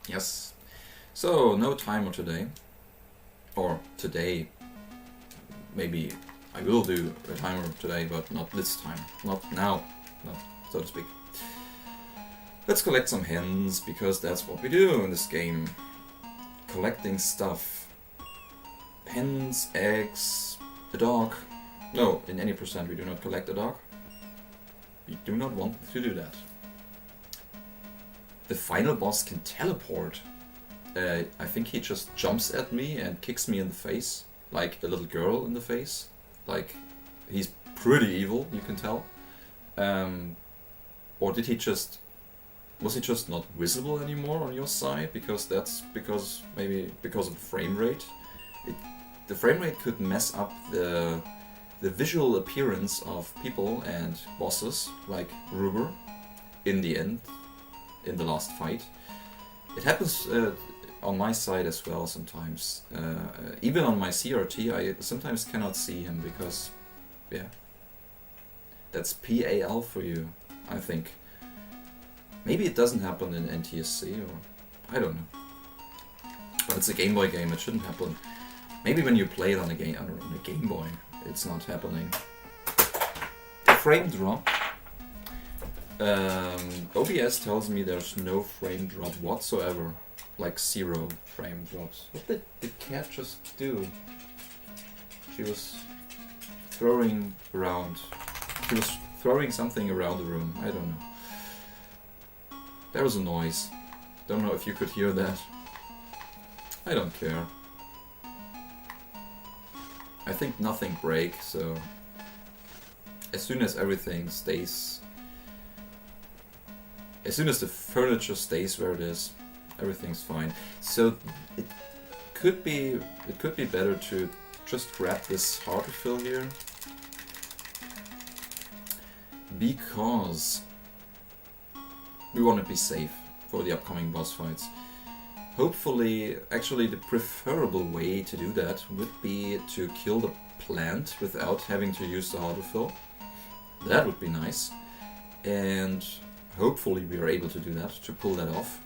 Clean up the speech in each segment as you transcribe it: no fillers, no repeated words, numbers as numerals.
Yes. So, no timer today. Or today. Maybe I will do a timer today, but not this time. Not now, not so to speak. Let's collect some hens, because that's what we do in this game. Collecting stuff. Hens, eggs, a dog. No, in any percent we do not collect a dog. We do not want to do that. The final boss can teleport. I think he just jumps at me and kicks me in the face, like a little girl in the face. Like, he's pretty evil, you can tell. Or did he just... Was he just not visible anymore on your side? Because maybe because of the frame rate. The frame rate could mess up the visual appearance of people and bosses, like Ruber, in the end, in the last fight. It happens on my side as well sometimes. Even on my CRT, I sometimes cannot see him because, yeah, that's PAL for you, I think. Maybe it doesn't happen in NTSC, or I don't know. But it's a Game Boy game, it shouldn't happen. Maybe when you play it on a Game Boy, it's not happening. The frame drop. OBS tells me there's no frame drop whatsoever. Like 0 frame drops. What did the cat just do? She was throwing around. She was throwing something around the room. I don't know. There was a noise. Don't know if you could hear that. I don't care. I think nothing breaks, so as soon as everything stays, as soon as the furniture stays where it is, everything's fine. So it could be better to just grab this heart refill here, because we want to be safe for the upcoming boss fights. Hopefully, actually the preferable way to do that would be to kill the plant without having to use the heart refill. That would be nice. And hopefully we are able to do that, to pull that off.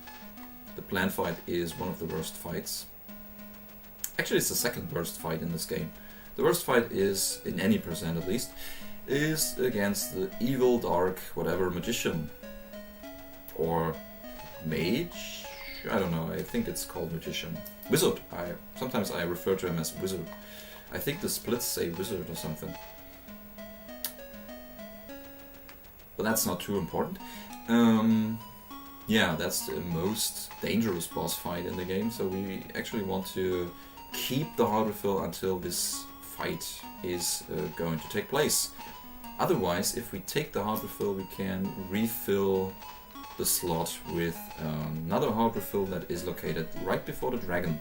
The plant fight is one of the worst fights. Actually, it's the second worst fight in this game. The worst fight is, in any percent at least, is against the evil, dark, whatever, magician. Or mage? I don't know, I think it's called magician. Wizard. Sometimes I refer to him as wizard. I think the splits say wizard or something. But that's not too important. Yeah, that's the most dangerous boss fight in the game, so we actually want to keep the heart refill until this fight is going to take place. Otherwise, if we take the heart refill, we can refill the slot with another heart refill that is located right before the dragon.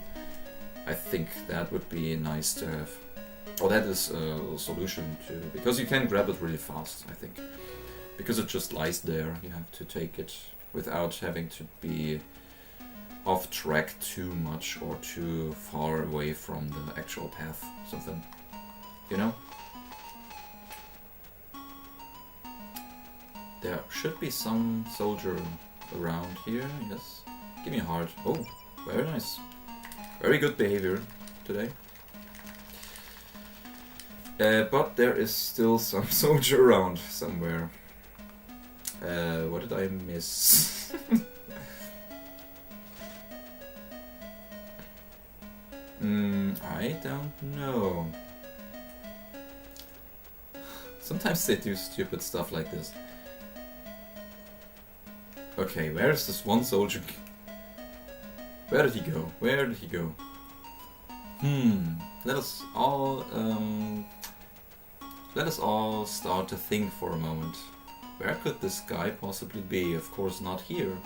I think that would be nice to have. Or that is a solution to, because you can grab it really fast, I think. Because it just lies there, you have to take it without having to be off track too much or too far away from the actual path, something, you know? There should be some soldier around here, yes. Give me a heart. Oh, very nice. Very good behavior today. But there is still some soldier around somewhere. What did I miss? I don't know. Sometimes they do stupid stuff like this. Okay, where is this one soldier? Where did he go? Where did he go? Let us all start to think for a moment. Where could this guy possibly be? Of course not here.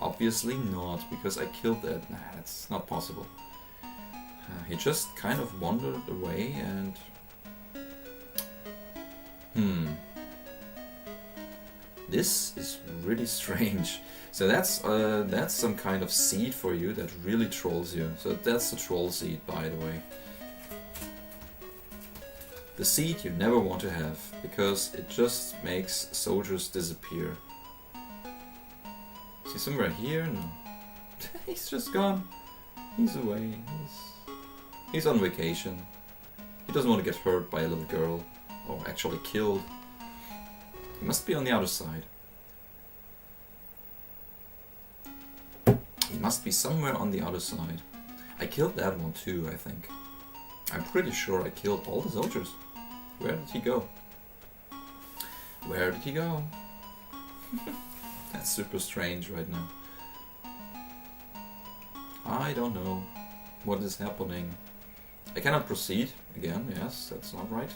Obviously not, because I killed that. Nah, that's not possible. He just kind of wandered away and... This is really strange. So that's some kind of seed for you that really trolls you. So that's the troll seed, by the way. The seed you never want to have, because it just makes soldiers disappear. See somewhere here? No. He's just gone. He's away. He's on vacation. He doesn't want to get hurt by a little girl. Or actually killed. He must be on the other side. He must be somewhere on the other side. I killed that one too, I think. I'm pretty sure I killed all the soldiers. Where did he go? Where did he go? That's super strange right now. I don't know what is happening. I cannot proceed again, yes, that's not right.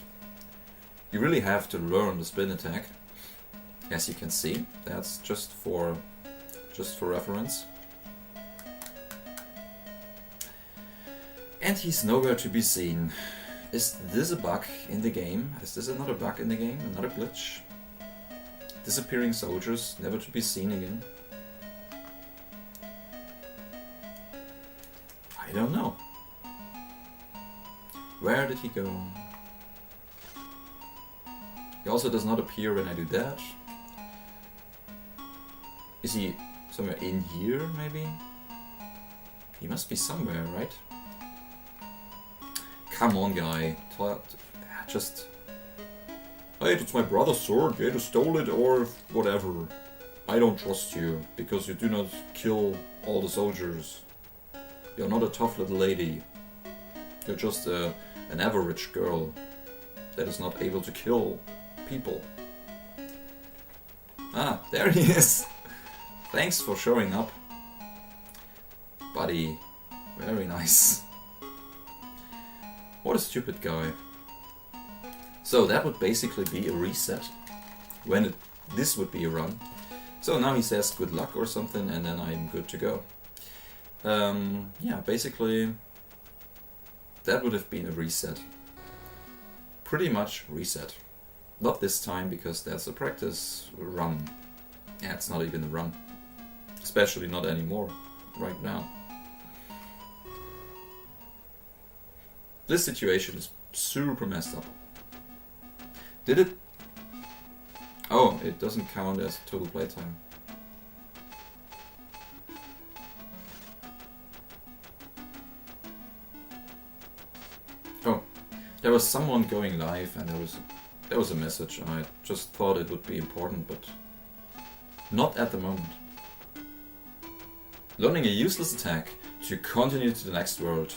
You really have to learn the spin attack. As you can see, that's just for reference. And he's nowhere to be seen. Is this a bug in the game? Is this another bug in the game? Another glitch? Disappearing soldiers, never to be seen again? I don't know. Where did he go? He also does not appear when I do that. Is he somewhere in here, maybe? He must be somewhere, right? Come on, guy. Just... Hey, that's my brother's sword. You either stole it or whatever. I don't trust you, because you do not kill all the soldiers. You're not a tough little lady. You're just an average girl that is not able to kill people. Ah, there he is! Thanks for showing up, buddy. Very nice. What a stupid guy. So that would basically be a reset. This would be a run. So now he says good luck or something, and then I'm good to go. Yeah, basically that would have been a reset. Pretty much reset. Not this time, because that's a practice run. Yeah, it's not even a run. Especially not anymore, right now. This situation is super messed up. Did it? Oh, it doesn't count as total playtime. Oh, there was someone going live and there was a message. I just thought it would be important, but not at the moment. Learning a useless attack to continue to the next world.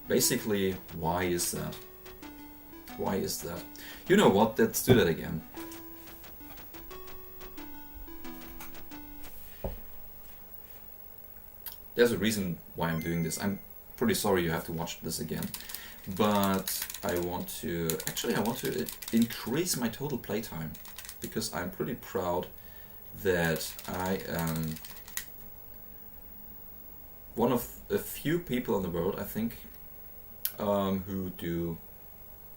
Basically, why is that? Why is that? You know what, let's do that again. There's a reason why I'm doing this. I'm pretty sorry you have to watch this again. But I want to increase my total playtime. Because I'm pretty proud that I am one of a few people in the world, I think, who do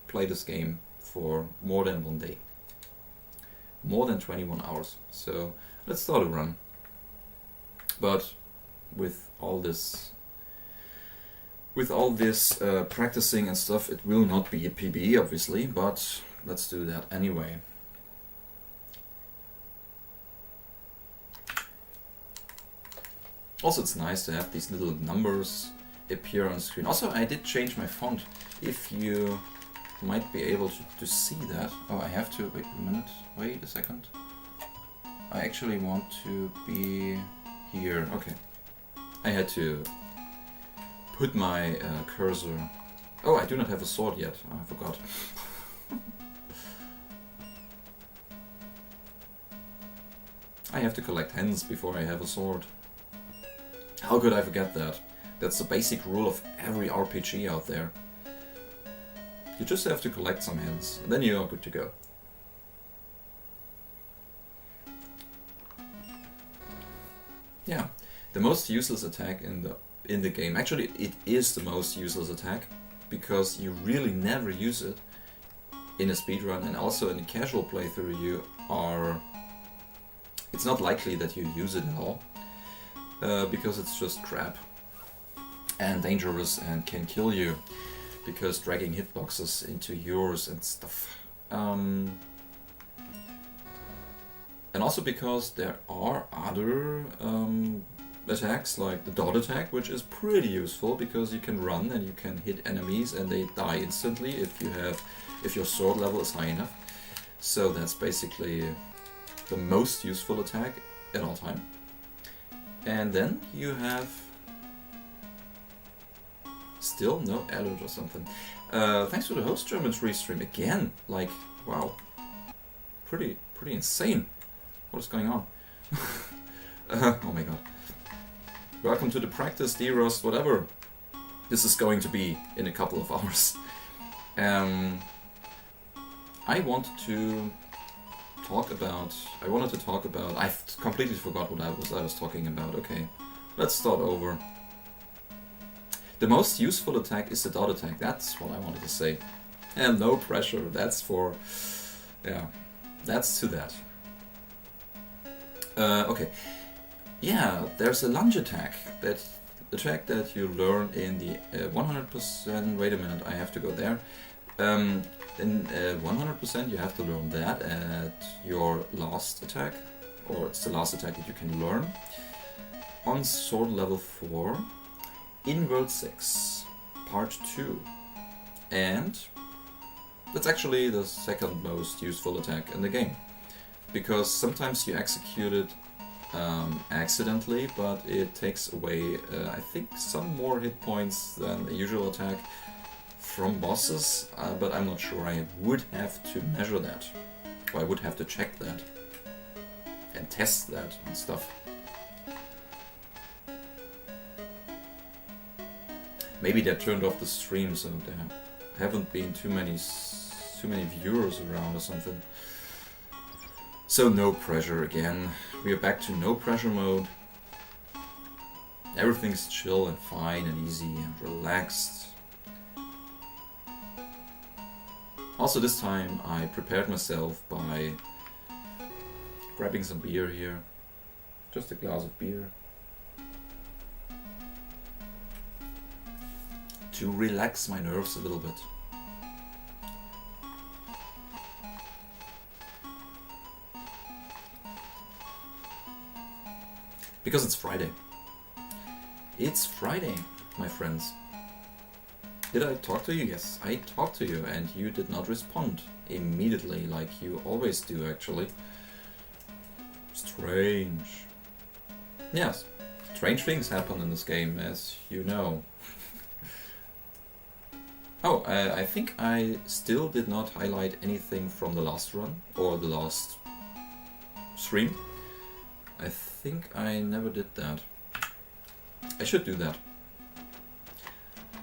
play this game for more than one day. More than 21 hours. So let's start a run. But with all this practicing and stuff, it will not be a PB obviously, but let's do that anyway. Also, it's nice to have these little numbers appear on screen. Also, I did change my font. If you might be able to see that. Oh, I have to... Wait a minute. Wait a second. I actually want to be here. Okay. I had to put my cursor... Oh, I do not have a sword yet. Oh, I forgot. I have to collect hens before I have a sword. How could I forget that? That's the basic rule of every RPG out there. You just have to collect some hens, and then you are good to go. Yeah, the most useless attack in the game. Actually, it is the most useless attack because you really never use it in a speedrun, and also in a casual playthrough it's not likely that you use it at all. Because it's just crap and dangerous and can kill you, because dragging hitboxes into yours and stuff. And also because there are other attacks like the dot attack, which is pretty useful because you can run and you can hit enemies and they die instantly if your sword level is high enough. So that's basically the most useful attack at all time. And then you have still no alert or something. Thanks to the host German restream again. Like, wow, pretty insane. What is going on? Oh my god. Welcome to the practice, derust, whatever this is going to be in a couple of hours. I wanted to talk about. I've completely forgot what I was talking about. Okay, let's start over. The most useful attack is the dot attack. That's what I wanted to say. And no pressure. That's for. Yeah, that's to that. Okay. Yeah, there's a lunge attack. That you learn in the 100%. Wait a minute, I have to go there. In 100% you have to learn that at your last attack, or it's the last attack that you can learn on sword level 4 in World 6, Part 2. And that's actually the second most useful attack in the game, because sometimes you execute it accidentally, but it takes away, I think, some more hit points than a usual attack from bosses, but I'm not sure. I would have to measure that, or I would have to check that and test that and stuff. Maybe they turned off the stream, so there haven't been too many viewers around or something. So no pressure again. We are back to no pressure mode. Everything's chill and fine and easy and relaxed. Also this time I prepared myself by grabbing some beer here. Just a glass of beer. To relax my nerves a little bit. Because it's Friday. It's Friday, my friends. Did I talk to you? Yes, I talked to you and you did not respond immediately like you always do, actually. Strange. Yes, strange things happen in this game, as you know. Oh, I think I still did not highlight anything from the last run, or the last stream. I think I never did that. I should do that.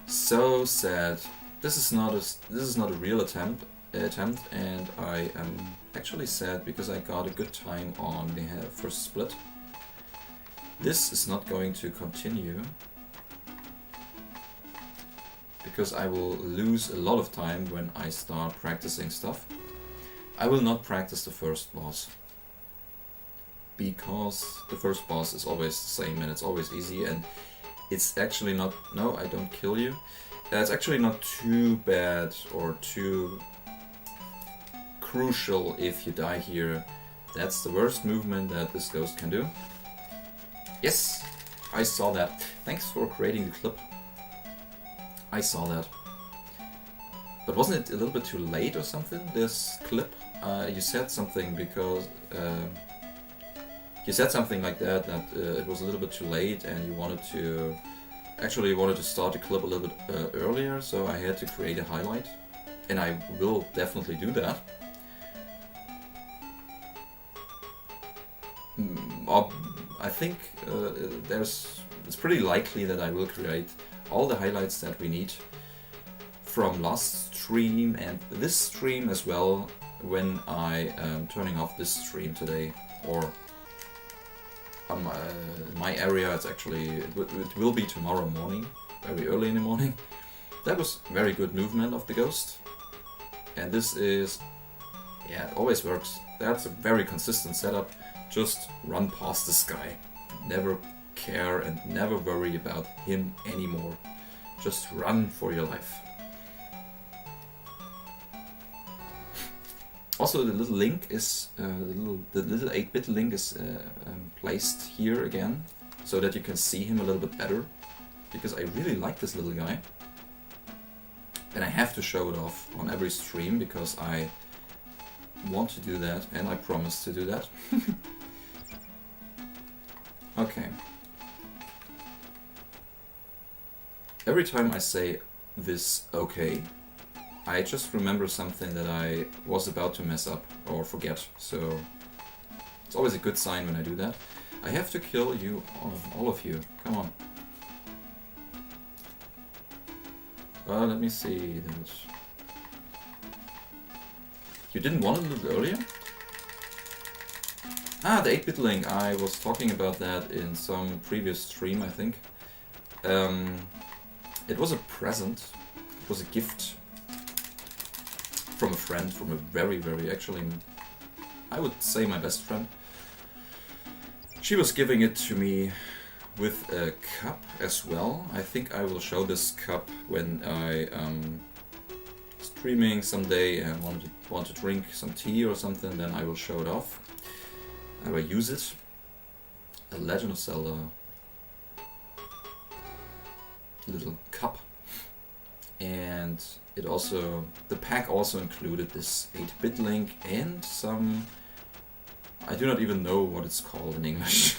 So sad. This is not a real attempt, and I am actually sad because I got a good time on the first split. This is not going to continue because I will lose a lot of time when I start practicing stuff. I will not practice the first boss, because the first boss is always the same and it's always easy, and it's actually not... No, I don't kill you. It's actually not too bad or too crucial if you die here. That's the worst movement that this ghost can do. Yes, I saw that. Thanks for creating the clip. I saw that. But wasn't it a little bit too late or something, this clip? You said something because... you said something like that, it was a little bit too late and you wanted to... Actually, you wanted to start the clip a little bit earlier, so I had to create a highlight. And I will definitely do that. I think it's pretty likely that I will create all the highlights that we need from last stream and this stream as well, when I am turning off this stream today, or on my area. It's actually, it will be tomorrow morning, very early in the morning. That was very good movement of the ghost, and this is, yeah, it always works. That's a very consistent setup. Just run past this guy, never care and never worry about him anymore. Just run for your life. Also, the little link is the little 8-bit link is placed here again, so that you can see him a little bit better, because I really like this little guy. And I have to show it off on every stream because I want to do that and I promise to do that. Okay. Every time I say this okay, I just remember something that I was about to mess up or forget, so it's always a good sign when I do that. I have to kill you, all of you, come on. Let me see that. You didn't want it a little earlier? Ah, the 8-bit link, I was talking about that in some previous stream, I think. It was a present, it was a gift from a friend, from a very, actually, I would say my best friend. She was giving it to me with a cup as well. I think I will show this cup when I streaming someday and want to drink some tea or something, then I will show it off. I will use it. A Legend of Zelda little cup. And it also, the pack also included this 8-bit link and some, I do not even know what it's called in English.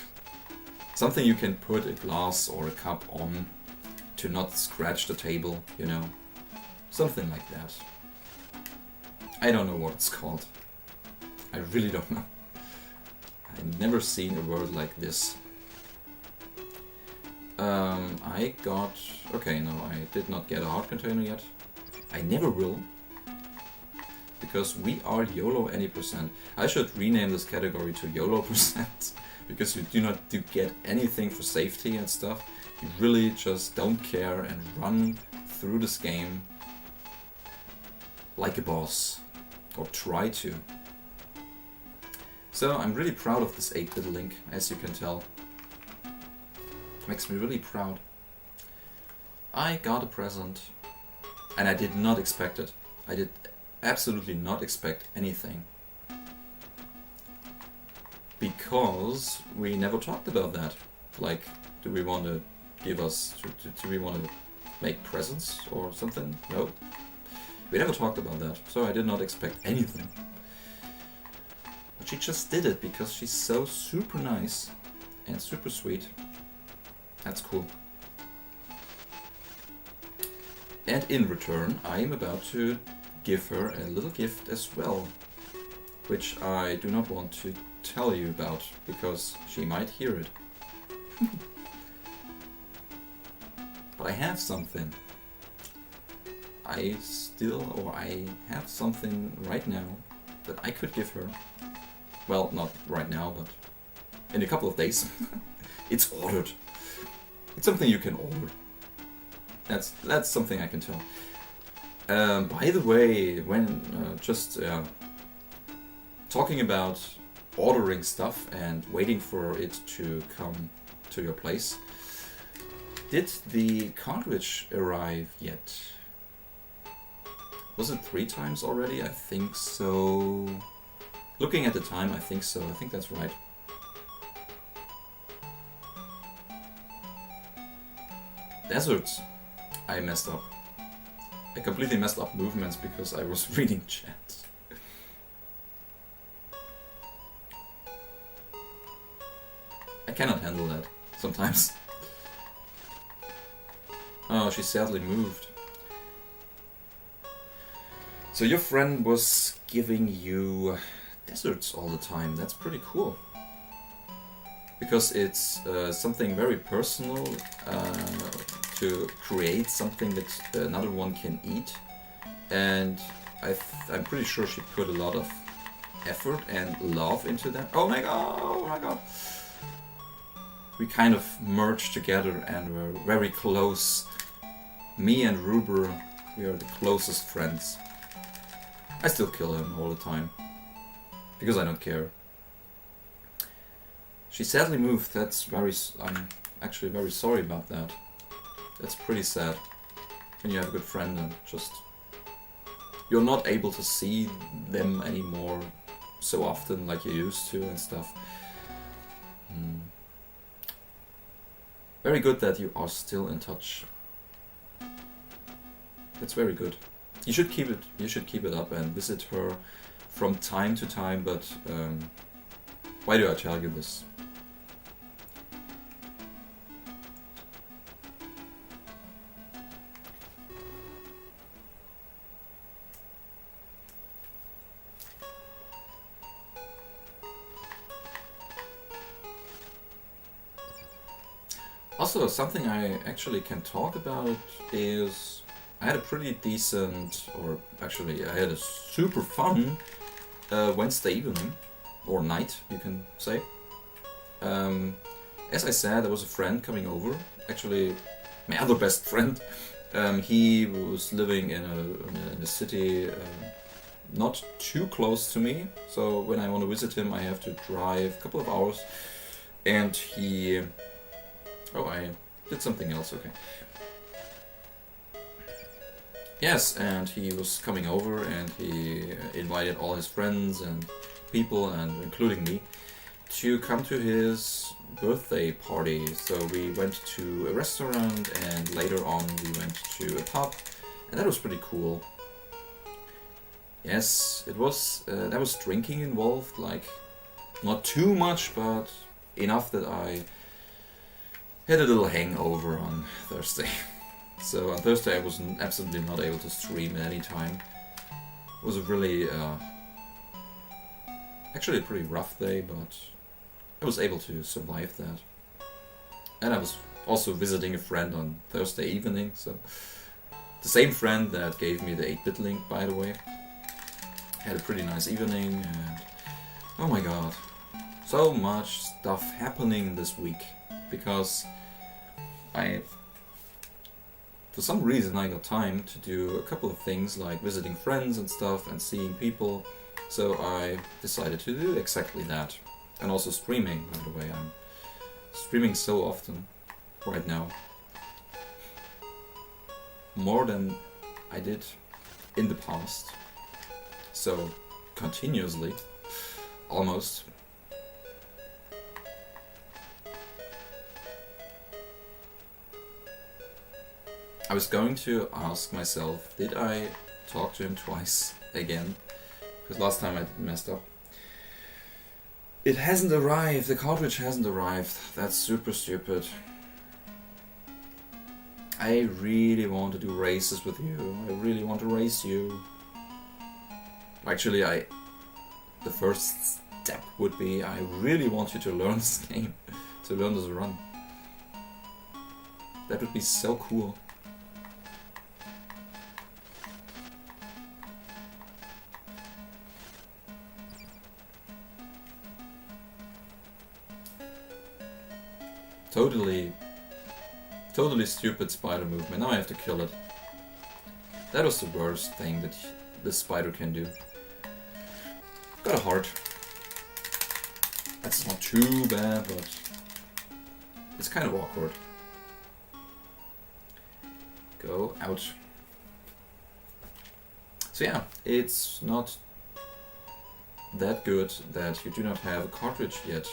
Something you can put a glass or a cup on to not scratch the table, you know. Something like that. I don't know what it's called. I really don't know. I've never seen a word like this. I got... Okay, no, I did not get a heart container yet. I never will. Because we are YOLO any percent. I should rename this category to YOLO percent. Because you do not get anything for safety and stuff. You really just don't care and run through this game like a boss. Or try to. So I'm really proud of this 8-bit link, as you can tell. Makes me really proud. I got a present. And I did not expect it. I did absolutely not expect anything. Because we never talked about that. Like, do we want to give us... Do we want to make presents or something? No. We never talked about that. So I did not expect anything. But she just did it because she's so super nice and super sweet. That's cool. And in return, I am about to give her a little gift as well. Which I do not want to tell you about, because she might hear it. But I have something. I have something right now that I could give her. Well, not right now, but in a couple of days. It's ordered. It's something you can order. That's something I can tell. By the way, when talking about ordering stuff and waiting for it to come to your place, did the cartridge arrive yet? Was it 3 times already? I think so. Looking at the time, I think so. I think that's right. Deserts. I messed up. I completely messed up movements because I was reading chat. I cannot handle that sometimes. Oh, she sadly moved. So your friend was giving you deserts all the time. That's pretty cool. Because it's something very personal to create something that another one can eat. And I'm pretty sure she put a lot of effort and love into that. Oh my god, oh my god. We kind of merged together and we're very close. Me and Ruber, we are the closest friends. I still kill him all the time. Because I don't care. She sadly moved. I'm actually very sorry about that. That's pretty sad. When you have a good friend and just... You're not able to see them anymore so often like you used to and stuff. Very good that you are still in touch. That's very good. You should keep it. You should keep it up and visit her from time to time. But why do I tell you this? Also, something I actually can talk about is I had a pretty decent, or actually I had a super fun Wednesday evening, or night, you can say. As I said, there was a friend coming over, actually my other best friend. He was living in a city not too close to me, so when I want to visit him I have to drive a couple of hours, and he... Oh, I did something else, okay. Yes, and he was coming over and he invited all his friends and people, and including me, to come to his birthday party. So we went to a restaurant and later on we went to a pub, and that was pretty cool. Yes, it was, there was drinking involved, like not too much, but enough that I had a little hangover on Thursday. So on Thursday I was absolutely not able to stream at any time. It was a really, actually a pretty rough day, but I was able to survive that. And I was also visiting a friend on Thursday evening, so the same friend that gave me the 8-bit link, by the way. Had a pretty nice evening, and oh my god, so much stuff happening this week, because for some reason I got time to do a couple of things like visiting friends and stuff and seeing people, so I decided to do exactly that. And also streaming, by the way. I'm streaming so often right now. More than I did in the past. So, continuously, almost. I was going to ask myself, did I talk to him twice again? Because last time I messed up. It hasn't arrived, the cartridge hasn't arrived. That's super stupid. I really want to do races with you. I really want to race you. Actually, the first step would be I really want you to learn this game, to learn this run. That would be so cool. Totally stupid spider movement. Now I have to kill it. That was the worst thing that this spider can do. Got a heart. That's not too bad, but it's kind of awkward. Go out. So yeah, it's not that good that you do not have a cartridge yet.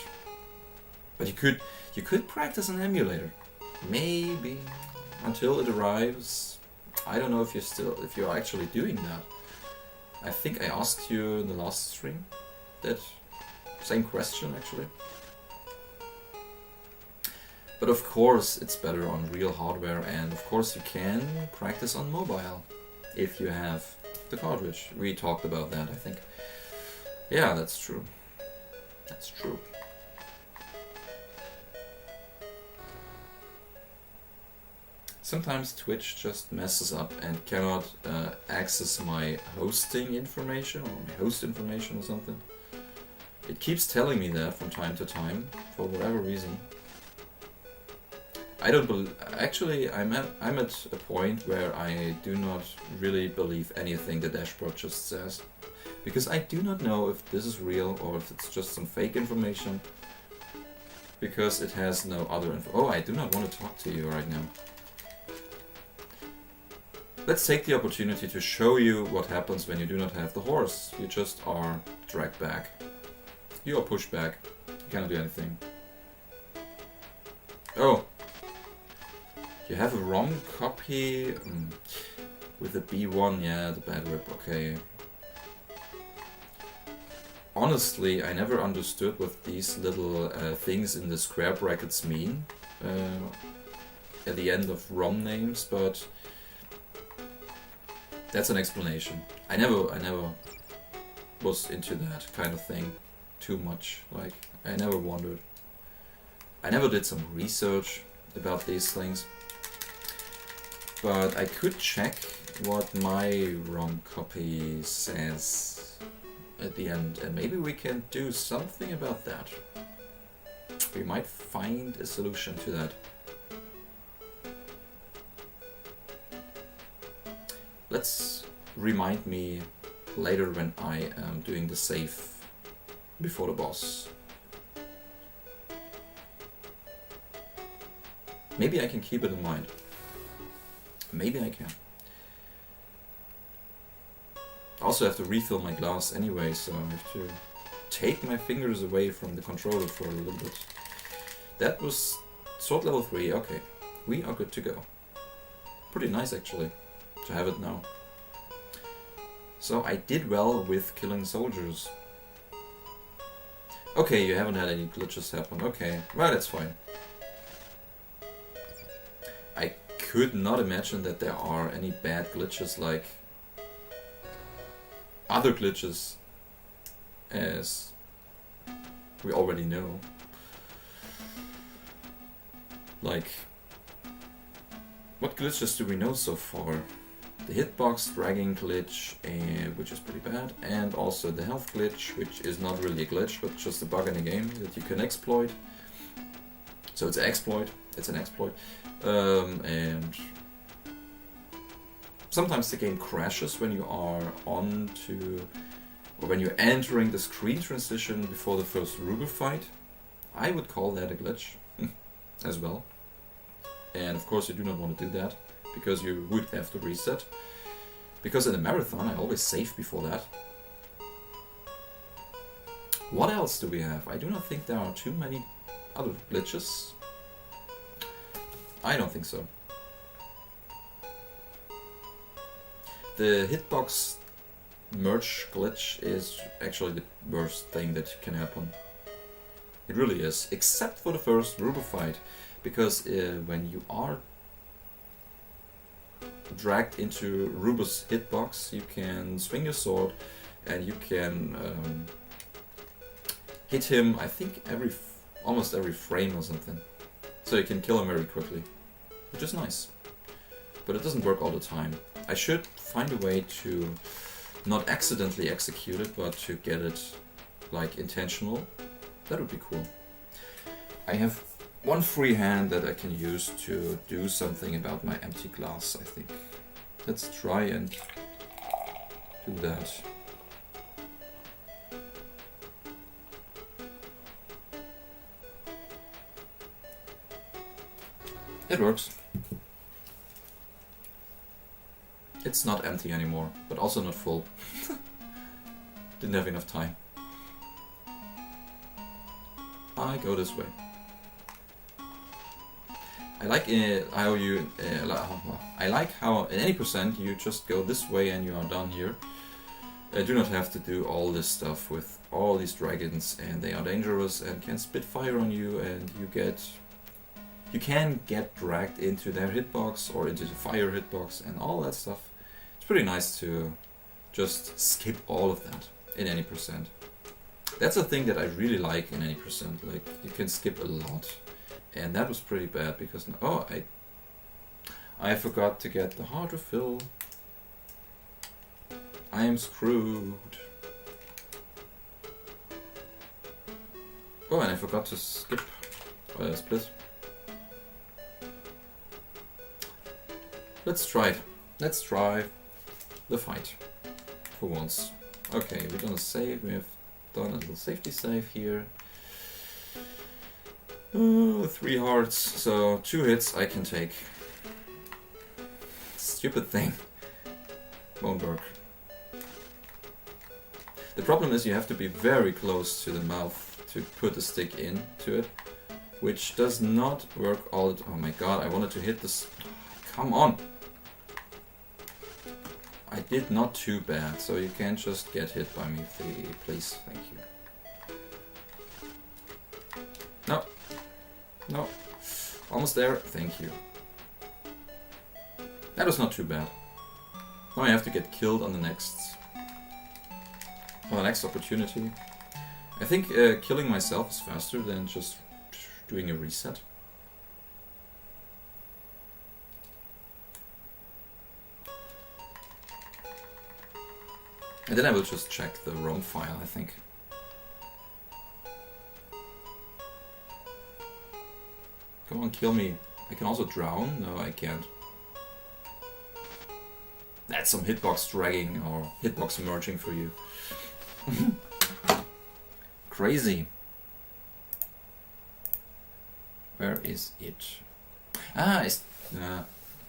But you could practice an emulator. Maybe. Until it arrives. I don't know if you're actually doing that. I think I asked you in the last stream that same question actually. But of course it's better on real hardware, and of course you can practice on mobile if you have the cartridge. We talked about that, I think. Yeah, that's true. That's true. Sometimes Twitch just messes up and cannot access my hosting information or my host information or something. It keeps telling me that from time to time for whatever reason. I don't actually, I'm at a point where I do not really believe anything the dashboard just says, because I do not know if this is real or if it's just some fake information, because it has no other info. Oh, I do not want to talk to you right now. Let's take the opportunity to show you what happens when you do not have the horse. You just are dragged back. You are pushed back. You cannot do anything. Oh, You have a wrong copy with the B1, yeah, the bad rip, okay. Honestly, I never understood what these little things in the square brackets mean at the end of ROM names, but that's an explanation. I never was into that kind of thing too much. Like, I never wondered. I never did some research about these things. But I could check what my ROM copy says at the end, and maybe we can do something about that. We might find a solution to that. Let's remind me later when I am doing the save before the boss. Maybe I can keep it in mind. Maybe I can. I also have to refill my glass anyway, so I have to take my fingers away from the controller for a little bit. That was sword level 3, okay. We are good to go. Pretty nice actually, to have it now. So I did well with killing soldiers. Okay, you haven't had any glitches happen, okay. Well, that's fine. I could not imagine that there are any bad glitches like other glitches, as we already know. Like, what glitches do we know so far? The hitbox dragging glitch, which is pretty bad, and also the health glitch, which is not really a glitch, but just a bug in the game that you can exploit. So it's an exploit. It's an exploit. And sometimes the game crashes when you are on to, or when you're entering the screen transition before the first Ruber fight. I would call that a glitch as well. And of course you do not want to do that, because you would have to reset. Because in a marathon I always save before that. What else do we have? I do not think there are too many other glitches. I don't think so. The hitbox merge glitch is actually the worst thing that can happen. It really is, except for the first Ruber fight, because when you are dragged into Ruber's hitbox, you can swing your sword and you can hit him, I think almost every frame or something. So you can kill him very quickly, which is nice. But it doesn't work all the time. I should find a way to not accidentally execute it, but to get it like intentional. That would be cool. I have one free hand that I can use to do something about my empty glass, I think. Let's try and do that. It works. It's not empty anymore, but also not full. Didn't have enough time. I go this way. I like how you. I like how in any percent you just go this way and you are done here. I do not have to do all this stuff with all these dragons, and they are dangerous and can spit fire on you, and you can get dragged into their hitbox or into the fire hitbox and all that stuff. It's pretty nice to just skip all of that in any percent. That's a thing that I really like in any percent. Like, you can skip a lot. And that was pretty bad because I forgot to get the heart refill. I am screwed. Oh, and I forgot to skip split. Let's try it. Let's try the fight for once. Okay, we're gonna save. We have done a little safety save here. 3 hearts, so 2 hits I can take. Stupid thing. Won't work. The problem is you have to be very close to the mouth to put the stick into it. which does not work all the time. Oh my god, I wanted to hit this. Come on! I did not too bad, so you can't just get hit by me, please. Thank you. No. No. Almost there. Thank you. That was not too bad. Now I have to get killed on the next opportunity. I think killing myself is faster than just doing a reset. And then I will just check the ROM file, I think. Come on, kill me. I can also drown? No, I can't. That's some hitbox dragging or hitbox merging for you. Crazy. Where is it? Ah,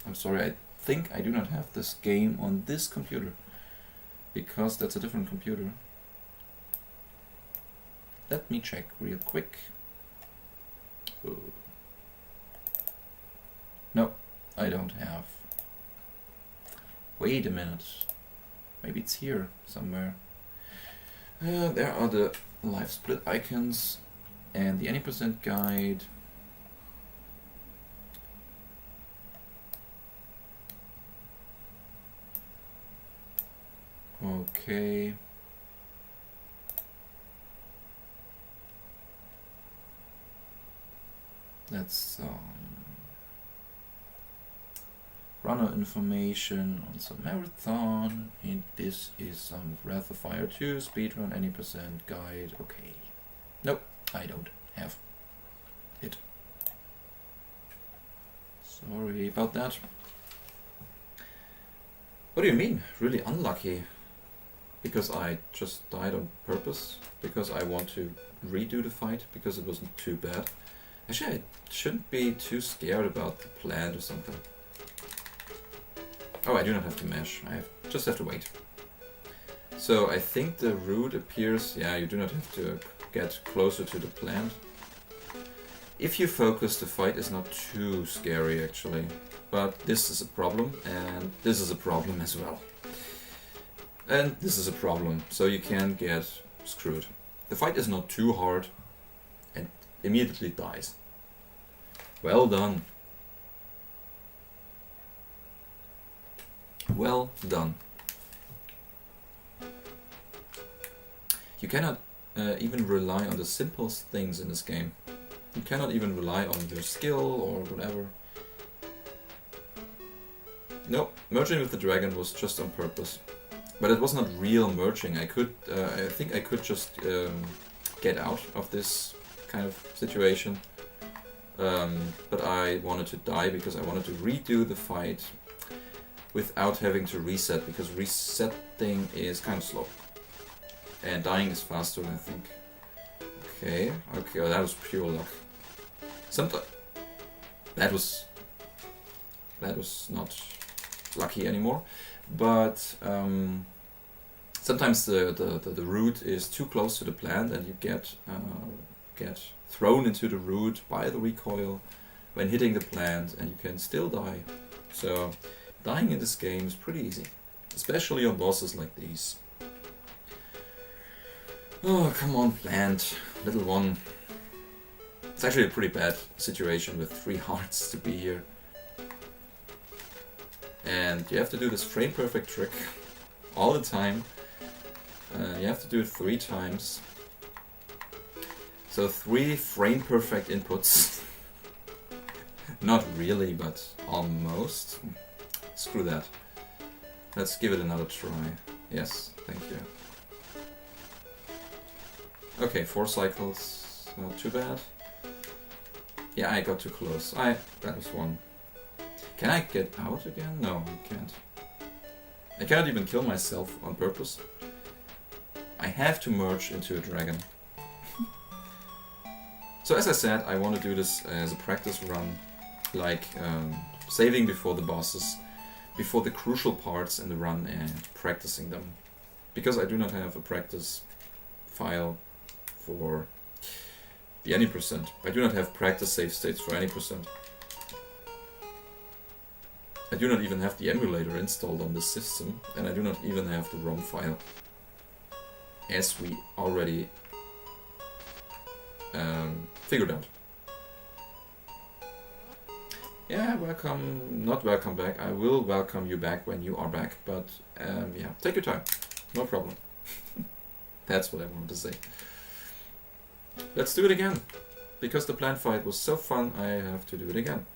I'm sorry, I think I do not have this game on this computer. Because that's a different computer. Let me check real quick. Oh. No, I don't have. Wait a minute. Maybe it's here somewhere. There are the live split icons and the any percent guide. Okay. That's runner information on some marathon, and this is some Wrath of Fire 2 speedrun any percent guide. Okay. Nope, I don't have it. Sorry about that. What do you mean? Really unlucky? Because I just died on purpose? Because I want to redo the fight? Because it wasn't too bad? Actually, I shouldn't be too scared about the plant or something. Oh, I do not have to mesh. Just have to wait. So I think the root appears... Yeah, you do not have to get closer to the plant. If you focus, the fight is not too scary, actually. But this is a problem, and this is a problem as well. And this is a problem, so you can get screwed. The fight is not too hard, and immediately dies. Well done. Well done. You cannot even rely on the simplest things in this game. You cannot even rely on your skill or whatever. No, merging with the dragon was just on purpose. But it was not real merging. I think I could just get out of this kind of situation. But I wanted to die because I wanted to redo the fight without having to reset, because resetting is kind of slow. And dying is faster, I think. Okay, oh, that was pure luck. That was not lucky anymore, but sometimes the root is too close to the plant and you get thrown into the root by the recoil when hitting the plant, and you can still die. So dying in this game is pretty easy, especially on bosses like these. Oh, come on, plant, little one. It's actually a pretty bad situation with 3 hearts to be here. And you have to do this frame perfect trick all the time. You have to do it 3 times. So 3 frame perfect inputs. Not really, but almost. Screw that. Let's give it another try. Yes, thank you. Okay, 4 cycles. Not too bad. Yeah, I got too close. That was 1. Can I get out again? No, I can't. I cannot even kill myself on purpose. I have to merge into a dragon. So as I said, I want to do this as a practice run, like saving before the bosses, before the crucial parts in the run, and practicing them. Because I do not have a practice file for the any percent. I do not have practice save states for any percent. I do not even have the emulator installed on the system, and I do not even have the ROM file, as we already figured out. Yeah, welcome, not welcome back. I will welcome you back when you are back, but yeah, take your time, no problem. That's what I wanted to say. Let's do it again. Because the plant fight was so fun, I have to do it again.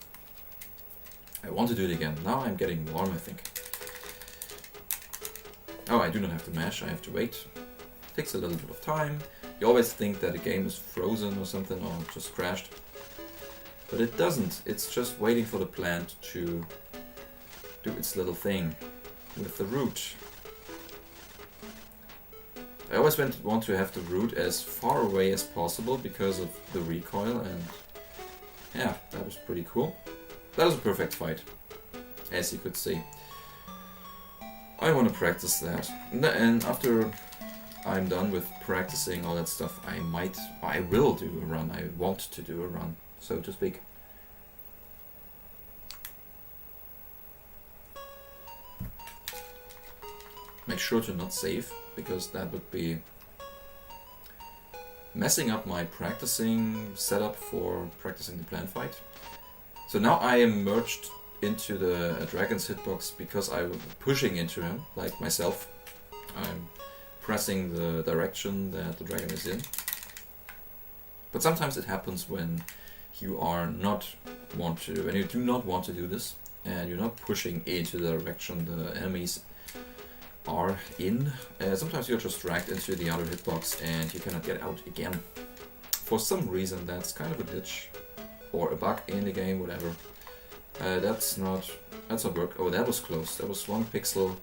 I want to do it again. Now I'm getting warm, I think. Oh, I do not have to mash, I have to wait. Takes a little bit of time. You always think that the game is frozen or something, or just crashed. But it doesn't. It's just waiting for the plant to do its little thing with the root. I always want to have the root as far away as possible because of the recoil, and yeah, that was pretty cool. That was a perfect fight, as you could see. I want to practice that, and after I'm done with practicing all that stuff, I will do a run. I want to do a run, so to speak. Make sure to not save, because that would be messing up my practicing setup for practicing the plant fight. So now I am merged into the dragon's hitbox because I'm pushing into him, like myself. I'm pressing the direction that the dragon is in. But sometimes it happens when you when you do not want to do this, and you're not pushing into the direction the enemies are in. Sometimes you're just dragged into the other hitbox and you cannot get out again. For some reason that's kind of a glitch or a bug in the game, whatever. That's not work. Oh, that was close. That was 1 pixel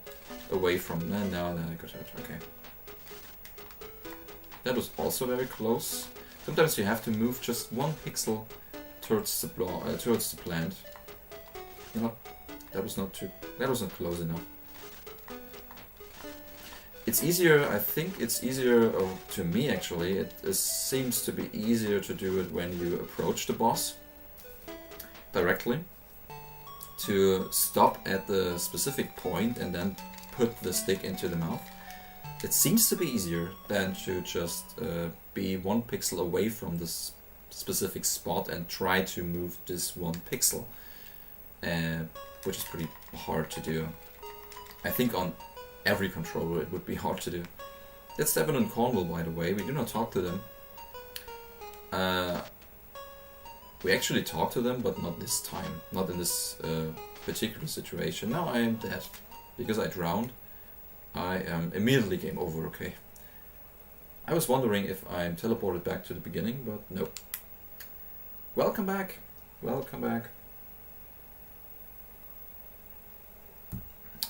away from. No, I got it. Okay. That was also very close. Sometimes you have to move just 1 pixel towards the plant. No, that was not close enough. It's easier, I think it's easier, to me actually, it seems to be easier to do it when you approach the boss directly. To stop at the specific point and then put the stick into the mouth. It seems to be easier than to just be 1 pixel away from this specific spot and try to move this 1 pixel. Which is pretty hard to do. I think on every controller it would be hard to do. That's Devon and Cornwall, by the way. We do not talk to them. We actually talked to them, but not this time. Not in this particular situation. Now I am dead. Because I drowned. I am immediately game over, okay. I was wondering if I'm teleported back to the beginning, but nope. Welcome back. Welcome back.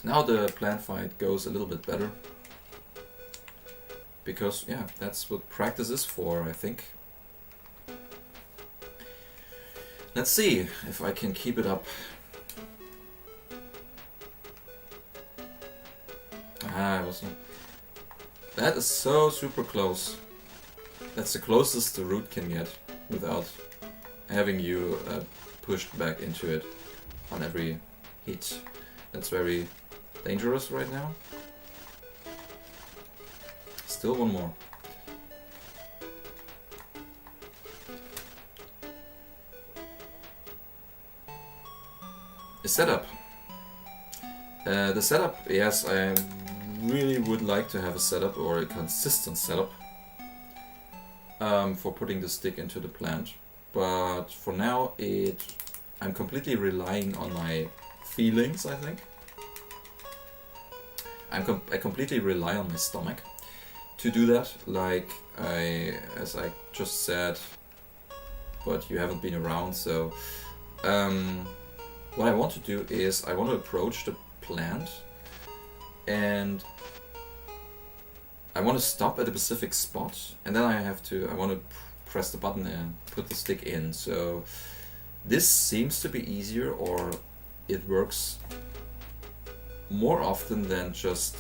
Now the plant fight goes a little bit better. Because, yeah, that's what practice is for, I think. Let's see if I can keep it up. I wasn't. That is so super close. That's the closest the root can get without having you pushed back into it on every hit. That's very dangerous right now. Still 1 more. The setup. The setup, yes, I really would like to have a setup or a consistent setup for putting the stick into the plant. But for now, I'm completely relying on my feelings, I think. I completely rely on my stomach to do that, as I just said, but you haven't been around, so what I want to do is I want to approach the plant and I want to stop at a specific spot, and then I want to press the button and put the stick in. So this seems to be easier, or it works more often than just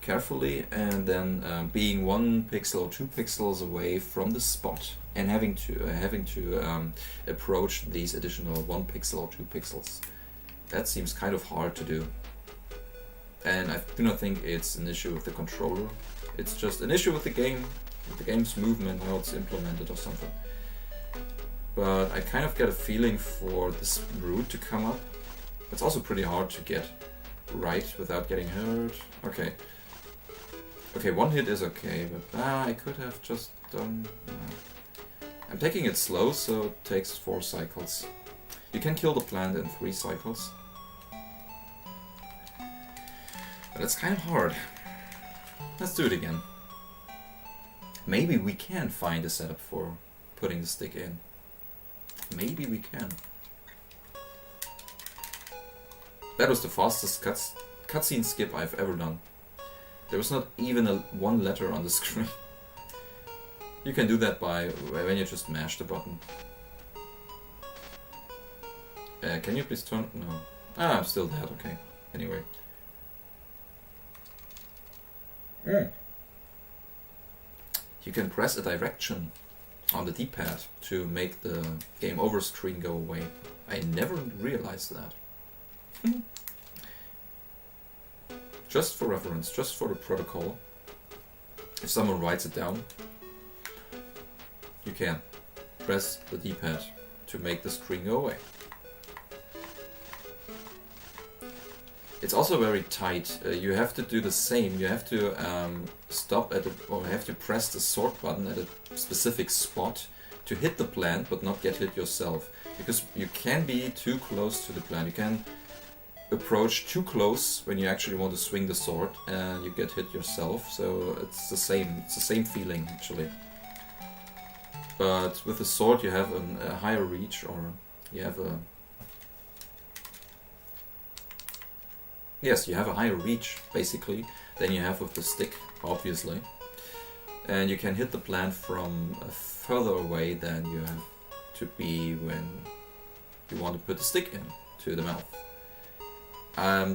carefully, and then being 1 pixel or 2 pixels away from the spot, and having to approach these additional 1 pixel or 2 pixels. That seems kind of hard to do. And I do not think it's an issue with the controller. It's just an issue with the game, with the game's movement, how it's implemented or something. But I kind of get a feeling for this route to come up. It's also pretty hard to get right without getting hurt. Okay. Okay, 1 hit is okay, but I could have just done... I'm taking it slow, so it takes 4 cycles. You can kill the plant in 3 cycles. But it's kind of hard. Let's do it again. Maybe we can find a setup for putting the stick in. Maybe we can. That was the fastest cutscene skip I've ever done. There was not even one letter on the screen. You can do that by when you just mash the button. Can you please turn? No. Ah, I'm still dead. Okay. Anyway. You can press a direction on the D-pad to make the game over screen go away. I never realized that. Just for reference, just for the protocol. If someone writes it down, you can press the D-pad to make the screen go away. It's also very tight. You have to do the same. You have to stop at or have to press the sword button at a specific spot to hit the plant, but not get hit yourself. Because you can be too close to the plant. You can approach too close when you actually want to swing the sword, and you get hit yourself. So it's the same. It's the same feeling actually. But with the sword, you have a higher reach, or you have a Yes, you have a higher reach, basically, than you have with the stick, obviously. And you can hit the plant from further away than you have to be when you want to put the stick in to the mouth.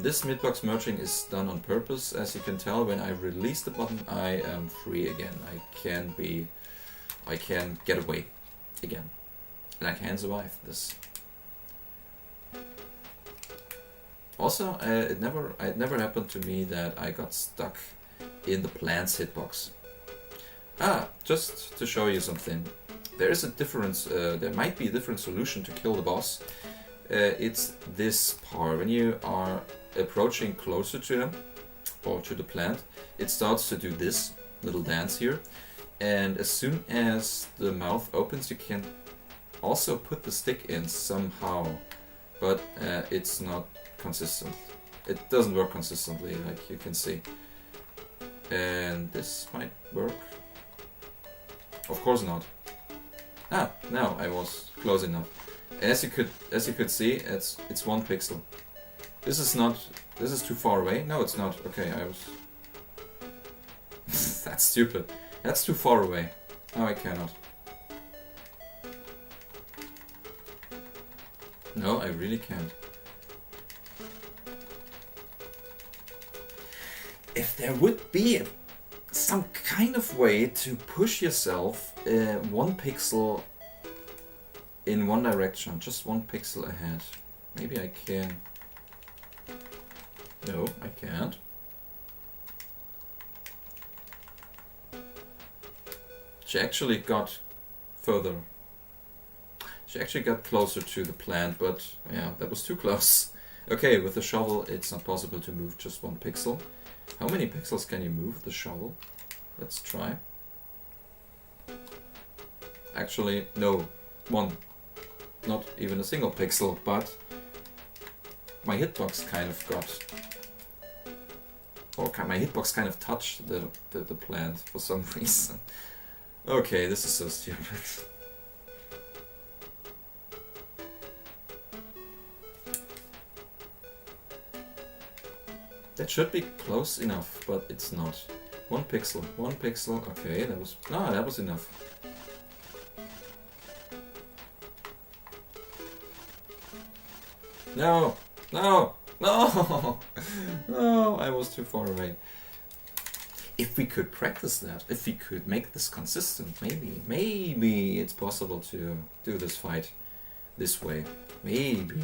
This midbox merging is done on purpose. As you can tell, when I release the button, I am free again. I can get away again. And I can survive this. Also, it never happened to me that I got stuck in the plant's hitbox. Just to show you something. There is a difference, there might be a different solution to kill the boss. It's this part. When you are approaching closer to him, or to the plant, it starts to do this little dance here. And as soon as the mouth opens, you can also put the stick in somehow. But it's not consistent. It doesn't work consistently, like you can see. And this might work. Of course not. Now I was close enough. As you could see, it's 1 pixel. This is too far away. No, it's not. Okay, I was. That's stupid. That's too far away. No, I cannot. No, I really can't. If there would be some kind of way to push yourself 1 pixel in one direction, just 1 pixel ahead. Maybe I can. No, I can't. She actually got further. She actually got closer to the plant, but yeah, that was too close. Okay, with the shovel it's not possible to move just 1 pixel. How many pixels can you move with the shovel? Let's try. Actually, no. 1. Not even a single pixel, but my hitbox kind of got... Or my hitbox kind of touched the plant for some reason. Okay, this is so stupid. That should be close enough, but it's not. 1 pixel, 1 pixel. Okay, that was enough. No, no, no, no! I was too far away. If we could practice that, if we could make this consistent, maybe it's possible to do this fight this way. Maybe.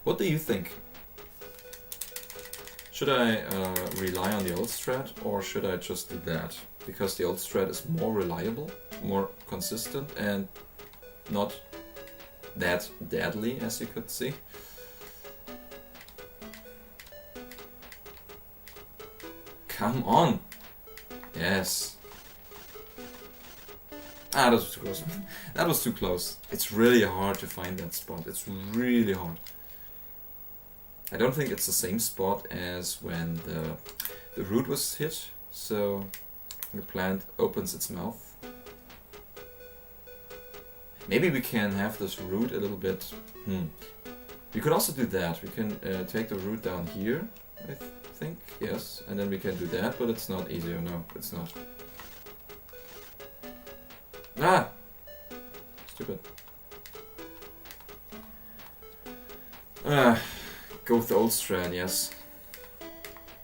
What do you think? Should I rely on the old strat, or should I just do that? Because the old strat is more reliable, more consistent, and not that deadly, as you could see. Come on! Yes. Ah, that was too close. That was too close. It's really hard to find that spot. It's really hard. I don't think it's the same spot as when the root was hit, so the plant opens its mouth. Maybe we can have this root a little bit... We could also do that. We can take the root down here, I think, yes, and then we can do that, but it's not easier. No, it's not. Ah! Stupid. Go with the old strand, yes.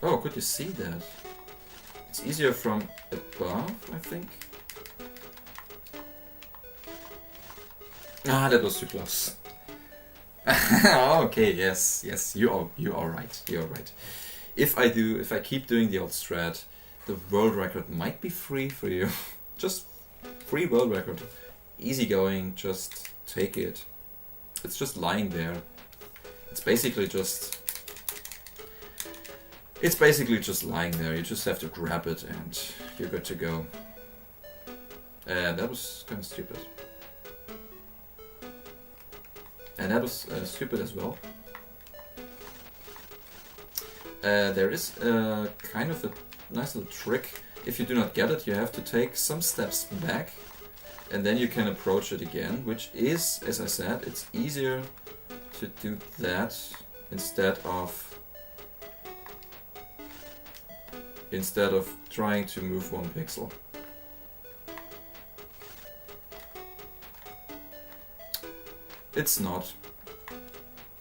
Oh, could you see that? It's easier from above, I think. Ah, that was too close. Okay, yes, you are right. You are right. If I keep doing the old strat, the world record might be free for you. Just free world record. Easy going, just take it. It's just lying there. It's basically just lying there. You just have to grab it and you're good to go. That was kind of stupid. And that was stupid as well. There is kind of a nice little trick. If you do not get it, you have to take some steps back and then you can approach it again, which is, as I said, it's easier to do that instead of trying to move one pixel. It's not.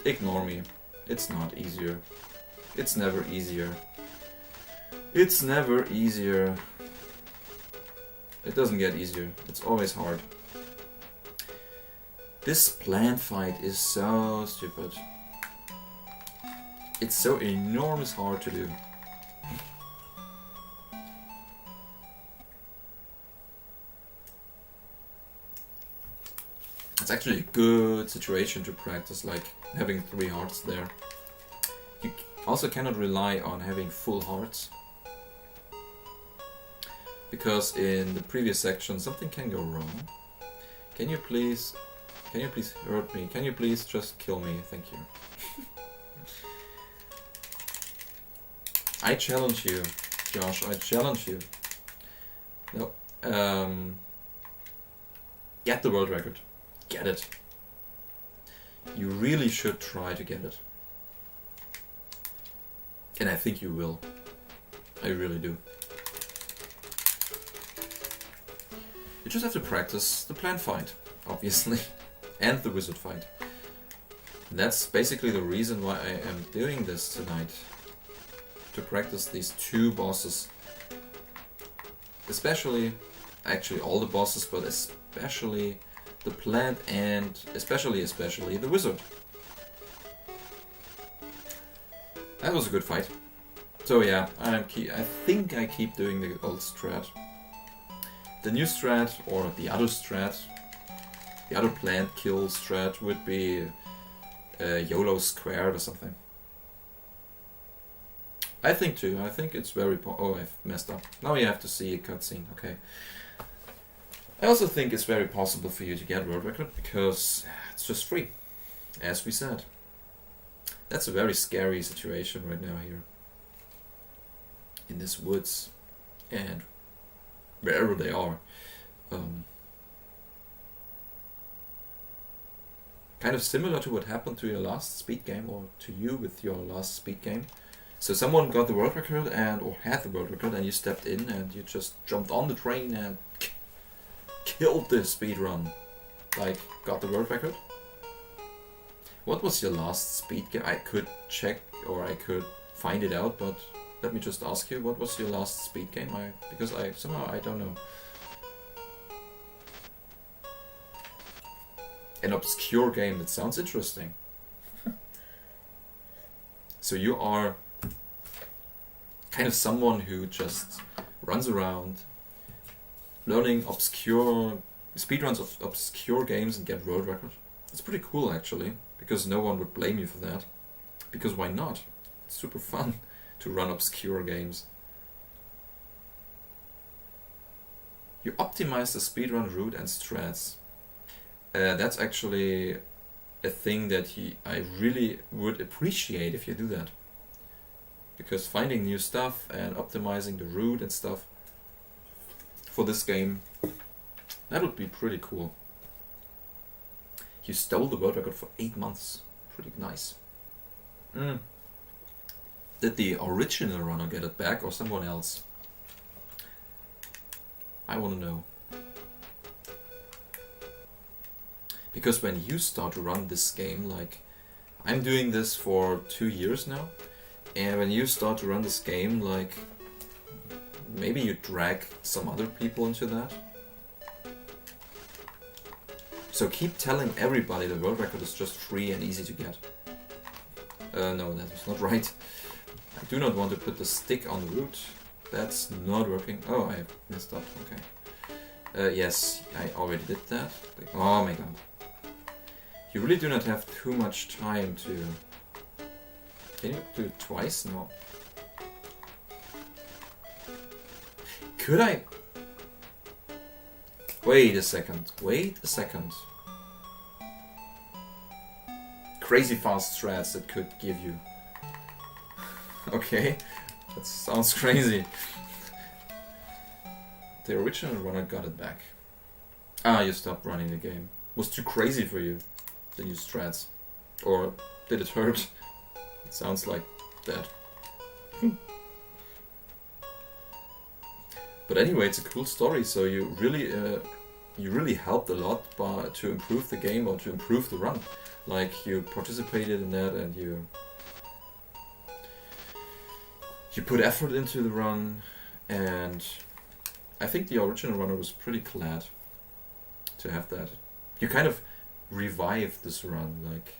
Ignore me. It's not easier. It's never easier. It's never easier. It doesn't get easier. It's always hard. This plant fight is so stupid. It's so enormous hard to do. It's actually a good situation to practice, like having 3 hearts there. You also cannot rely on having full hearts, because in the previous section something can go wrong. Can you please hurt me? Can you please just kill me? Thank you. I challenge you, Josh. I challenge you. No. Get the world record. Get it. You really should try to get it. And I think you will. I really do. You just have to practice the plant fight, obviously, and the wizard fight. And that's basically the reason why I am doing this tonight. To practice these 2 bosses. Especially, actually all the bosses, but especially the plant and especially the wizard. That was a good fight. So yeah, I think I keep doing the old strat. The new strat, or the other strat, the other plant kill strat would be YOLO squared or something. I think too. I think it's very oh, I've messed up. Now you have to see a cutscene. Okay. I also think it's very possible for you to get world record because it's just free, as we said. That's a very scary situation right now here. In this woods and wherever they are. Kind of similar to what happened to your last speed game, or to you with your last speed game. So someone got the world record or had the world record, and you stepped in and you just jumped on the train and killed the speed run. Like, got the world record. What was your last speed game? I could check, or I could find it out, but let me just ask you, what was your last speed game? Because somehow I don't know. An obscure game, that sounds interesting. So you are kind of someone who just runs around learning obscure speedruns of obscure games and get world record. It's pretty cool actually, because no one would blame you for that. Because why not? It's super fun to run obscure games. You optimize the speedrun route and strats. That's actually a thing that I really would appreciate if you do that. Because finding new stuff and optimizing the route and stuff for this game, that would be pretty cool. You stole the world record for 8 months. Pretty nice. Did the original runner get it back or someone else? I want to know. Because when you start to run this game, like I'm doing this for 2 years now, and when you start to run this game, like maybe you drag some other people into that. So keep telling everybody the world record is just free and easy to get. No, that was not right. I do not want to put the stick on the root. That's not working. Oh, I messed up. Okay. Yes, I already did that. Oh my god. You really do not have too much time to... Can you do it twice? No. Could I... Wait a second. Wait a second. Crazy fast strats that could give you... Okay. That sounds crazy. The original runner got it back. Ah, you stopped running the game. Was too crazy for you, the new strats. Or did it hurt? It sounds like that. But anyway, it's a cool story, so you really helped a lot to improve the game or to improve the run. Like, you participated in that and you put effort into the run, and I think the original runner was pretty glad to have that. You kind of revived this run, like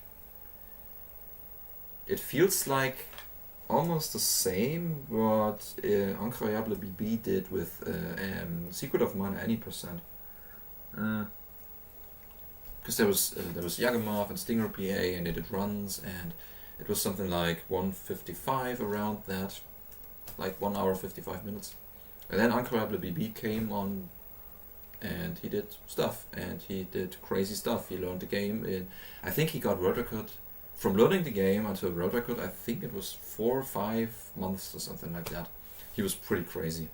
it feels like almost the same what Incroyable BB did with Secret of Mana Any Percent. Because there was Yagamav and Stinger PA, and they did runs, and it was something like 1:55 around that, like 1 hour 55 minutes. And then Incroyable BB came on, and he did stuff, and he did crazy stuff. He learned the game I think he got world record from learning the game until world record. I think it was 4 or 5 months or something like that. He was pretty crazy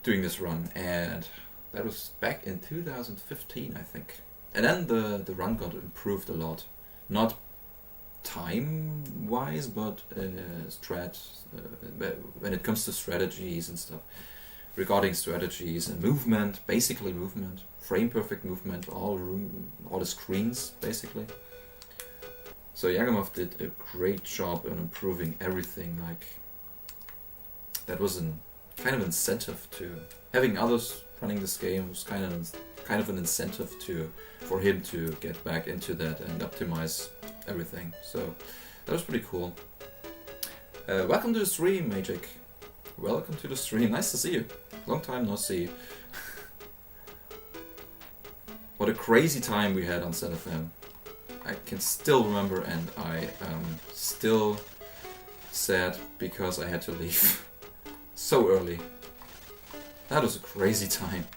doing this run, and that was back in 2015, I think. And then the run got improved a lot, not time wise, but when it comes to strategies and stuff, regarding strategies and movement, basically movement, frame perfect movement, all the screens basically. So Yagamav did a great job in improving everything. Like, that was kind of incentive to having others running this game. Was kind of an incentive for him to get back into that and optimize everything. So that was pretty cool. Welcome to the stream, Magic. Welcome to the stream. Nice to see you. Long time no see. What a crazy time we had on ZFM. I can still remember, and I am still sad because I had to leave so early. That was a crazy time.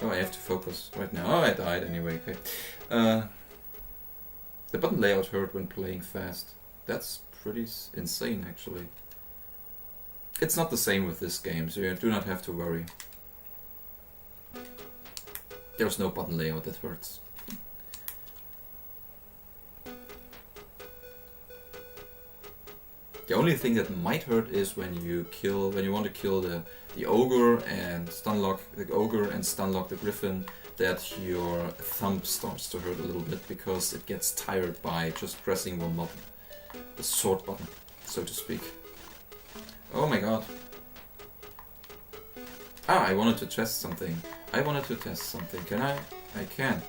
Oh, I have to focus right now. Oh, I died anyway. Okay. The button layout hurt when playing fast. That's pretty insane, actually. It's not the same with this game, so you do not have to worry. There's no button layout that hurts. The only thing that might hurt is when you want to kill the ogre and stunlock the griffin, that your thumb starts to hurt a little bit because it gets tired by just pressing one button, the sword button. so to speak. Oh my god. Ah, I wanted to test something. Can I? I can.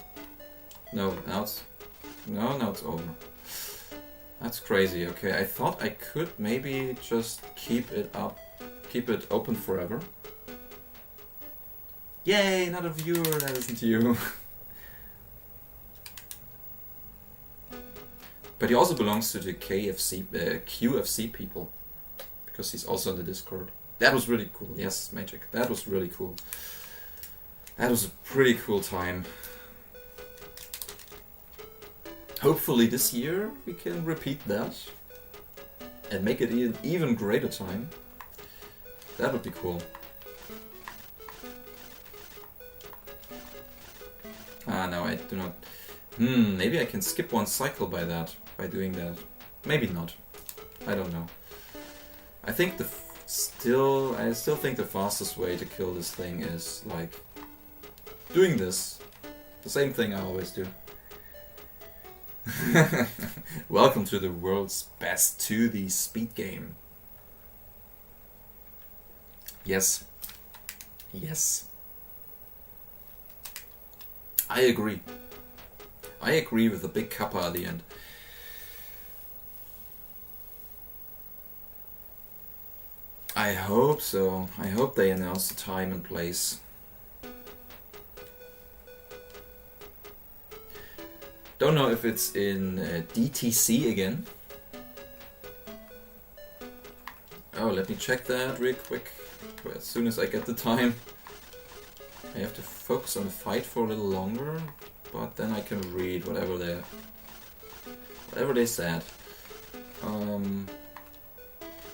No, now it's... No, now it's over. That's crazy. Okay, I thought I could maybe just keep it up. Keep it open forever. Yay, not a viewer, that isn't you. But he also belongs to the QFC people. Because he's also in the Discord. That was really cool. Yes, Magic. That was really cool. That was a pretty cool time. Hopefully this year we can repeat that. And make it an even greater time. That would be cool. Ah, no, I do not... maybe I can skip one cycle by doing that. Maybe not. I don't know. I think I still think the fastest way to kill this thing is, like, doing this. The same thing I always do. Welcome to the world's best 2D speed game. Yes. Yes. I agree. I agree with the big kappa at the end. I hope so. I hope they announce the time and place. Don't know if it's in DTC again. Oh, let me check that real quick. As soon as I get the time. I have to focus on the fight for a little longer, but then I can read whatever they said.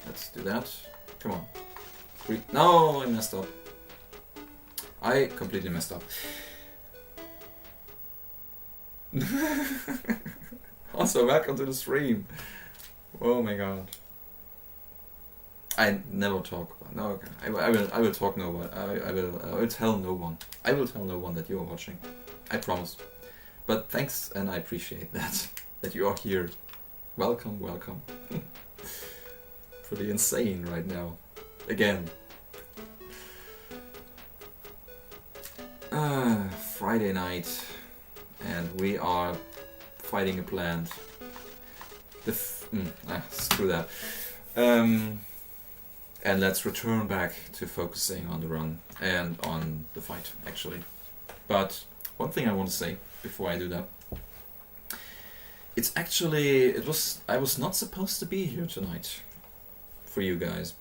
Let's do that. Come on. No, I messed up. I completely messed up. Also, welcome to the stream. Oh my god. I never talk about. No, okay. I will talk no one. I will tell no one. I will tell no one that you are watching. I promise. But thanks, and I appreciate that you are here. Welcome, welcome. Pretty insane right now. Again. Friday night, and we are fighting a plant. Screw that. And let's return back to focusing on the run and on the fight, actually. But one thing I want to say before I do that. It's actually, I was not supposed to be here tonight for you guys.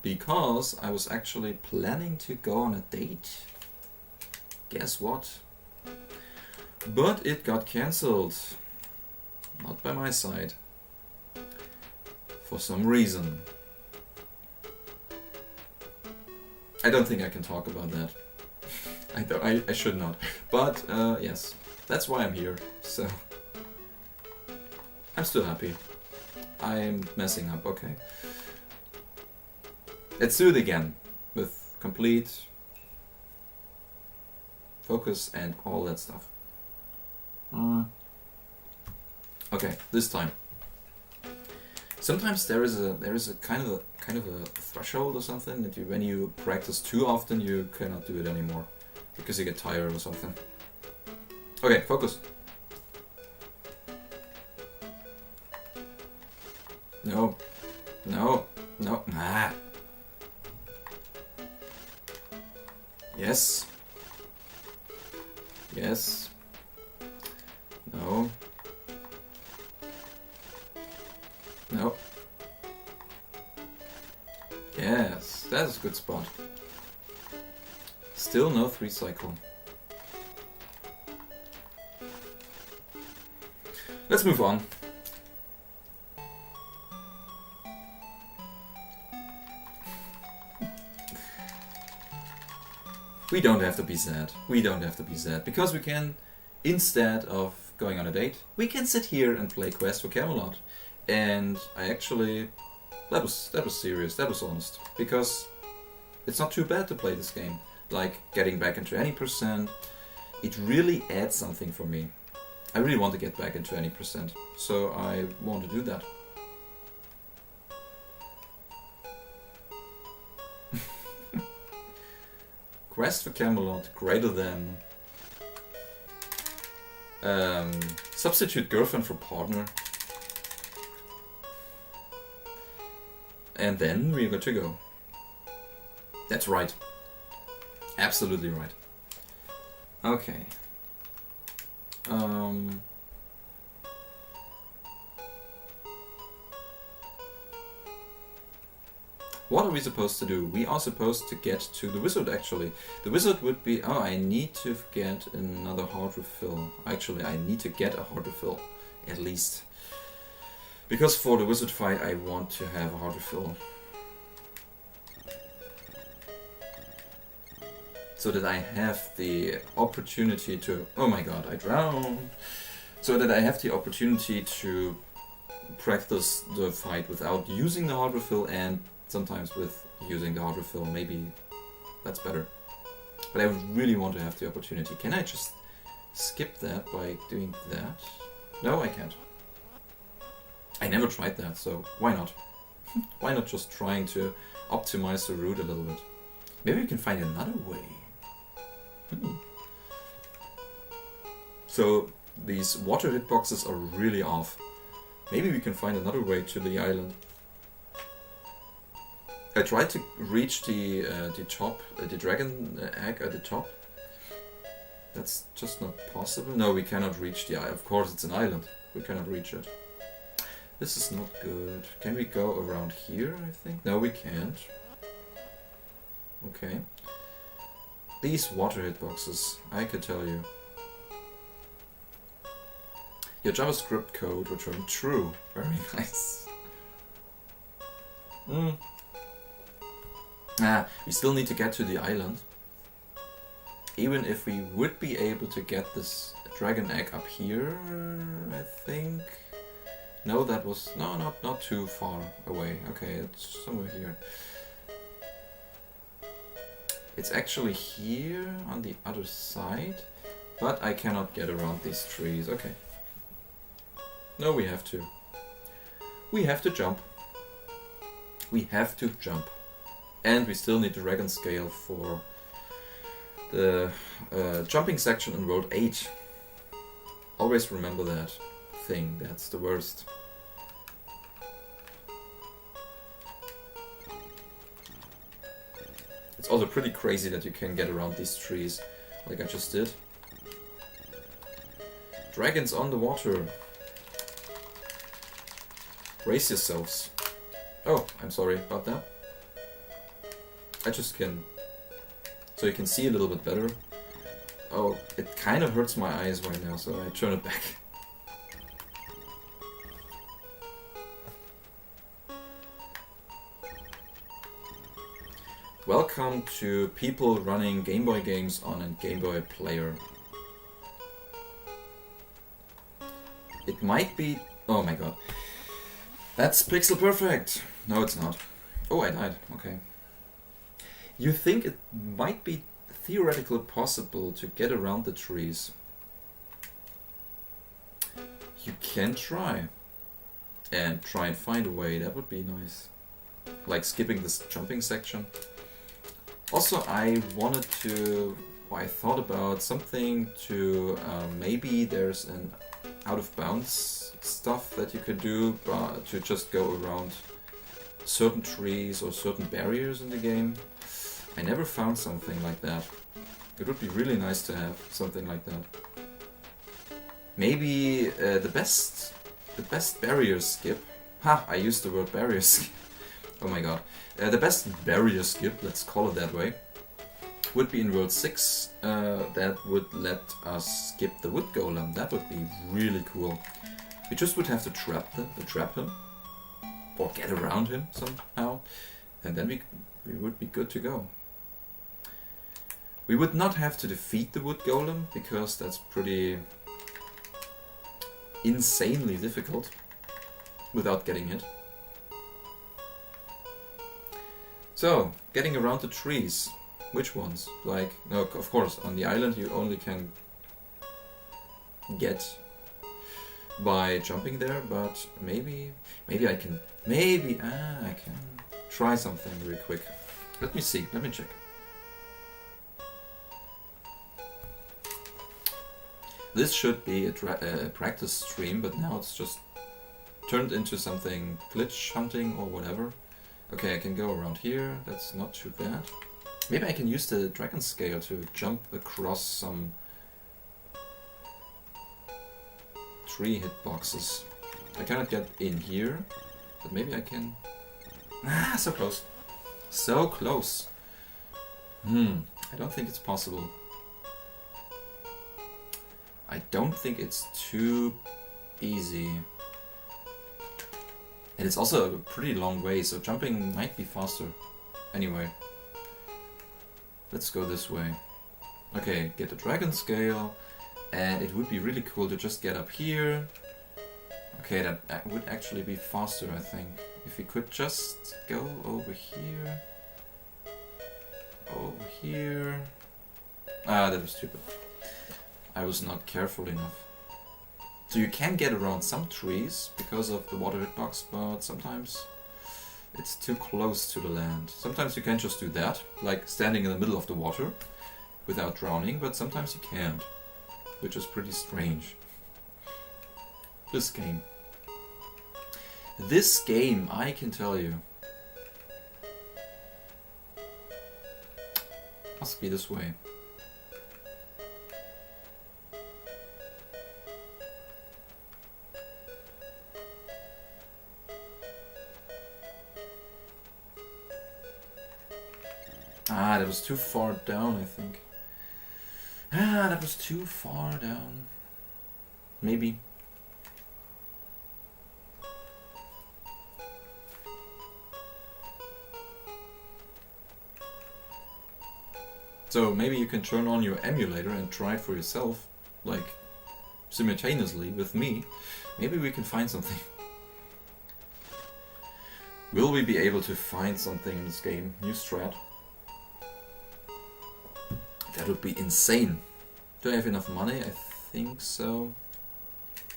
Because I was actually planning to go on a date. Guess what? But it got cancelled. Not by my side. For some reason. I don't think I can talk about that. I should not. But yes, that's why I'm here. So I'm still happy. I'm messing up, okay. Let's do it again with complete focus and all that stuff. Okay, this time. Sometimes there is a kind of a threshold or something that when you practice too often you cannot do it anymore because you get tired or something. Okay, focus. No. Ah. Yes. Yes. No. No. Yes, that's a good spot. Still no 3 cycle. Let's move on. We don't have to be sad. We don't have to be sad. Because we can, instead of going on a date, we can sit here and play Quest for Camelot. And I actually... That was serious, that was honest. Because it's not too bad to play this game. Like, getting back into any %, it really adds something for me. I really want to get back into any percent, so I want to do that. Quest for Camelot greater than substitute girlfriend for partner, and then we're good to go. That's right, absolutely right. Okay. What are we supposed to do? We are supposed to get to the wizard, actually. The wizard would be... Oh, I need to get another heart refill. Actually, I need to get a heart refill, at least. Because for the wizard fight, I want to have a heart refill. So that I have the opportunity to... Oh my god, I drowned! So that I have the opportunity to practice the fight without using the heart refill, and sometimes with using the heart refill. Maybe that's better. But I really want to have the opportunity. Can I just skip that by doing that? No, I can't. I never tried that, so why not? Why not just trying to optimize the route a little bit? Maybe we can find another way. So these water hitboxes are really off. Maybe we can find another way to the island. I tried to reach the top, the dragon egg at the top. That's just not possible. No, we cannot reach the island. Of course, it's an island. We cannot reach it. This is not good. Can we go around here, I think? No, we can't. Okay. These water hitboxes, I could tell you. Your JavaScript code returned true. Very nice. We still need to get to the island. Even if we would be able to get this dragon egg up here, I think. No, that was not too far away. Okay, it's somewhere here. It's actually here on the other side, but I cannot get around these trees. Okay. No, we have to. We have to jump. We have to jump. And we still need the dragon scale for the jumping section in World 8. Always remember that thing, that's the worst. It's also pretty crazy that you can get around these trees, like I just did. Dragons on the water. Brace yourselves. Oh, I'm sorry about that. I just can... So you can see a little bit better. Oh, it kind of hurts my eyes right now, so I turn it back. Welcome to people running Game Boy games on a Game Boy player. It might be... Oh my god. That's pixel perfect! No, it's not. Oh, I died. Okay. You think it might be theoretically possible to get around the trees. You can try. And try and find a way. That would be nice. Like skipping this jumping section. Also, I wanted to... I thought about something to... maybe there's an out of bounds stuff that you could do to just go around certain trees or certain barriers in the game. I never found something like that. It would be really nice to have something like that. Maybe the best barrier skip. Ha! I used the word barrier skip. Oh my god. The best barrier skip, let's call it that way, would be in World 6. That would let us skip the wood golem. That would be really cool. We just would have to trap him, or get around him somehow, and then we would be good to go. We would not have to defeat the wood golem, because that's pretty insanely difficult without getting hit. So, getting around the trees. Which ones? Like, no, of course, on the island you only can get by jumping there, but maybe I can try something real quick. Let me see, let me check. This should be a practice stream, but now it's just turned into something glitch hunting or whatever. Okay, I can go around here, that's not too bad. Maybe I can use the dragon scale to jump across some tree hitboxes. I cannot get in here, but maybe I can... Ah, so close. So close. I don't think it's possible. I don't think it's too easy. And it's also a pretty long way, so jumping might be faster. Anyway. Let's go this way. Okay, get the dragon scale. And it would be really cool to just get up here. Okay, that would actually be faster, I think. If we could just go over here. Over here. Ah, that was stupid. I was not careful enough. So you can get around some trees because of the water hitbox, but sometimes it's too close to the land. Sometimes you can just do that, like standing in the middle of the water without drowning, but sometimes you can't, which is pretty strange. This game. This game, I can tell you. Must be this way. Ah, that was too far down, I think. Ah, that was too far down. Maybe. So maybe you can turn on your emulator and try it for yourself, like simultaneously with me. Maybe we can find something. Will we be able to find something in this game? New strat. That would be insane. Do I have enough money? I think so.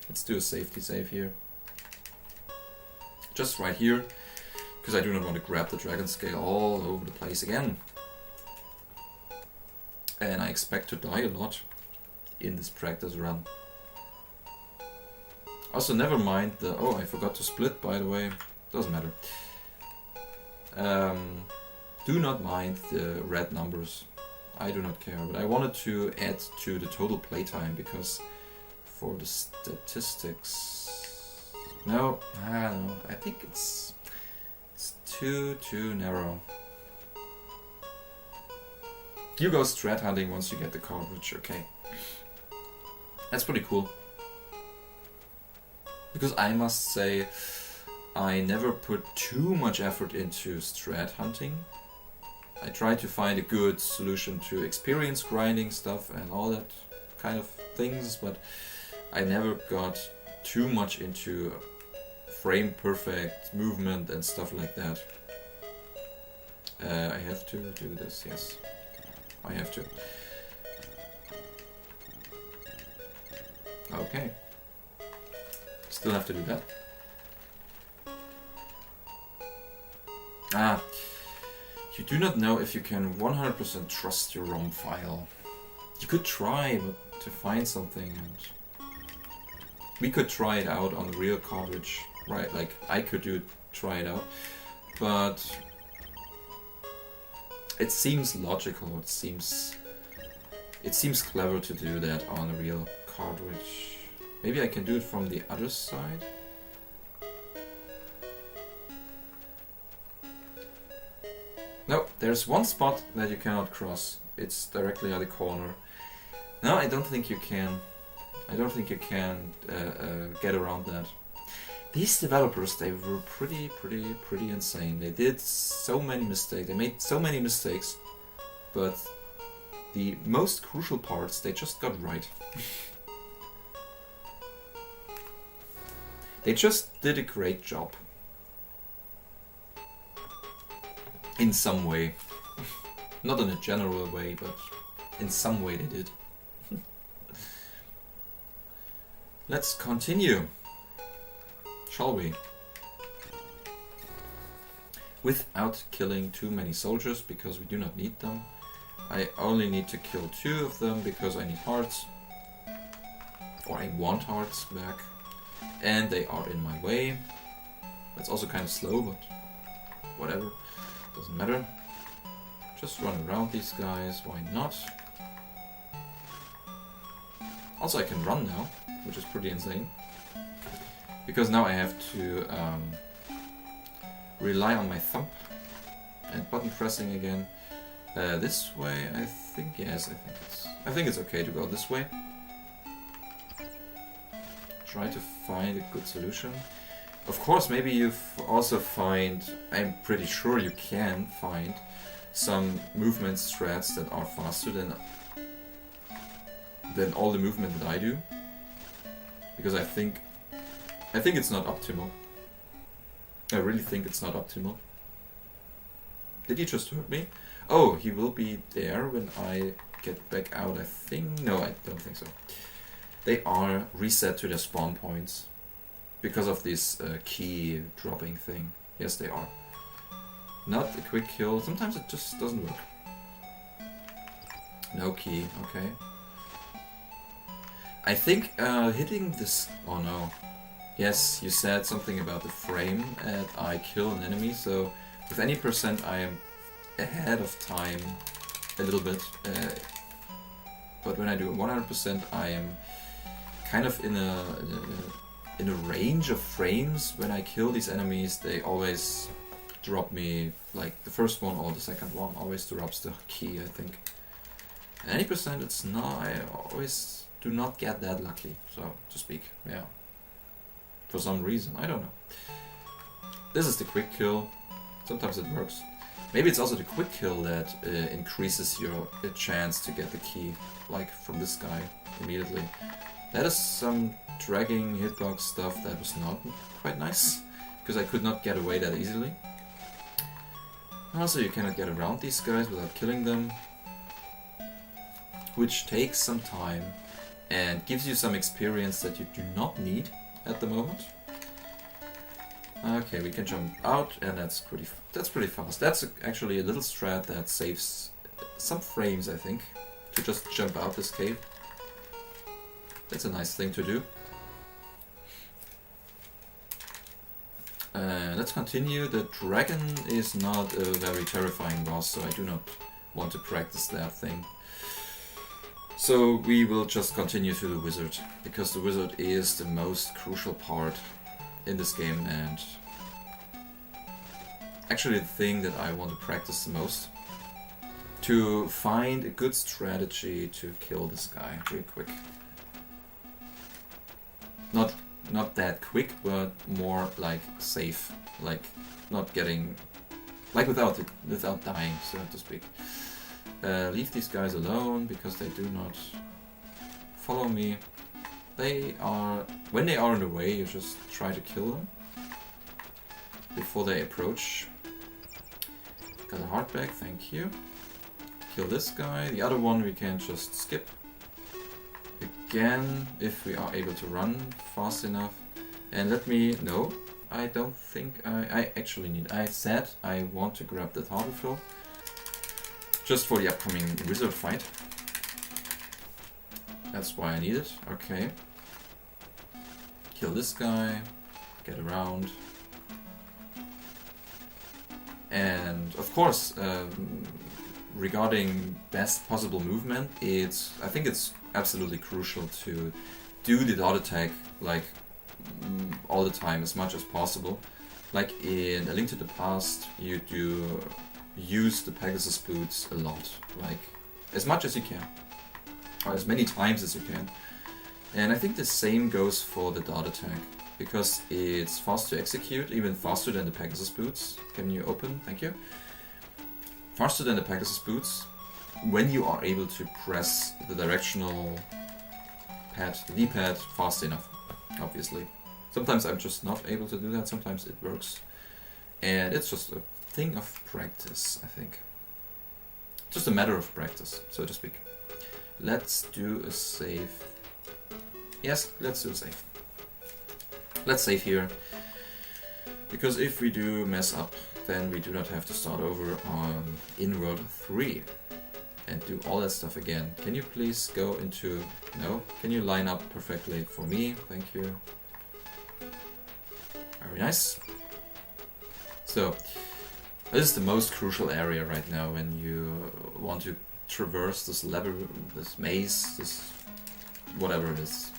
Let's do a safety save here. Just right here, because I do not want to grab the dragon scale all over the place again. And I expect to die a lot in this practice run. Also, never mind the... Oh, I forgot to split, by the way. Doesn't matter. Do not mind the red numbers. I do not care, but I wanted to add to the total playtime because for the statistics... No, I don't know. I think it's too narrow. You go strat hunting once you get the cartridge, okay. That's pretty cool. Because I must say, I never put too much effort into strat hunting. I try to find a good solution to experience grinding stuff and all that kind of things, but I never got too much into frame perfect movement and stuff like that. I have to do this, yes. I have to. Okay. Still have to do that. Ah. You do not know if you can 100% trust your ROM file. You could try but to find something, and we could try it out on a real cartridge, right? Like I could try it out, but it seems logical. It seems clever to do that on a real cartridge. Maybe I can do it from the other side. No, there's one spot that you cannot cross. It's directly at the corner. No, I don't think you can. I don't think you can get around that. These developers, they were pretty insane. They did so many mistakes. They made so many mistakes, but the most crucial parts they just got right. They just did a great job. In some way. Not in a general way, but in some way they did. Let's continue. shall we? Without killing too many soldiers, because we do not need them. I only need to kill 2 of them because I need hearts. Or I want hearts back. And they are in my way. That's also kind of slow, but whatever. Doesn't matter. Just run around these guys, why not? Also I can run now, which is pretty insane. Because now I have to rely on my thumb and button pressing again. This way, I think, yes, I think it's okay to go this way. Try to find a good solution. Of course, maybe you've also find, I'm pretty sure you can find some movement strats that are faster than all the movement that I do. Because I think it's not optimal. I really think it's not optimal. Did he just hurt me? Oh, he will be there when I get back out, I think. No, I don't think so. They are reset to their spawn points because of this key dropping thing. Yes, they are. Not a quick kill. Sometimes it just doesn't work. No key, okay. I think hitting this... Oh no. Yes, you said something about the frame and I kill an enemy, so with any percent I am ahead of time a little bit. But when I do 100% I am kind of in a range of frames. When I kill these enemies, they always drop me, like the first one or the second one always drops the key, I think. Any percent it's not, I always do not get that lucky, so to speak, yeah. For some reason, I don't know. This is the quick kill, sometimes it works. Maybe it's also the quick kill that increases your chance to get the key, like from this guy immediately. That is some dragging hitbox stuff that was not quite nice, because I could not get away that easily. Also, you cannot get around these guys without killing them, which takes some time and gives you some experience that you do not need at the moment. Okay, we can jump out, and that's pretty fast. That's actually a little strat that saves some frames, I think, to just jump out this cave. That's a nice thing to do. Let's continue. The dragon is not a very terrifying boss, so I do not want to practice that thing. So we will just continue to the wizard, because the wizard is the most crucial part in this game, and actually the thing that I want to practice the most. To find a good strategy to kill this guy real quick. Not that quick, but more like safe, like not getting, like without dying, so to speak. Leave these guys alone because they do not follow me. When they are in the way, you just try to kill them before they approach. Got a heart back, thank you. Kill this guy. The other one we can just skip. Again, if we are able to run fast enough. And let me... No, I don't think I actually need... I said I want to grab that harbor fill. Just for the upcoming wizard fight. That's why I need it. Okay. Kill this guy. Get around. And of course, regarding best possible movement, I think it's absolutely crucial to do the dot attack like all the time, as much as possible. Like in A Link to the Past, you do use the Pegasus boots a lot, like as much as you can, or as many times as you can. And I think the same goes for the dot attack, because it's fast to execute, even faster than the Pegasus boots. Can you open? Thank you. Faster than the Pegasus boots, when you are able to press the directional pad, the D-pad, fast enough, obviously. Sometimes I'm just not able to do that, sometimes it works. And it's just a thing of practice, I think. Just a matter of practice, so to speak. Let's do a save. Yes, let's do a save. Let's save here. Because if we do mess up, then we do not have to start over on in World 3 and do all that stuff again. Can you please go into... No? Can you line up perfectly for me? Thank you. Very nice. So, this is the most crucial area right now when you want to traverse this level, this maze, this whatever it is.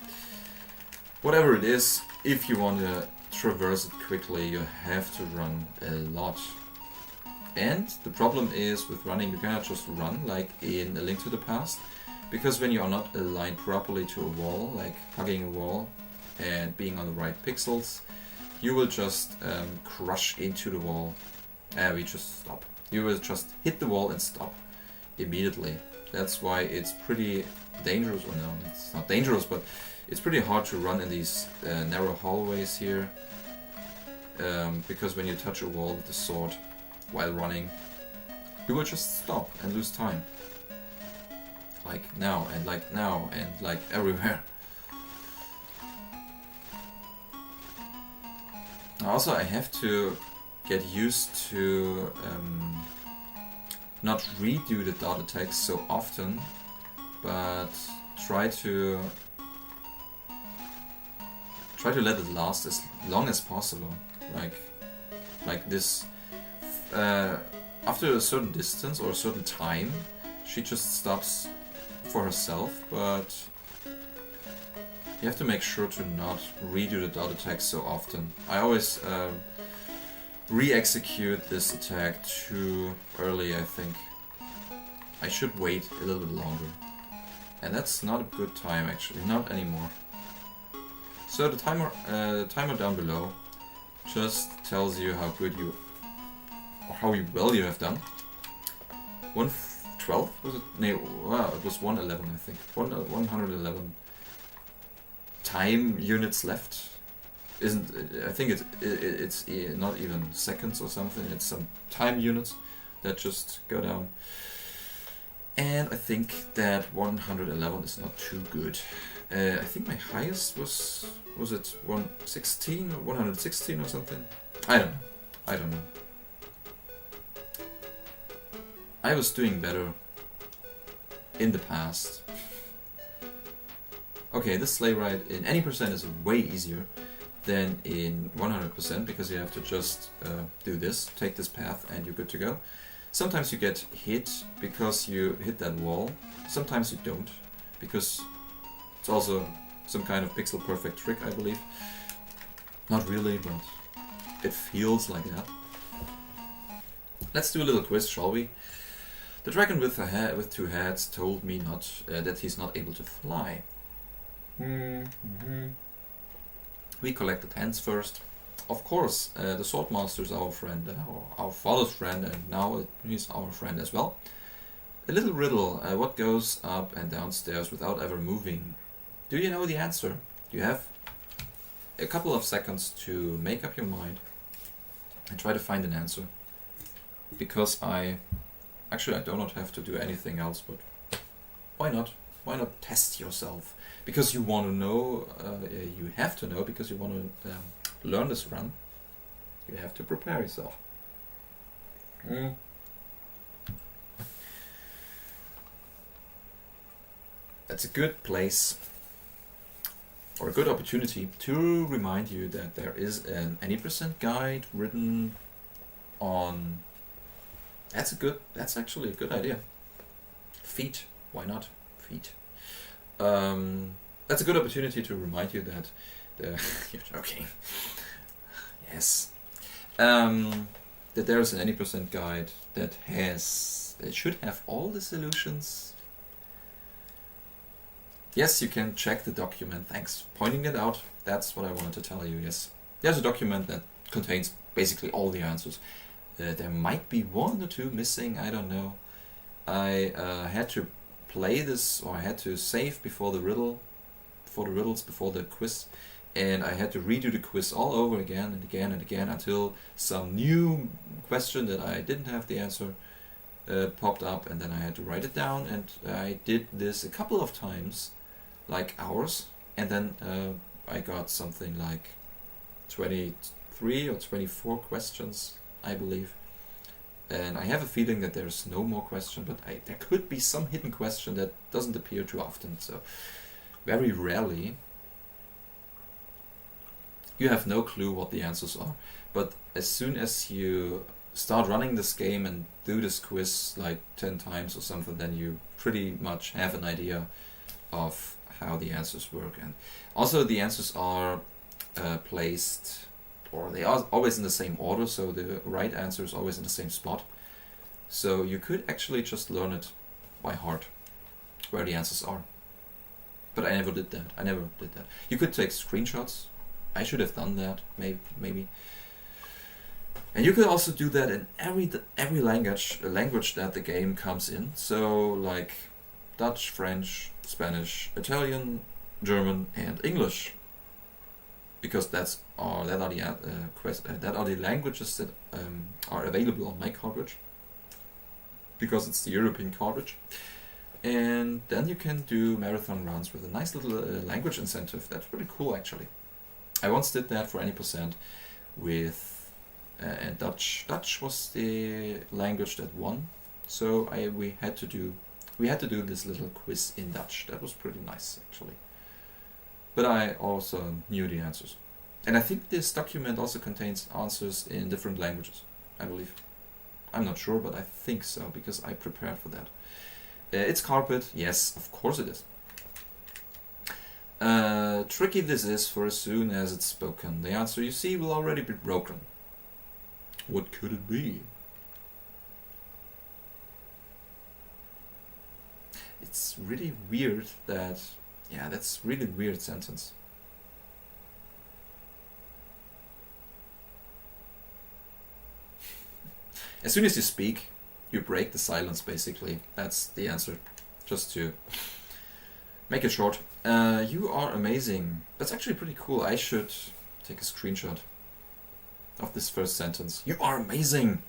Whatever it is, if you want to traverse it quickly, you have to run a lot. And the problem is with running, you cannot just run like in A Link to the Past, because when you are not aligned properly to a wall, like hugging a wall and being on the right pixels, you will just crush into the wall. We just stop. You will just hit the wall and stop immediately. That's why it's pretty dangerous. Or no, it's not dangerous, but it's pretty hard to run in these narrow hallways here. Because when you touch a wall with the sword while running, you will just stop and lose time. Like now, and like now, and like everywhere. Also, I have to get used to not redo the dot attacks so often, but try to let it last as long as possible. Like this. After a certain distance or a certain time, she just stops for herself, but you have to make sure to not redo the dot attack so often. I always re-execute this attack too early, I think. I should wait a little bit longer. And that's not a good time actually, not anymore. So the timer down below just tells you how good you, or how well you have done. 112 was it? No, wow, it was 111 I think. 111 time units left. I think it's not even seconds or something. It's some time units that just go down. And I think that 111 is not too good. I think my highest was it 116 or 116 or something? I don't know. I was doing better in the past. Okay, this sleigh ride in any percent is way easier than in 100% because you have to just do this, take this path, and you're good to go. Sometimes you get hit because you hit that wall. Sometimes you don't, because it's also some kind of pixel perfect trick, I believe. Not really, but it feels like that. Let's do a little quiz, shall we? The dragon with two heads told me that he's not able to fly. We collected hands first. Of course, the Swordmaster is our friend, our father's friend, and now he's our friend as well. A little riddle, what goes up and downstairs without ever moving? Do you know the answer? You have a couple of seconds to make up your mind and try to find an answer. Because I do not have to do anything else, but why not? Why not test yourself? Because you want to know, you have to know, because you want to learn this run. You have to prepare yourself. That's a good place, or a good opportunity, to remind you that there is an any percent guide written on... That's actually a good idea. Feet, why not? Feet. That's a good opportunity to remind you that you're joking. Yes. That there is an any percent guide that should have all the solutions. Yes, you can check the document. Thanks for pointing it out. That's what I wanted to tell you. Yes, there's a document that contains basically all the answers. There might be one or two missing, I don't know. I had to play this, or I had to save before the quiz, and I had to redo the quiz all over again and again and again until some new question that I didn't have the answer popped up, and then I had to write it down, and I did this a couple of times, like hours, and then I got something like 20, 23 or 24 questions, I believe. And I have a feeling that there's no more question, but there could be some hidden question that doesn't appear too often. So very rarely. You have no clue what the answers are. But as soon as you start running this game and do this quiz like 10 times or something, then you pretty much have an idea of how the answers work. And also the answers are placed, or they are always in the same order, so the right answer is always in the same spot. So you could actually just learn it by heart, where the answers are. But I never did that. You could take screenshots. I should have done that, maybe. And you could also do that in every language that the game comes in. So like Dutch, French, Spanish, Italian, German, and English, because that are the languages that are available on my cartridge, because it's the European cartridge. And then you can do marathon runs with a nice little language incentive. That's pretty cool, actually. I once did that for any percent with and Dutch. Dutch was the language that won, so we had to do this little quiz in Dutch. That was pretty nice, actually. But I also knew the answers, and I think this document also contains answers in different languages, I believe. I'm not sure, but I think so, because I prepared for that. It's carpet, yes, of course it is. Tricky this is, for as soon as it's spoken. The answer, you see, will already be broken. What could it be? It's really weird that... Yeah, that's really weird sentence. As soon as you speak, you break the silence, basically. That's the answer. Just to make it short. You are amazing. That's actually pretty cool. I should take a screenshot of this first sentence. You are amazing!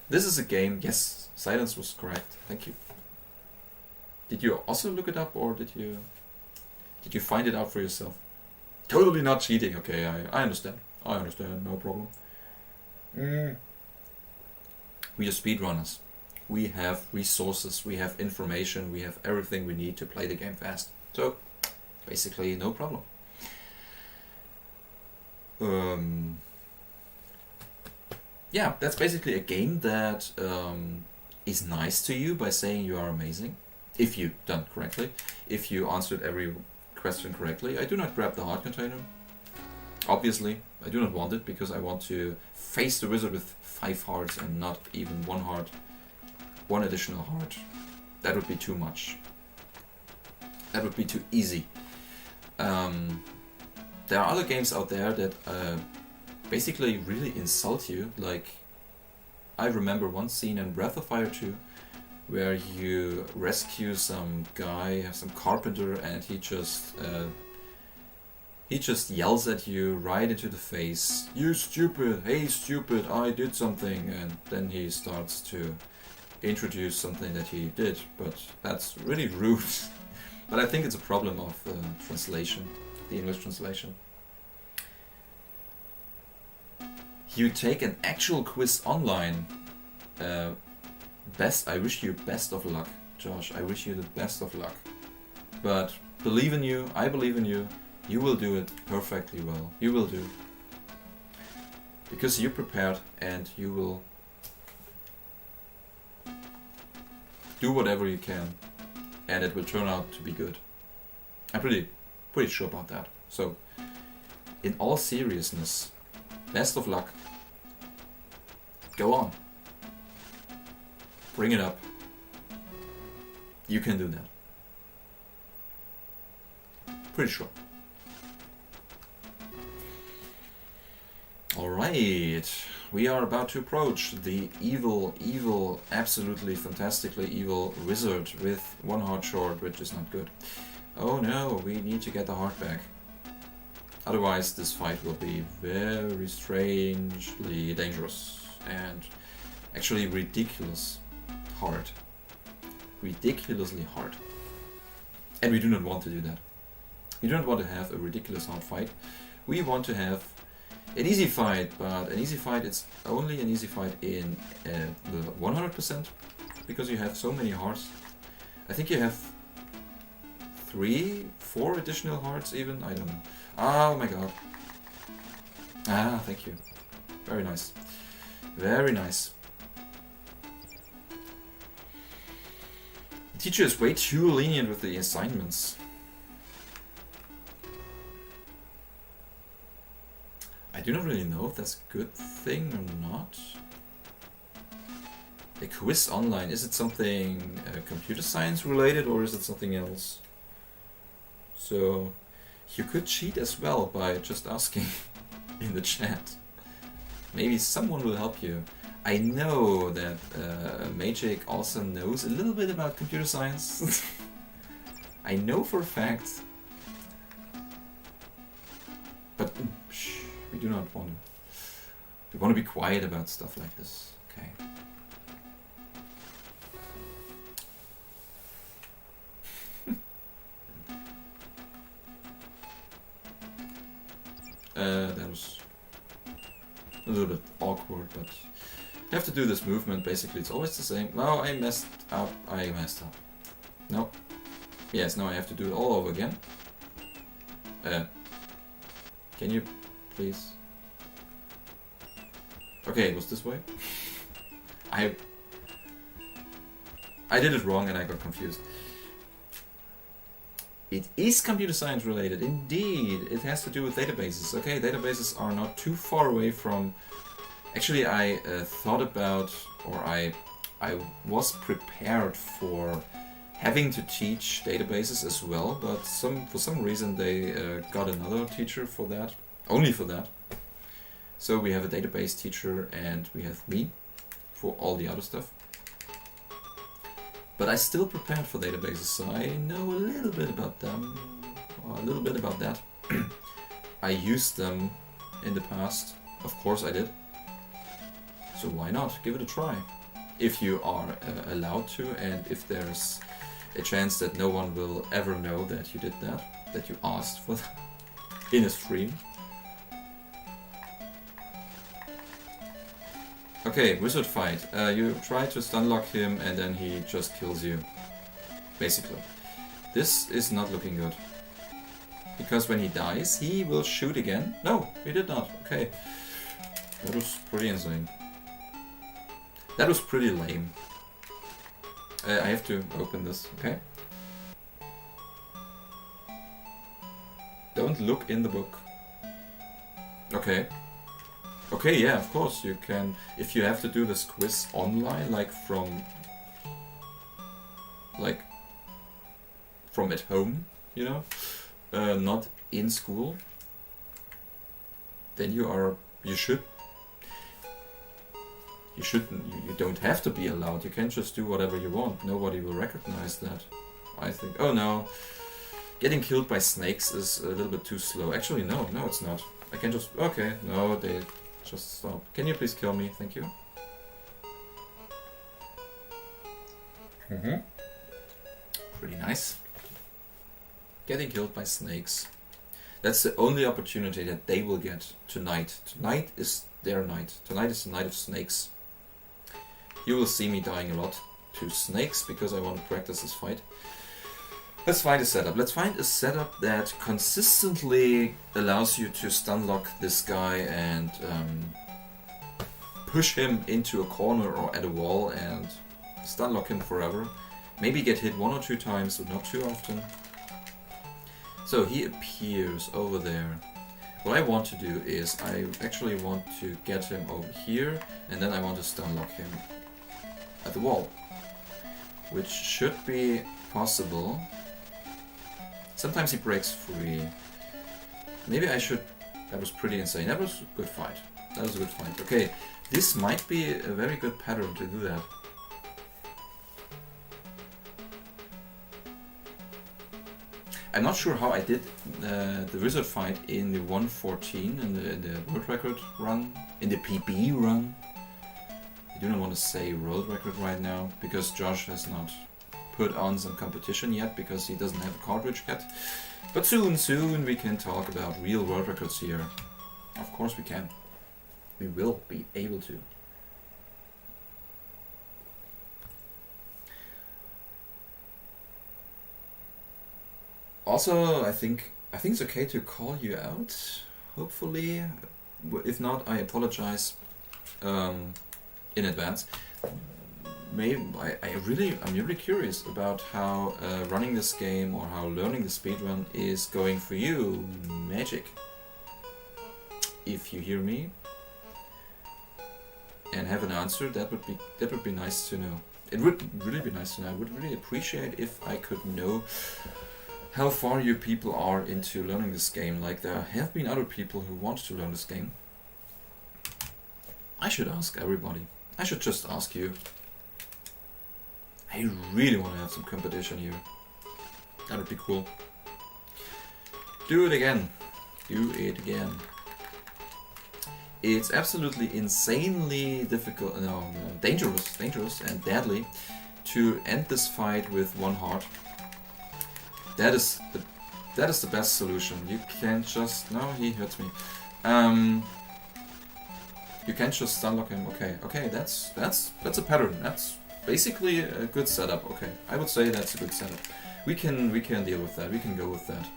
This is a game. Yes, silence was correct. Thank you. Did you also look it up, or did you find it out for yourself? Totally not cheating. Okay, I understand. I understand. No problem. We are speedrunners. We have resources, we have information, we have everything we need to play the game fast. So, basically, no problem. Yeah, that's basically a game that is nice to you by saying you are amazing, if you done correctly, if you answered every question correctly. I do not grab the heart container. Obviously, I do not want it, because I want to face the wizard with 5 hearts and not even 1 heart. 1 additional heart. That would be too much. That would be too easy. There are other games out there that basically really insult you. Like, I remember one scene in Breath of Fire 2 where you rescue some guy, some carpenter, and he just yells at you right into the face. You stupid! Hey stupid! I did something! And then he starts to introduce something that he did, but that's really rude. But I think it's a problem of the translation, the English translation. You take an actual quiz online. I wish you best of luck, Josh. I wish you the best of luck. But believe in you, I believe in you. You will do it perfectly well. You will do. Because you're prepared, and you will do whatever you can, and it will turn out to be good. I'm pretty sure about that. So, in all seriousness, best of luck. Go on. Bring it up. You can do that. Pretty sure. Alright, we are about to approach the evil, absolutely fantastically evil wizard with 1 heart short, which is not good. Oh no, we need to get the heart back. Otherwise this fight will be very strangely dangerous and actually ridiculous hard. Ridiculously hard. And we do not want to do that. We don't want to have a ridiculous hard fight. We want to have An easy fight, but an easy fight, it's only an easy fight in the 100%, because you have so many hearts. I think you have 3, 4 additional hearts even, I don't know. Oh my god. Ah, thank you. Very nice. Very nice. The teacher is way too lenient with the assignments. I do not really know if that's a good thing or not. A quiz online, is it something computer science related or is it something else? So you could cheat as well by just asking in the chat. Maybe someone will help you. I know that Magic also knows a little bit about computer science. I know for a fact. But shh, we do not want to. We want to be quiet about stuff like this. Okay. That was a little bit awkward, but you have to do this movement. Basically, it's always the same. No, I messed up. No. Yes, now I have to do it all over again. Can you please? Okay, it was this way. I did it wrong and I got confused. It is computer science related, indeed. It has to do with databases. Okay, databases are not too far away from... Actually, I thought about, or I was prepared for having to teach databases as well, but for some reason they got another teacher for that, only for that. So we have a database teacher and we have me for all the other stuff. But I still prepared for databases, so I know a little bit about them, or a little bit about that. I used them in the past, of course I did. So why not? Give it a try. If you are allowed to, and if there's a chance that no one will ever know that you did that you asked for that in a stream. Okay, wizard fight. You try to stunlock him and then he just kills you. Basically. This is not looking good. Because when he dies, he will shoot again. No, he did not. Okay. That was pretty insane. That was pretty lame. I have to open this, okay? Don't look in the book. Okay. Okay, yeah, of course you can. If you have to do this quiz online, like from at home, you know, not in school, then you don't have to be allowed. You can just do whatever you want. Nobody will recognize that. I think. Oh no, getting killed by snakes is a little bit too slow. Actually, no, it's not. I can just. Okay, no, they. Just stop. Can you please kill me? Thank you. Pretty nice. Getting killed by snakes. That's the only opportunity that they will get tonight. Tonight is their night. Tonight is the night of snakes. You will see me dying a lot to snakes because I want to practice this fight. Let's find a setup. Let's find a setup that consistently allows you to stunlock this guy and push him into a corner or at a wall and stunlock him forever. Maybe get hit 1 or 2 times, but not too often. So he appears over there. What I want to do is I actually want to get him over here and then I want to stunlock him at the wall. Which should be possible. Sometimes he breaks free. Maybe I should... That was pretty insane. That was a good fight. That was a good fight. Okay, this might be a very good pattern to do that. I'm not sure how I did the wizard fight in the 114 in the world record run, in the PB run. I do not want to say world record right now because Josh has not put on some competition yet because he doesn't have a cartridge yet. But soon we can talk about real world records here. Of course we can. We will be able to. Also, I think it's okay to call you out. Hopefully, if not, I apologize in advance. I'm really curious about how running this game or how learning the speedrun is going for you, Magic. If you hear me and have an answer, that would be nice to know. It would really be nice to know. I would really appreciate if I could know how far you people are into learning this game. Like, there have been other people who want to learn this game. I should ask everybody. I should just ask you. I really want to have some competition here. That would be cool. Do it again. Do it again. It's absolutely insanely difficult, dangerous and deadly to end this fight with one heart. That is the best solution. You can't just... No, he hurts me. You can't just stunlock him. Okay, that's a pattern. That's basically a good setup. Okay, I would say that's a good setup. We can deal with that. We can go with that.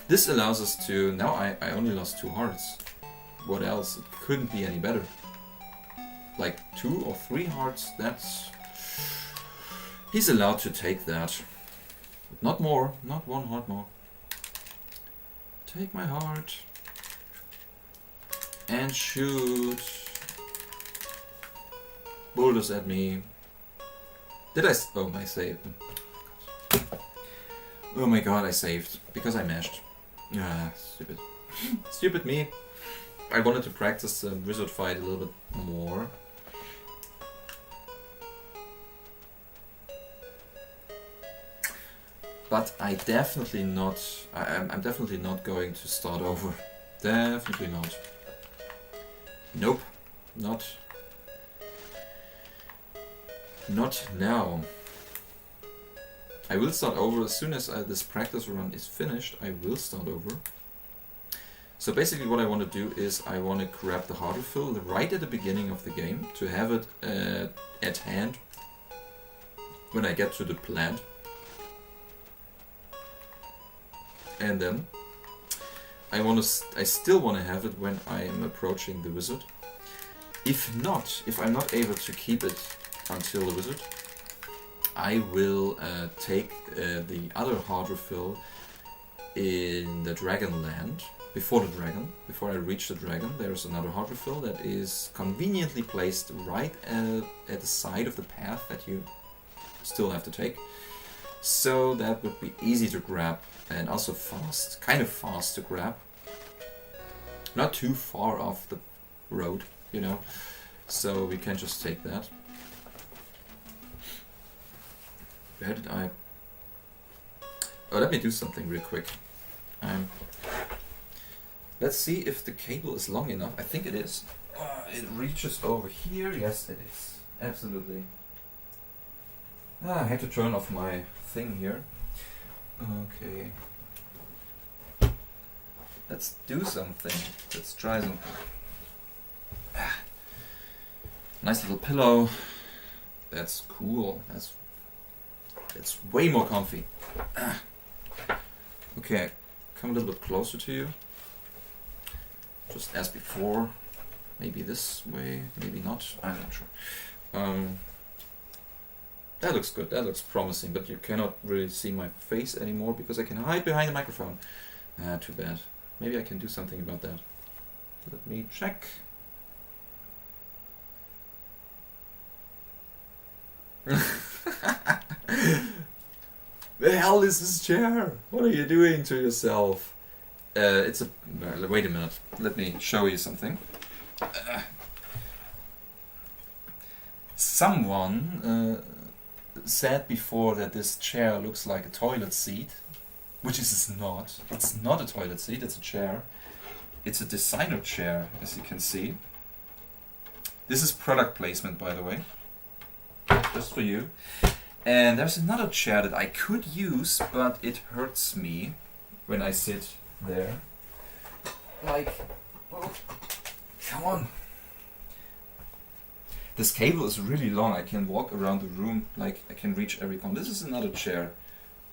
This allows us to... Now I only lost 2 hearts. What else? It couldn't be any better. Like 2 or 3 hearts, that's... He's allowed to take that. But not more, not 1 heart more. Take my heart. And shoot. Boulders at me. Did I... Oh, I saved. Oh my god, I saved. Because I mashed. Ah, stupid. Stupid me. I wanted to practice the wizard fight a little bit more. But I'm definitely not going to start over. Definitely not. Nope. Not now. I will start over as soon as this practice run is finished. I will start over. So basically what I want to do is I want to grab the hard refill right at the beginning of the game to have it at hand when I get to the plant. And then I still want to have it when I am approaching the wizard. If I'm not able to keep it until the wizard, I will take the other hard refill in the dragon land. Before I reach the dragon, there's another hard refill that is conveniently placed right at the side of the path that you still have to take. So that would be easy to grab and also fast, kind of fast to grab. Not too far off the road, you know, so we can just take that. Where did I... Oh, let me do something real quick. Let's see if the cable is long enough. I think it is. It reaches over here. Yes, it is. Absolutely. I had to turn off my thing here. Okay. Let's do something. Let's try something. Nice little pillow. That's cool. It's way more comfy. Okay, come a little bit closer to you. Just as before. Maybe this way, maybe not. I'm not sure. That looks good. That looks promising, but you cannot really see my face anymore because I can hide behind the microphone. Too bad. Maybe I can do something about that. Let me check. The hell is this chair? What are you doing to yourself? It's a... wait a minute. Let me show you something. Someone said before that this chair looks like a toilet seat, which it's not. It's not a toilet seat, it's a chair. It's a designer chair, as you can see. This is product placement, by the way. Just for you. And there's another chair that I could use, but it hurts me when I sit there. Like Oh, come on. This cable is really long. I can walk around the room, like I can reach every corner. This is another chair,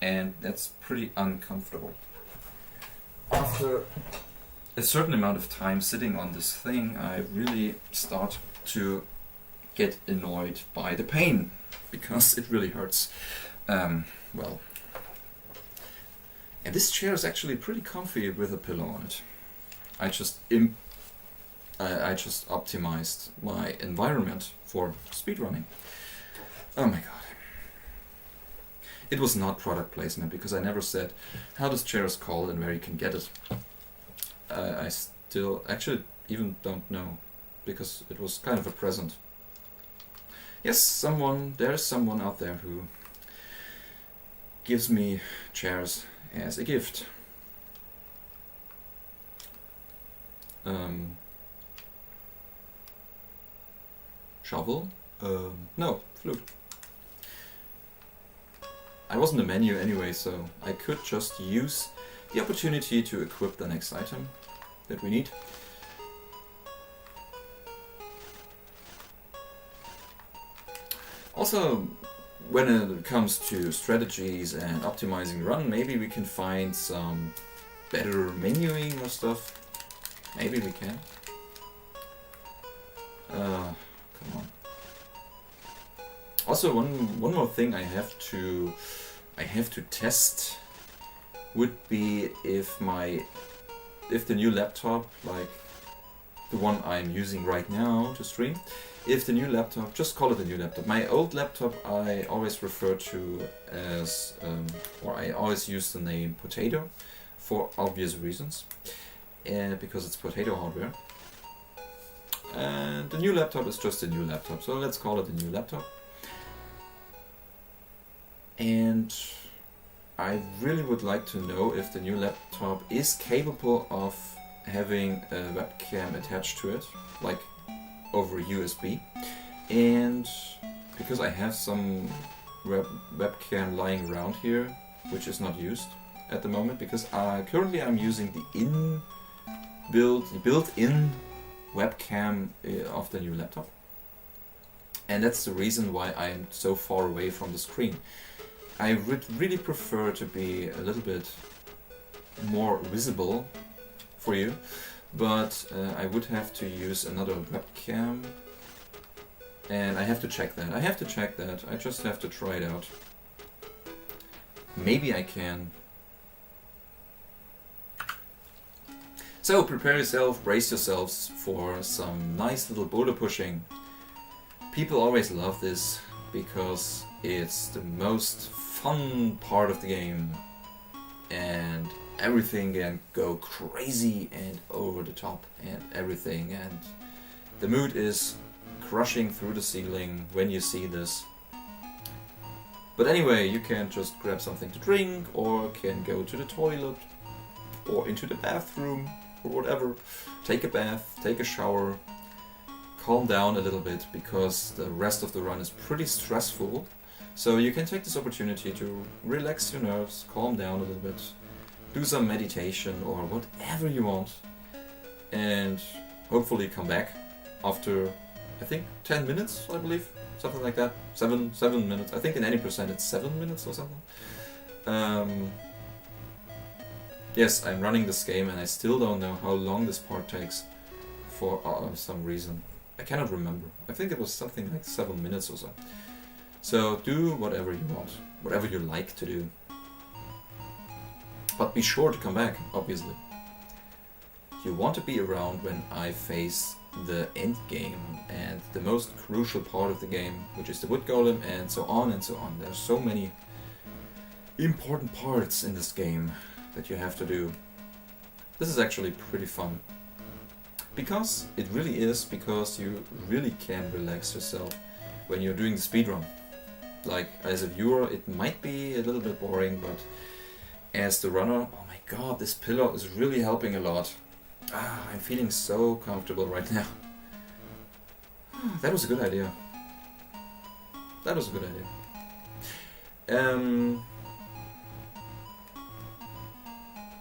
and that's pretty uncomfortable. After a certain amount of time sitting on this thing, I really start to get annoyed by the pain, because it really hurts. Well, and this chair is actually pretty comfy with a pillow on it. I just optimized my environment for speedrunning. Oh my god. It was not product placement, because I never said how this chair is called and where you can get it. I still actually even don't know, because it was kind of a present. Yes, there's someone out there who gives me chairs as a gift. Shovel? No, flute. I was in the menu anyway, so I could just use the opportunity to equip the next item that we need. Also, when it comes to strategies and optimizing run, maybe we can find some better menuing or stuff. Maybe we can. Come on. Also, one more thing I have to test would be if the new laptop, like the one I'm using right now to stream, if the new laptop, just call it a new laptop. My old laptop I always refer to as, or I always use the name Potato for obvious reasons, because it's potato hardware. And the new laptop is just a new laptop, so let's call it a new laptop. And I really would like to know if the new laptop is capable of having a webcam attached to it, like over USB. And because I have some webcam lying around here, which is not used at the moment, because currently I'm using the built-in webcam of the new laptop. And that's the reason why I'm so far away from the screen. I would really prefer to be a little bit more visible for you, but I would have to use another webcam, and I have to check that. I just have to try it out. Maybe I can. So prepare yourself, brace yourselves for some nice little boulder pushing. People always love this because it's the most fun part of the game, and everything can go crazy and over the top and everything, and the mood is crushing through the ceiling when you see this. But anyway, you can just grab something to drink, or can go to the toilet or into the bathroom or whatever, take a bath, take a shower, calm down a little bit, because the rest of the run is pretty stressful. So you can take this opportunity to relax your nerves, calm down a little bit, do some meditation or whatever you want, and hopefully come back after, I think, 10 minutes, I believe, something like that. 7 minutes. I think in any percent it's 7 minutes or something. Yes, I'm running this game and I still don't know how long this part takes for some reason. I cannot remember. I think it was something like 7 minutes or so. So do whatever you want, whatever you like to do. But be sure to come back, obviously. You want to be around when I face the end game and the most crucial part of the game, which is the wood golem, and so on and so on. There's so many important parts in this game that you have to do. This is actually pretty fun. Because it really is, because you really can relax yourself when you're doing the speedrun. Like, as a viewer, it might be a little bit boring, but as the runner, oh my god, this pillow is really helping a lot. I'm feeling so comfortable right now. That was a good idea. That was a good idea.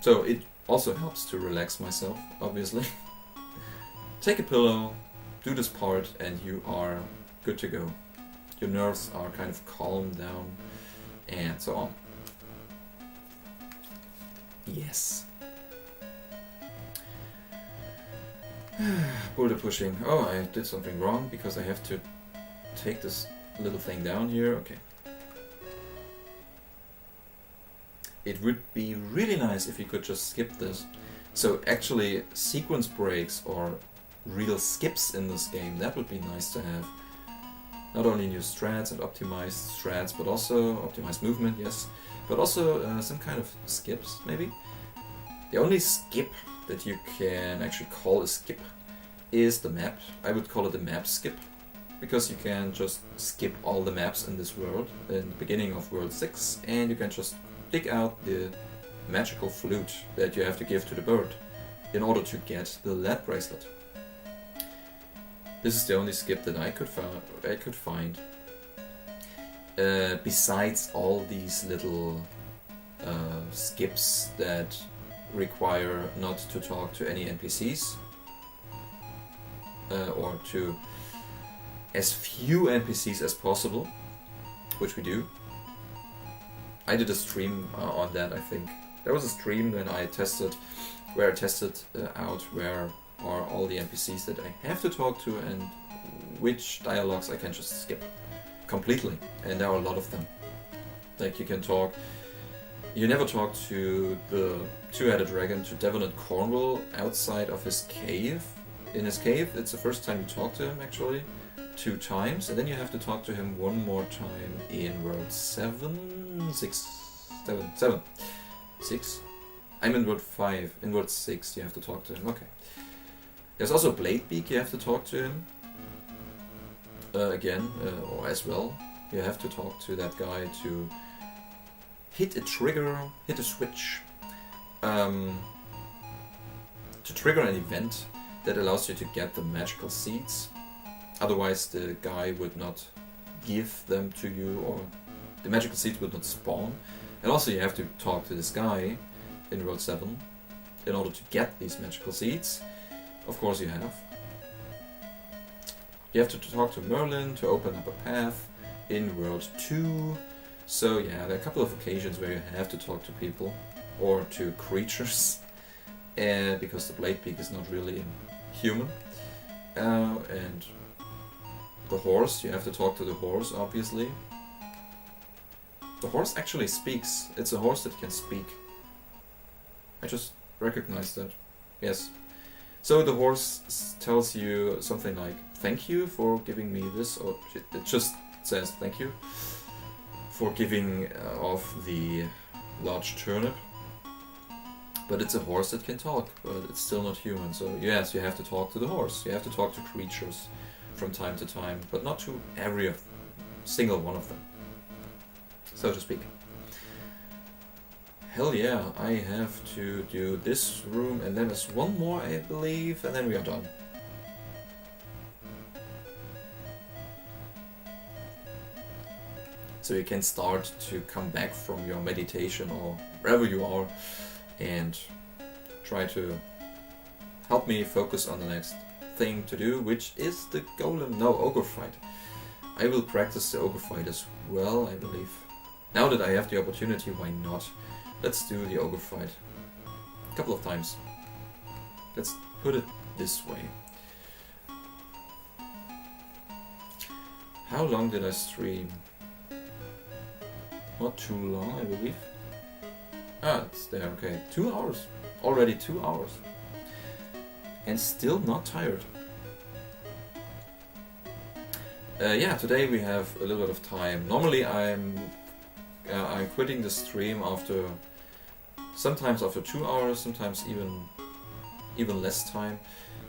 So it also helps to relax myself, obviously. take a pillow, do this part, and you are good to go. Your nerves are kind of calmed down, and so on. Yes. Boulder pushing. Oh, I did something wrong because I have to take this little thing down here. Okay. It would be really nice if you could just skip this. So actually, sequence breaks or real skips in this game, that would be nice to have. Not only new strats and optimized strats, but also optimized movement, yes. But also some kind of skips, maybe. The only skip that you can actually call a skip is the map. I would call it a map skip, because you can just skip all the maps in this world in the beginning of World 6, and you can just dig out the magical flute that you have to give to the bird in order to get the lead bracelet. This is the only skip that I could find. Besides all these little skips that require not to talk to any NPCs, or to as few NPCs as possible, which we do. I did a stream on that, I think. There was a stream where I tested out where are all the NPCs that I have to talk to and which dialogues I can just skip completely. And there are a lot of them. Like you never talk to the two-headed dragon, to Devonet Cornwall, outside of his cave. In his cave, it's the first time you talk to him, actually, 2 times, and then you have to talk to him one more time in World 7, 6, 7, 6? I'm in World 5, in World 6 you have to talk to him, okay. There's also Bladebeak, you have to talk to him, again, or as well. You have to talk to that guy to hit a trigger, hit a switch, to trigger an event that allows you to get the magical seeds. Otherwise the guy would not give them to you, or the magical seeds would not spawn. And also you have to talk to this guy in World 7 in order to get these magical seeds. Of course you have. You have to talk to Merlin to open up a path in World 2. So yeah, there are a couple of occasions where you have to talk to people or to creatures, because the Bladebeak is not really human. And the horse, you have to talk to the horse, obviously. The horse actually speaks. It's a horse that can speak. I just recognized that. Yes. So the horse tells you something like, thank you for giving me this, or it just says thank you for giving off the large turnip. But it's a horse that can talk, but it's still not human. So yes, you have to talk to the horse. You have to talk to creatures from time to time, but not to every single one of them, so to speak. Hell yeah, I have to do this room, and then there's one more, I believe, and then we are done. So you can start to come back from your meditation or wherever you are and try to help me focus on the next thing to do, which is the ogre fight. I will practice the ogre fight as well, I believe. Now that I have the opportunity, why not? Let's do the ogre fight a couple of times. Let's put it this way. How long did I stream? Not too long, I believe. Ah, it's there, okay. 2 hours. Already 2 hours. And still not tired. Yeah, today we have a little bit of time. Normally I'm quitting the stream sometimes after 2 hours, sometimes even less time.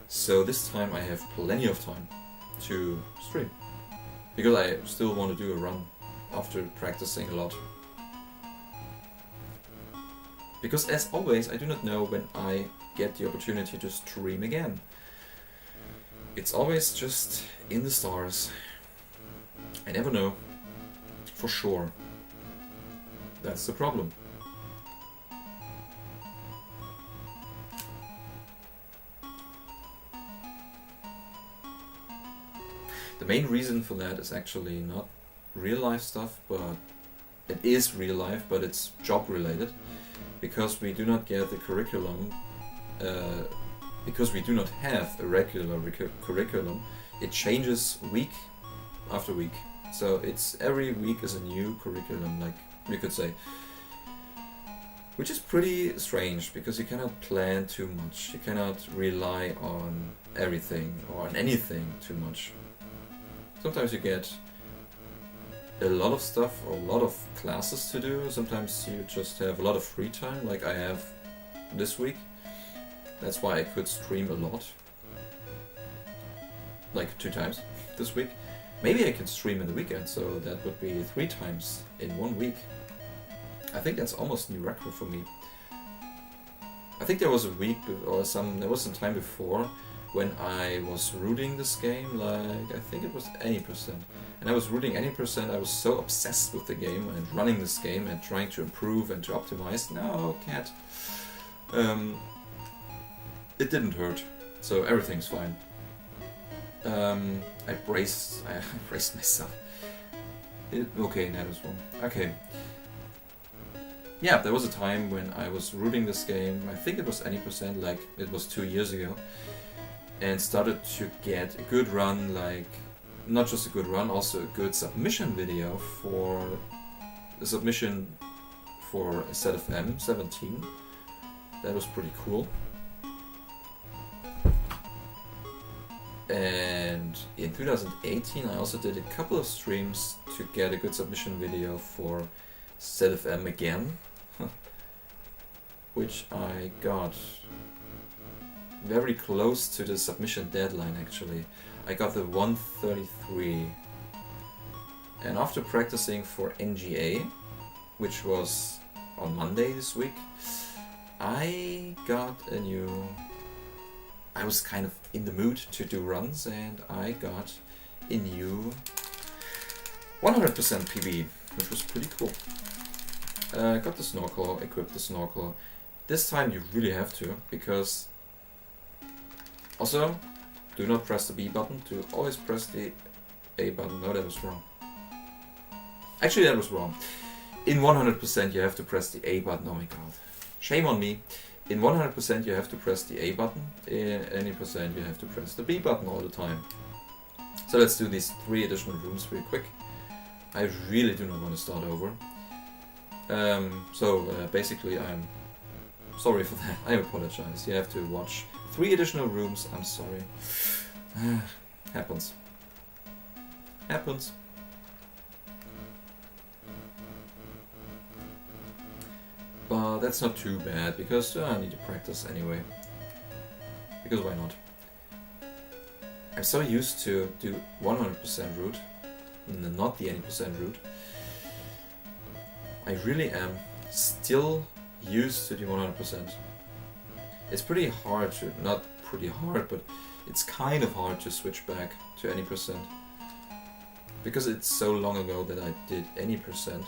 So this time I have plenty of time to stream, because I still want to do a run after practicing a lot. Because as always, I do not know when I get the opportunity to stream again. It's always just in the stars. I never know for sure. That's the problem. main reason for that is actually not real life stuff, but it is real life, but it's job related, because we do not get the curriculum, because we do not have a regular curriculum. It changes week after week, so it's every week is a new curriculum, like you could say, which is pretty strange because you cannot plan too much, you cannot rely on everything or on anything too much. Sometimes you get a lot of stuff or a lot of classes to do, sometimes you just have a lot of free time, like I have this week. That's why I could stream a lot, like 2 times this week. Maybe I can stream in the weekend, so that would be 3 times in 1 week. I think that's almost a new record for me. I think there was a week or there was some time before when I was rooting this game, like I think it was any percent. And I was rooting any percent, I was so obsessed with the game and running this game and trying to improve and to optimize. No, cat. It didn't hurt, so everything's fine. I braced myself. Okay, that was wrong. Okay. Yeah, there was a time when I was rooting this game, I think it was any percent, like it was 2 years ago, and started to get a good run, like not just a good run, also a good submission video for the submission for a set of M17. That was pretty cool. And in 2018 I also did a couple of streams to get a good submission video for ZFM again, which I got very close to the submission deadline actually. I got the 133, and after practicing for NGA, which was on Monday this week, I was kind of in the mood to do runs, and I got a new 100% PB, which was pretty cool. Got the snorkel, equipped the snorkel. This time you really have to, because also do not press the B button, to always press the A button. No, that was wrong. Actually, that was wrong. In 100% you have to press the A button. Oh my god. Shame on me. In 100% you have to press the A button, in any percent you have to press the B button all the time. So let's do these 3 additional rooms real quick. I really do not want to start over. Basically I'm sorry for that, I apologize. You have to watch 3 additional rooms, I'm sorry. Happens. Happens. But that's not too bad, because I need to practice anyway. Because why not? I'm so used to do 100% route, not the any percent route. I really am still used to the 100%. It's pretty hard to, not pretty hard, but it's kind of hard to switch back to any percent. Because it's so long ago that I did any percent.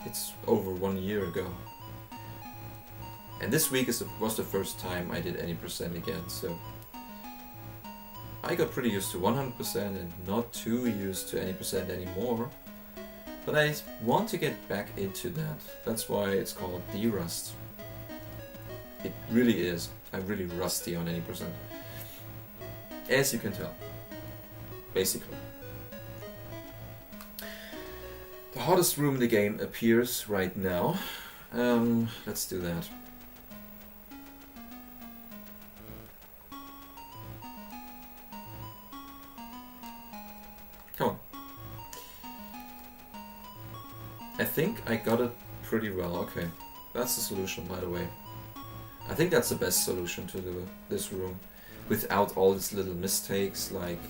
It's over 1 year ago. And this week was the first time I did any percent again, so I got pretty used to 100% and not too used to any percent anymore. But I want to get back into that. That's why it's called derust. It really is. I'm really rusty on any percent. As you can tell. Basically. The hardest room in the game appears right now. Let's do that. Come on. I think I got it pretty well. Okay, that's the solution, by the way. I think that's the best solution to this room, without all these little mistakes, like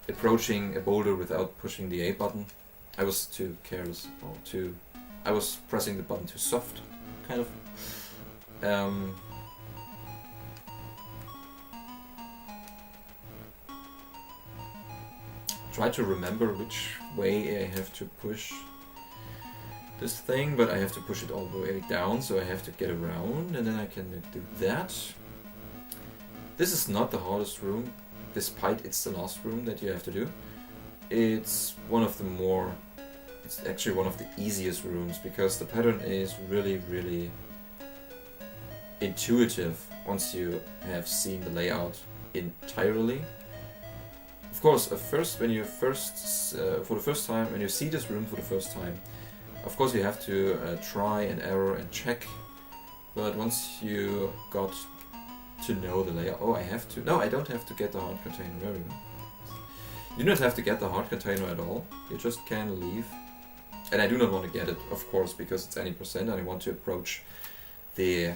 approaching a boulder without pushing the A button. I was too careless, or I was pressing the button too soft, kind of. Try to remember which way I have to push this thing, but I have to push it all the way down, so I have to get around, and then I can do that. This is not the hardest room, despite it's the last room that you have to do, it's actually one of the easiest rooms, because the pattern is really, really intuitive once you have seen the layout entirely. Of course, for the first time, when you see this room for the first time, of course you have to try and error and check. But once you got to know the layout, I don't have to get the heart container. Very well. You do not have to get the heart container at all. You just can leave. And I do not want to get it, of course, because it's any percent, and I want to approach the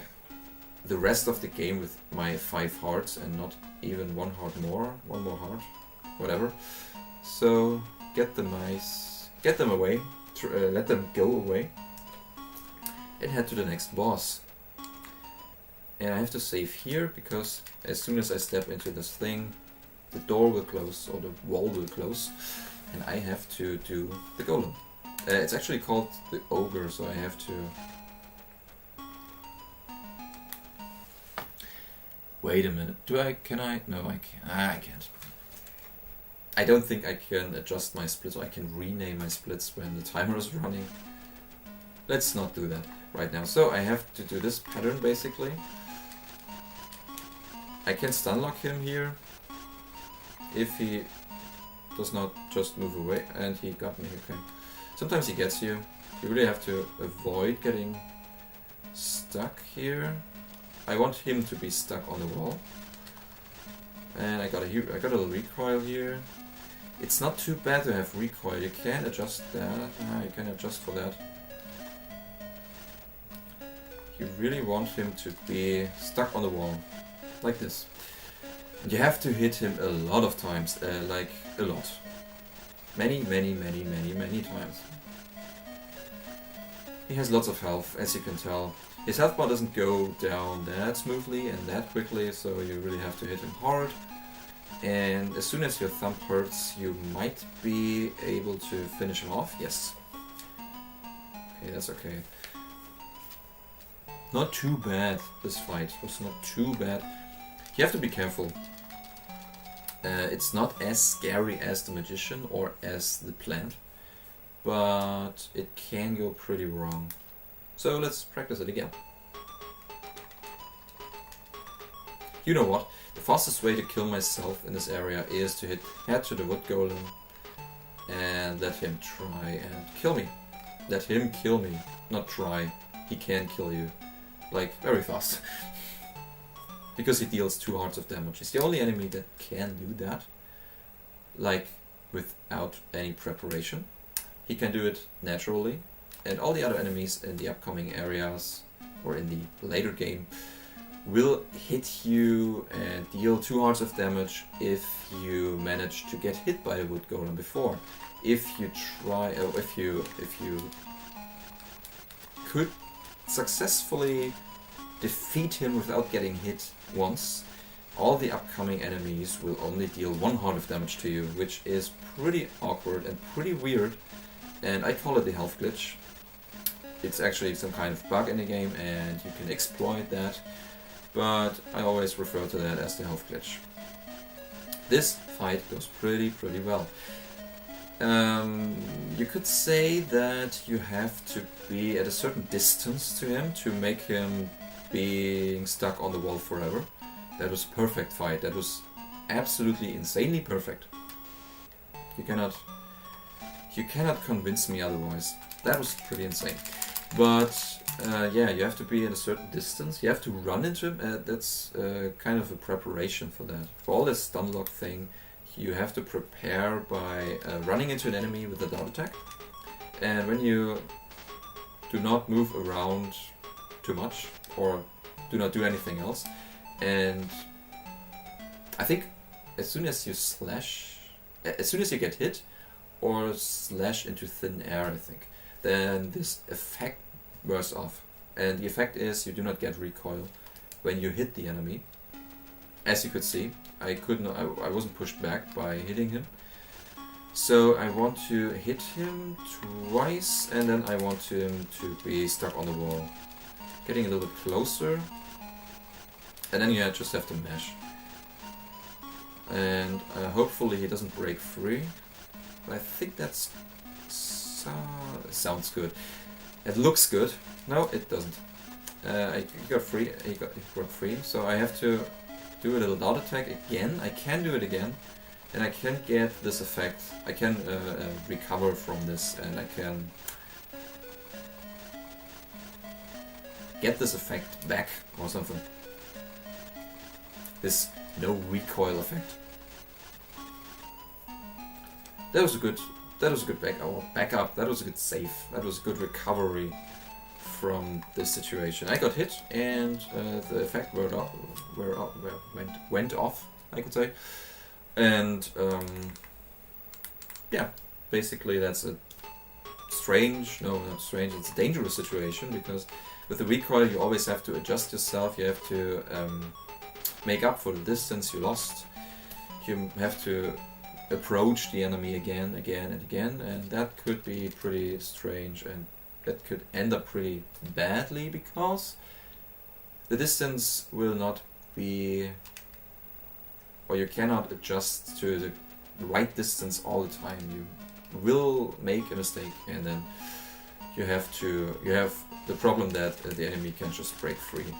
rest of the game with my 5 hearts and not even one more heart, whatever. So get them away, let them go away, and head to the next boss. And I have to save here, because as soon as I step into this thing, the door will close, or the wall will close, and I have to do the golem. It's actually called the ogre, so I have to... Wait a minute, can I? No, I can't. I can't. I don't think I can adjust my splits, or I can rename my splits when the timer is running. Let's not do that right now. So I have to do this pattern, basically. I can stun lock him here, if he does not just move away, and he got me, okay. Sometimes he gets you. You really have to avoid getting stuck here. I want him to be stuck on the wall. And I got a little recoil here. It's not too bad to have recoil. You can adjust that. You can adjust for that. You really want him to be stuck on the wall, like this. And you have to hit him a lot of times, like a lot. Many times. He has lots of health, as you can tell. His health bar doesn't go down that smoothly and that quickly, so you really have to hit him hard. And as soon as your thumb hurts, you might be able to finish him off. Yes. Okay, that's okay. Not too bad, this fight. It was not too bad. You have to be careful. It's not as scary as the magician or as the plant, but it can go pretty wrong. So let's practice it again. You know what? The fastest way to kill myself in this area is to head to the wood golem and let him try and kill me. Let him kill me, not try. He can kill you, like, very fast. Because he deals 2 hearts of damage. He's the only enemy that can do that, like, without any preparation. He can do it naturally, and all the other enemies in the upcoming areas, or in the later game, will hit you and deal 2 hearts of damage if you manage to get hit by the wood golem before. If you try, or if you could successfully defeat him without getting hit once, all the upcoming enemies will only deal 1 heart of damage to you, which is pretty awkward and pretty weird, and I call it the health glitch. It's actually some kind of bug in the game, and you can exploit that, but I always refer to that as the health glitch. This fight goes pretty well. You could say that you have to be at a certain distance to him to make him being stuck on the wall forever. That was a perfect fight. That was absolutely insanely perfect. You cannot convince me otherwise. That was pretty insane. But yeah, you have to be at a certain distance. You have to run into him. That's kind of a preparation for that. For all this stun lock thing, you have to prepare by running into an enemy with a dart attack. And when you do not move around too much, or do not do anything else, and I think as soon as you get hit or slash into thin air, I think, then this effect wears off. And the effect is you do not get recoil when you hit the enemy. As you could see, I wasn't pushed back by hitting him. So I want to hit him twice, and then I want him to be stuck on the wall. Getting a little bit closer, and then you just have to mash. and hopefully he doesn't break free. But I think that's sounds good. It looks good. No, it doesn't. He got free. He got free. So I have to do a little dot attack again. I can do it again, and I can get this effect. I can recover from this, and I can get this effect back or something. This no recoil effect. That was a good backup. That was a good save. That was a good recovery from this situation. I got hit, and the effect went off, I could say. And yeah, basically that's a strange, no, not strange, it's a dangerous situation, because with the recoil you always have to adjust yourself, you have to make up for the distance you lost, you have to approach the enemy again and again, and that could be pretty strange, and that could end up pretty badly, because the distance will not be, or you cannot adjust to the right distance all the time. You will make a mistake, and then you have the problem that the enemy can just break free.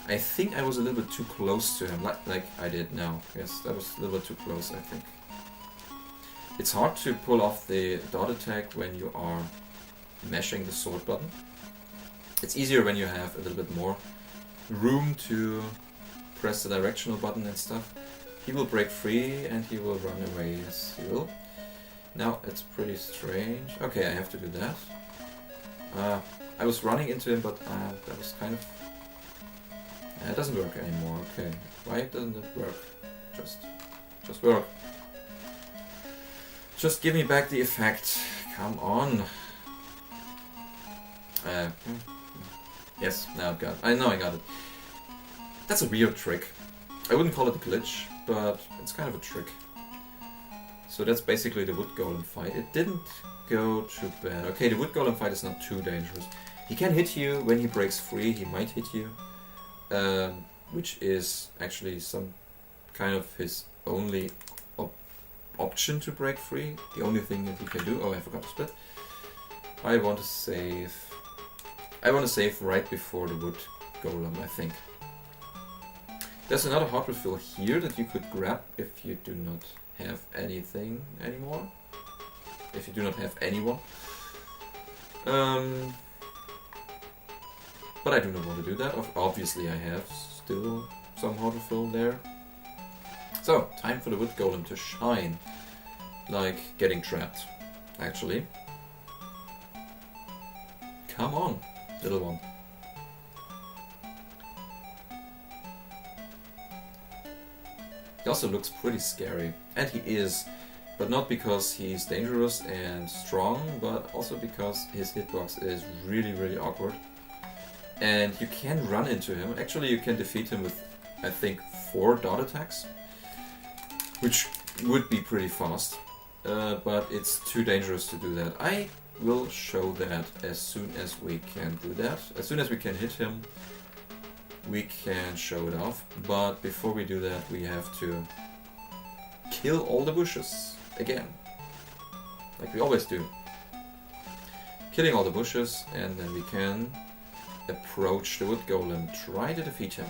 I think I was a little bit too close to him, like I did now. Yes, that was a little bit too close, I think. It's hard to pull off the dot attack when you are mashing the sword button. It's easier when you have a little bit more room to press the directional button and stuff. He will break free and he will run away. Yes, he will. Now it's pretty strange. Okay, I have to do that. I was running into him, but that was kind of... it doesn't work anymore. Okay, why doesn't it work? Just work. Just give me back the effect. Come on. Yes, now I've got it. I know I got it. That's a weird trick. I wouldn't call it a glitch, but it's kind of a trick. So that's basically the wood golem fight. It didn't go too bad. Okay, the wood golem fight is not too dangerous. He can hit you when he breaks free. He might hit you, which is actually some kind of his only option to break free. The only thing that he can do. Oh, I forgot to split. I want to save. I want to save right before the wood golem, I think. There's another heart refill here that you could grab if you do not have anything anymore. If you do not have anyone. But I do not want to do that. Obviously I have still some heart refill there. So, time for the wood golem to shine. Like getting trapped, actually. Come on, little one. He also looks pretty scary, and he is, but not because he's dangerous and strong, but also because his hitbox is really, really awkward. And you can run into him. Actually, you can defeat him with, I think, 4 dot attacks, which would be pretty fast, but it's too dangerous to do that. I will show that as soon as we can do that. As soon as we can hit him, we can show it off, but before we do that we have to kill all the bushes again, like we always do. Killing all the bushes, and then we can approach the wood golem, try to defeat him.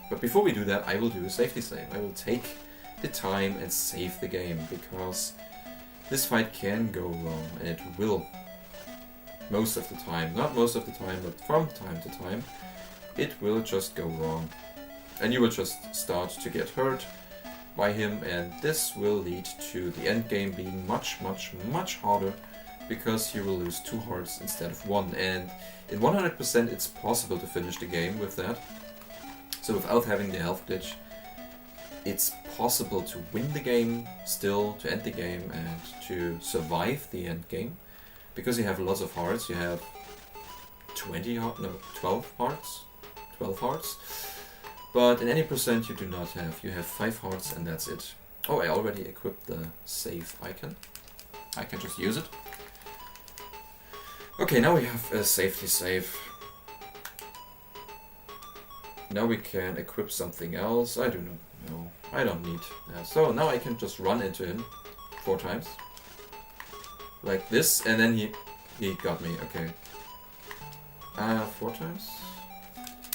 But before we do that, I will do a safety save. I will take the time and save the game, because this fight can go wrong, and it will. Most of the time, not most of the time, but from time to time, it will just go wrong. And you will just start to get hurt by him, and this will lead to the end game being much, much, much harder, because you will lose 2 hearts instead of 1. And in 100% it's possible to finish the game with that. So without having the health glitch, it's possible to win the game still, to end the game, and to survive the end game. Because you have lots of hearts, you have 12 hearts. 12 hearts. But in any percent you do not have. You have 5 hearts and that's it. Oh, I already equipped the save icon. I can just use it. Okay, now we have a safety save. Now we can equip something else. I do No, I don't need that. So now I can just run into him 4 times. Like this, and then he got me, okay. 4 times?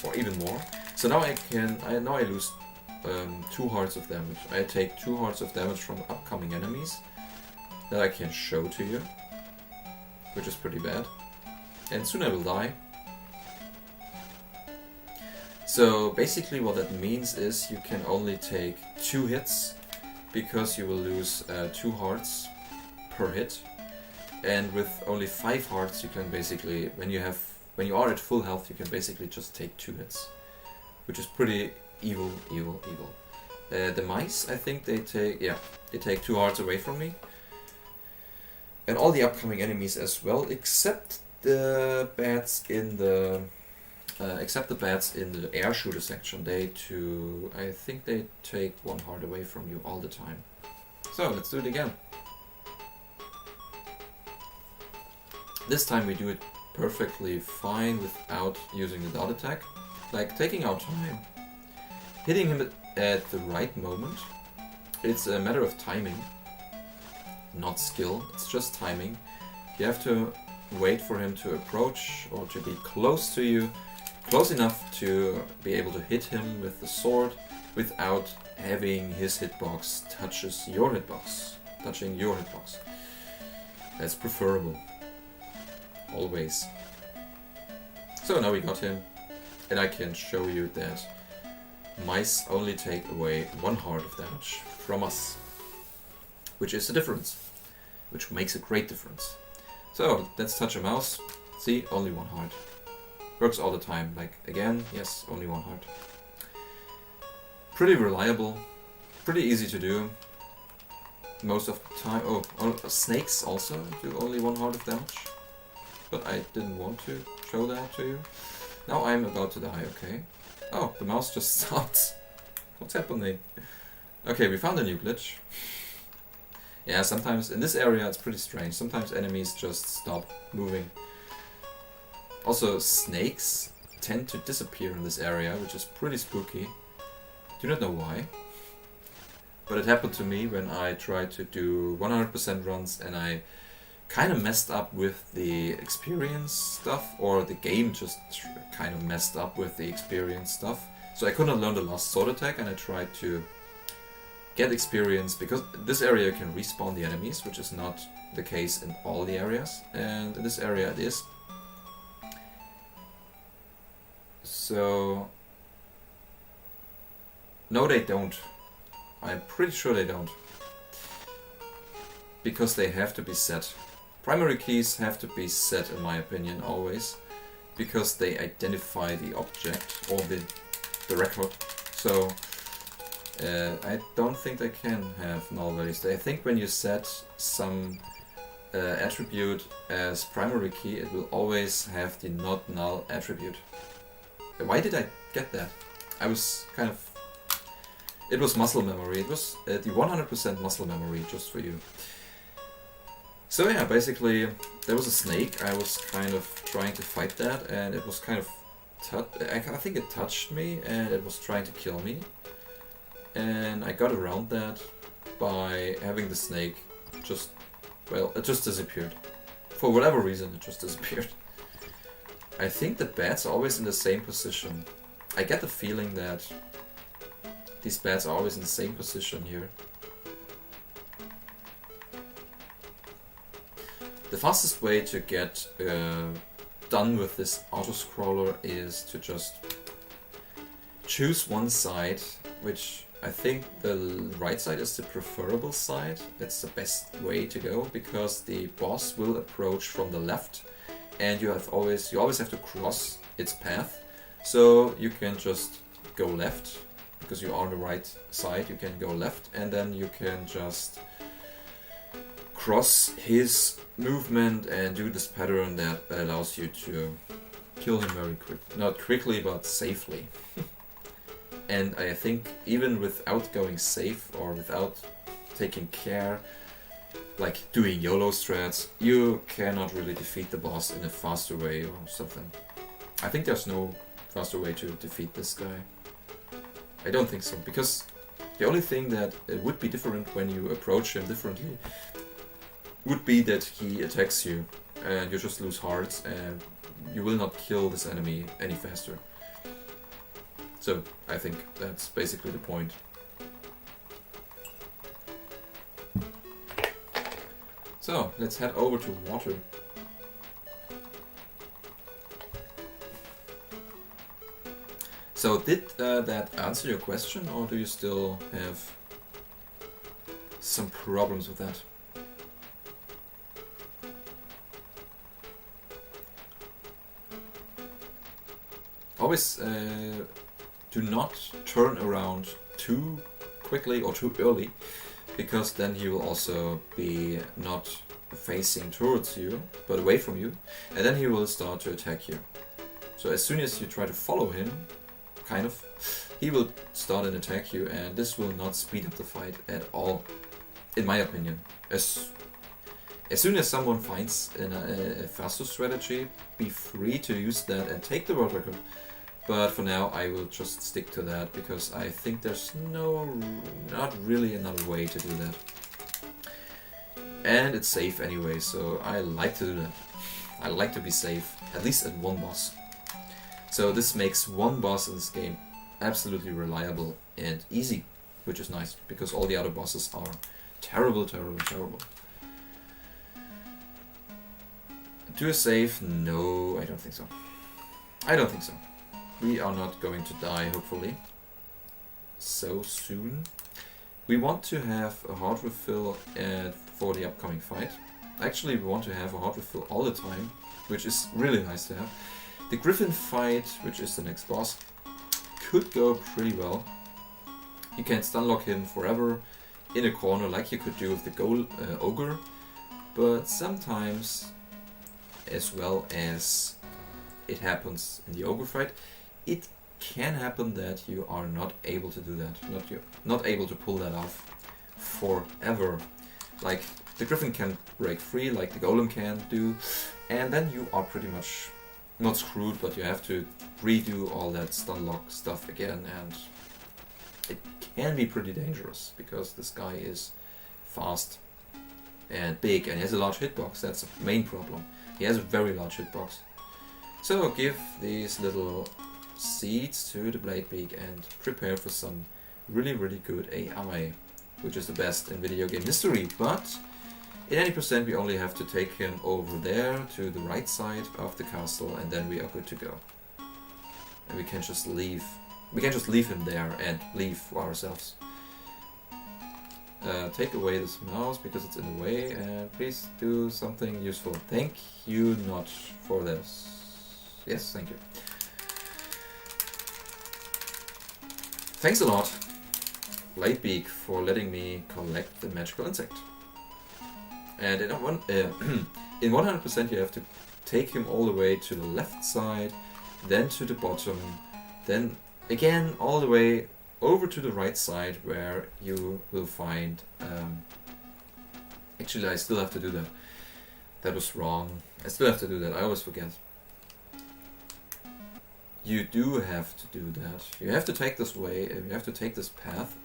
Or even more. So now I lose 2 hearts of damage. I take 2 hearts of damage from upcoming enemies that I can show to you, which is pretty bad. And soon I will die. So basically what that means is you can only take 2 hits, because you will lose 2 hearts per hit. And with only 5 hearts you can basically, when you are at full health, you can basically just take 2 hits. Which is pretty evil. The mice, I think they take 2 hearts away from me. And all the upcoming enemies as well, except the bats in the air shooter section. I think they take 1 heart away from you all the time. So let's do it again. This time we do it perfectly fine without using the dot attack. Like taking our time, hitting him at the right moment. It's a matter of timing, not skill, it's just timing. You have to wait for him to approach or to be close to you, close enough to be able to hit him with the sword without having his hitbox touching your hitbox. That's preferable. Always. So now we got him, and I can show you that mice only take away 1 heart of damage from us, which is a difference, which makes a great difference. So let's touch a mouse. See, only 1 heart. Works all the time. Like again, yes, only 1 heart. Pretty reliable, pretty easy to do. Most of the time. Oh, snakes also do only 1 heart of damage. But I didn't want to show that to you. Now I'm about to die, okay. Oh, the mouse just stopped. What's happening? Okay, we found a new glitch. Yeah, sometimes in this area it's pretty strange. Sometimes enemies just stop moving. Also, snakes tend to disappear in this area, which is pretty spooky. Do not know why. But it happened to me when I tried to do 100% runs and I kind of messed up with the experience stuff, or the game just kind of messed up with the experience stuff. So I could not learn the last sword attack, and I tried to get experience, because this area you can respawn the enemies, which is not the case in all the areas, and in this area it is. So no, they don't. I'm pretty sure they don't, because they have to be set. Primary keys have to be set, in my opinion, always, because they identify the object or the record. So I don't think they can have null values. I think when you set some attribute as primary key, it will always have the not null attribute. Why did I get that? I was kind of... It was muscle memory. It was the 100% muscle memory, just for you. So yeah, basically there was a snake. I was kind of trying to fight that, and it was kind of... I think it touched me, and it was trying to kill me. And I got around that by having the snake just... Well, it just disappeared. For whatever reason, it just disappeared. I think the bats are always in the same position. I get the feeling that these bats are always in the same position here. The fastest way to get done with this auto-scroller is to just choose one side, which I think the right side is the preferable side. It's the best way to go, because the boss will approach from the left, and you always have to cross its path. So you can just go left, because you are on the right side. You can go left, and then you can just cross his movement and do this pattern that allows you to kill him very quick. Not quickly, but safely. And I think even without going safe or without taking care, like doing YOLO strats, you cannot really defeat the boss in a faster way or something. I think there's no faster way to defeat this guy. I don't think so, because The only thing that would be different when you approach him differently would be that he attacks you and you just lose hearts and you will not kill this enemy any faster. So I think that's basically the point. So let's head over to water. So did that answer your question, or do you still have some problems with that? Always do not turn around too quickly or too early, because then he will also be not facing towards you, but away from you, and then he will start to attack you. So as soon as you try to follow him, kind of, he will start and attack you, and this will not speed up the fight at all, in my opinion. As soon as someone finds a faster strategy, be free to use that and take the world record. But for now, I will just stick to that, because I think there's not really another way to do that. And it's safe anyway, so I like to do that. I like to be safe, at least at one boss. So this makes one boss in this game absolutely reliable and easy, which is nice, because all the other bosses are terrible, terrible, terrible. Do a save? No, I don't think so. I don't think so. We are not going to die, hopefully, so soon. We want to have a heart refill for the upcoming fight. Actually, we want to have a heart refill all the time, which is really nice to have. The Griffin fight, which is the next boss, could go pretty well. You can stunlock him forever in a corner like you could do with the Ogre, but sometimes, as well as it happens in the Ogre fight, it can happen that you are not able to do that, not able to pull that off forever. Like, the Griffin can break free like the Golem can do, and then you are pretty much not screwed, but you have to redo all that stunlock stuff again, and it can be pretty dangerous, because this guy is fast and big, and he has a large hitbox. That's the main problem. He has a very large hitbox. So give these little seeds to the Bladebeak and prepare for some really, really good AI, which is the best in video game history. But in any percent, we only have to take him over there to the right side of the castle, and then we are good to go. And we can just leave. We can just leave him there and leave for ourselves. Take away this mouse because it's in the way, and please do something useful. Thank you not for this. Yes, thank you. Thanks a lot, Bladebeak, for letting me collect the magical insect. And in 100% you have to take him all the way to the left side, then to the bottom, then again all the way over to the right side, where you will find... Actually, I still have to do that. That was wrong. I still have to do that. I always forget. You do have to do that. You have to take this way, and you have to take this path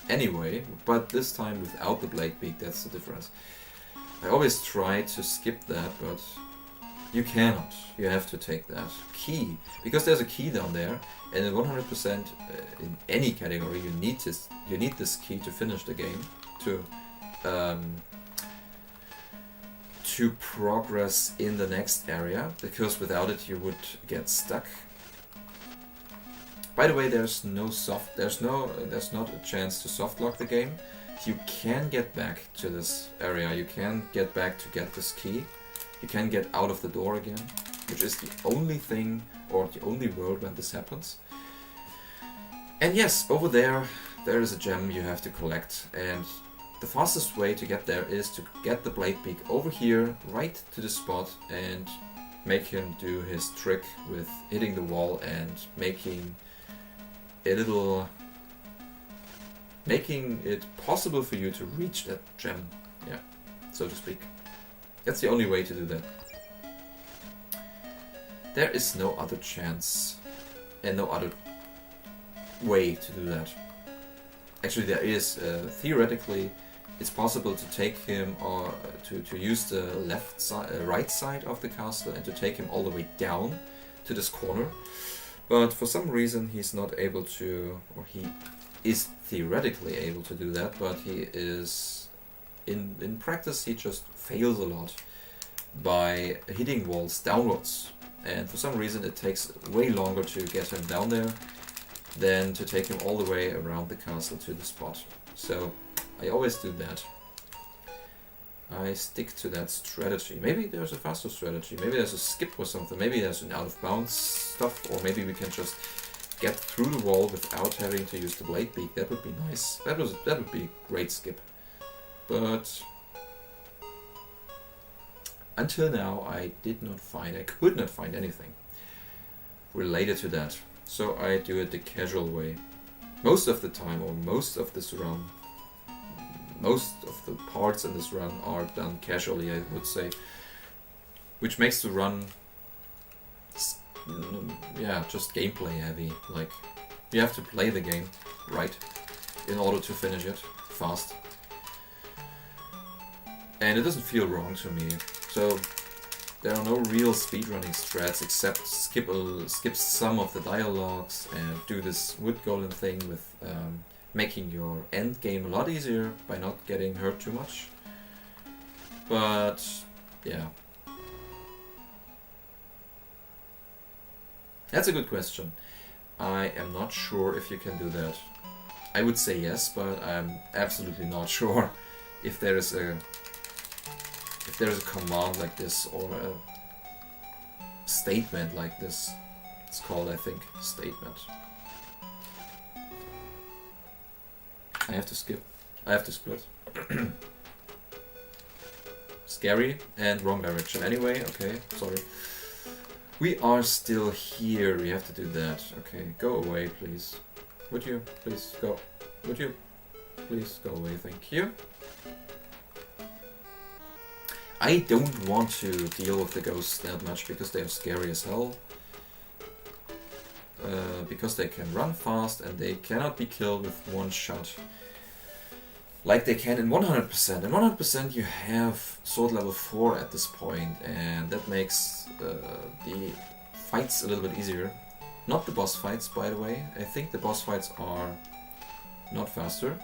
anyway, but this time without the Bladebeak. That's the difference. I always try to skip that, but you cannot. You have to take that key, because there's a key down there, and in 100% in any category you need this key to finish the game, to progress in the next area, because without it you would get stuck. By the way, there's not a chance to softlock the game. You can get back to this area, you can get back to get this key, you can get out of the door again, which is the only thing, or the only world when this happens. And yes, over there is a gem you have to collect, and the fastest way to get there is to get the Bladebeak over here, right to the spot, and make him do his trick with hitting the wall and making it possible for you to reach that gem, yeah, so to speak. That's the only way to do that. There is no other chance and no other way to do that. actually there is, theoretically, it's possible to take him, or to use the left side, right side of the castle and to take him all the way down to this corner. But for some reason he's not able to, or he is theoretically able to do that, but he is, in practice he just fails a lot by hitting walls downwards. And for some reason it takes way longer to get him down there than to take him all the way around the castle to the spot. So I always do that. I stick to that strategy. Maybe there's a faster strategy. Maybe there's a skip or something. Maybe there's an out of bounds stuff, or maybe we can just get through the wall without having to use the blade beak. That would be nice. That would be a great skip. But until now I could not find anything related to that. So I do it the casual way. Most of the time, or most of this run, most of the parts in this run are done casually, I would say. Which makes the run, yeah, just gameplay heavy. Like, you have to play the game right in order to finish it fast. And it doesn't feel wrong to me. So there are no real speedrunning strats except skip some of the dialogues and do this wood golem thing with making your end game a lot easier by not getting hurt too much. But yeah, that's a good question. I am not sure if you can do that. I would say yes, but I'm absolutely not sure if there is a command like this, or a statement like this. It's called, I think, statement. I have to skip. I have to split. Scary and wrong direction. Anyway, okay, sorry. We are still here. We have to do that. Okay, go away, please. Would you? Please go. Would you? Please go away, thank you. I don't want to deal with the ghosts that much because they are scary as hell. Because they can run fast and they cannot be killed with one shot. Like they can in 100%. In 100% you have sword level 4 at this point, and that makes the fights a little bit easier. Not the boss fights, by the way. I think the boss fights are not faster.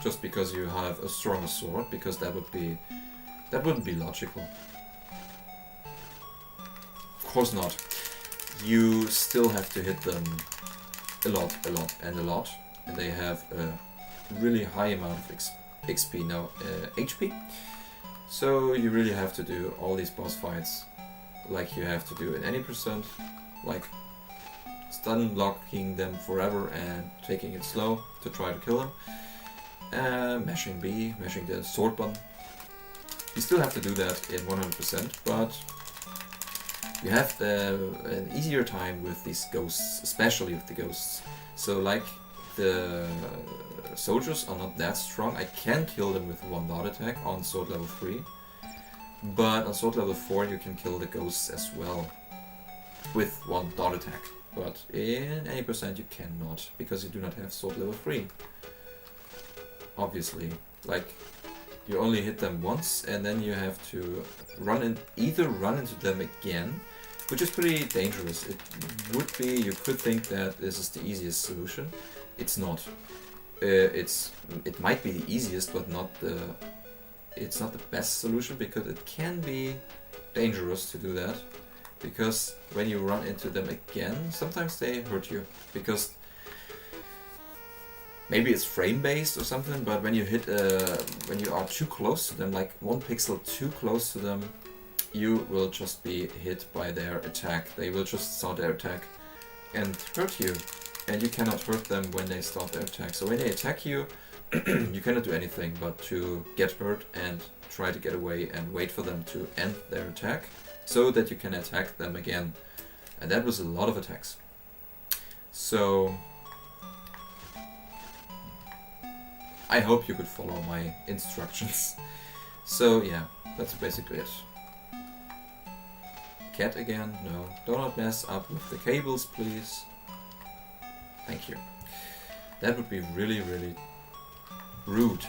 Just because you have a stronger sword, because that wouldn't be logical. Of course not. You still have to hit them a lot, and they have a really high amount of XP now, HP. So you really have to do all these boss fights like you have to do in any percent, like stun locking them forever and taking it slow to try to kill them. Mashing B, mashing the sword button. You still have to do that in 100%, but you have an easier time with these ghosts, especially with the ghosts. So like the soldiers are not that strong. I can kill them with one dot attack on sword level 3, but on sword level 4 you can kill the ghosts as well with one dot attack. But in any percent you cannot, because you do not have sword level 3. Obviously, like, you only hit them once, and then you have to either run into them again, which is pretty dangerous. It would be, you could think that this is the easiest solution. It's not. It might be the easiest, but it's not the best solution, because it can be dangerous to do that. Because when you run into them again, sometimes they hurt you, because maybe it's frame based or something, but when you hit, when you are too close to them, like 1 pixel too close to them, you will just be hit by their attack. They will just start their attack and hurt you, and you cannot hurt them when they start their attack. So when they attack you, you cannot do anything but to get hurt and try to get away and wait for them to end their attack, so that you can attack them again. And that was a lot of attacks. So I hope you could follow my instructions. So yeah, that's basically it. Cat again? No. Do not mess up with the cables, please. Thank you. That would be really, really rude.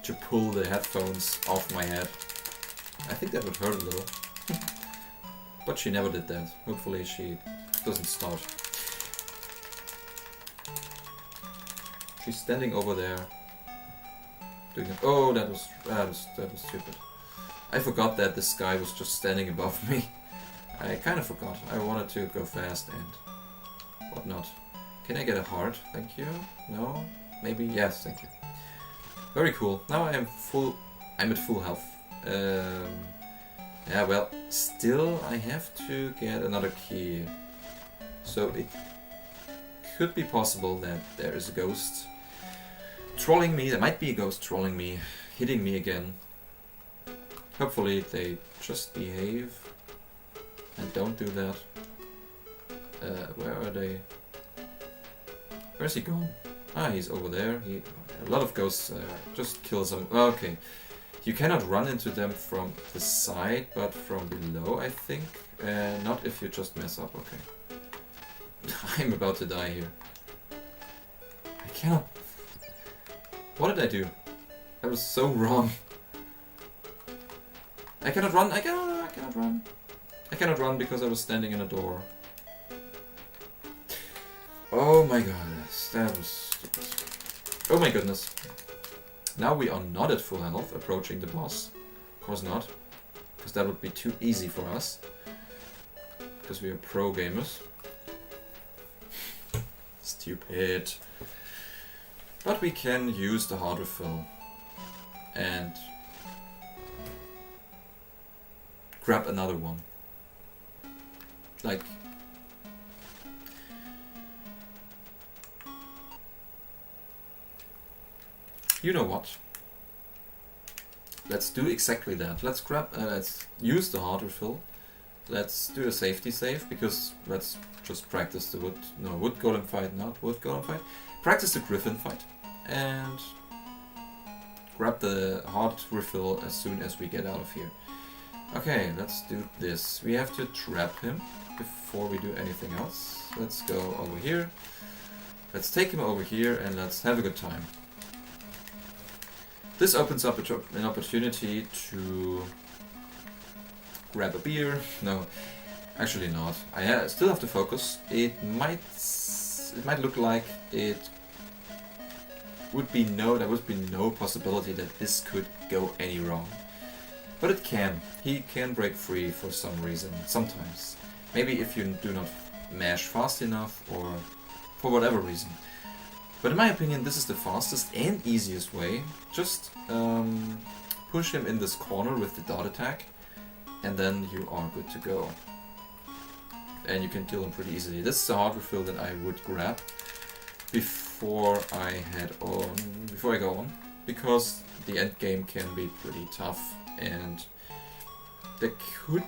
To pull the headphones off my head. I think that would hurt a little. But she never did that. Hopefully she doesn't start. She's standing over there. Doing it. Oh, that was stupid. I forgot that this guy was just standing above me. I kind of forgot. I wanted to go fast and whatnot. Can I get a heart? Thank you. No? Maybe? Yes, thank you. Very cool. Now I am full. I'm at full health. Yeah, well, still I have to get another key. So it could be possible that there is a ghost trolling me. There might be a ghost trolling me, hitting me again. Hopefully they just behave and don't do that. Where are they? Where's he gone? Ah, he's over there. A lot of ghosts just kill some. Okay. You cannot run into them from the side, but from below, I think. Not if you just mess up, okay. I'm about to die here. I cannot... What did I do? That was so wrong. I cannot run, I cannot run. I cannot run because I was standing in a door. Oh my god, that was stupid. Oh my goodness. Now we are not at full health approaching the boss. Of course not. Because that would be too easy for us. Because we are pro gamers. Stupid. But we can use the heart refill. And grab another one. Like... You know what? Let's do exactly that. Let's let's use the heart refill. Let's do a safety save, because let's just practice the wood golem fight, not wood golem fight. Practice the griffin fight. And grab the heart refill as soon as we get out of here. Okay, let's do this. We have to trap him before we do anything else. Let's go over here. Let's take him over here and let's have a good time. This opens up an opportunity to grab a beer. No, actually not. I still have to focus. It might look like it would be there would be no possibility that this could go any wrong. But it can. He can break free for some reason, sometimes. Maybe if you do not mash fast enough, or for whatever reason. But in my opinion, this is the fastest and easiest way. Just push him in this corner with the dot attack, and then you are good to go. And you can kill him pretty easily. This is a heart refill that I would grab before I go on, because the end game can be pretty tough, and there could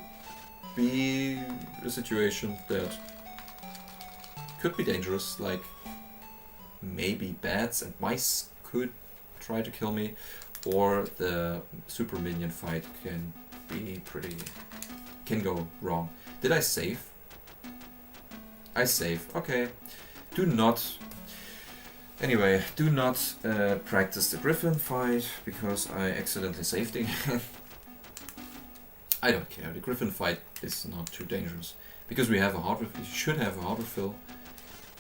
be a situation that could be dangerous, like maybe bats and mice could try to kill me, or the super minion fight can go wrong. Did I save? I save. Okay. Do not practice the griffin fight, because I accidentally saved again. I don't care. The griffin fight is not too dangerous, because we should have a heart refill.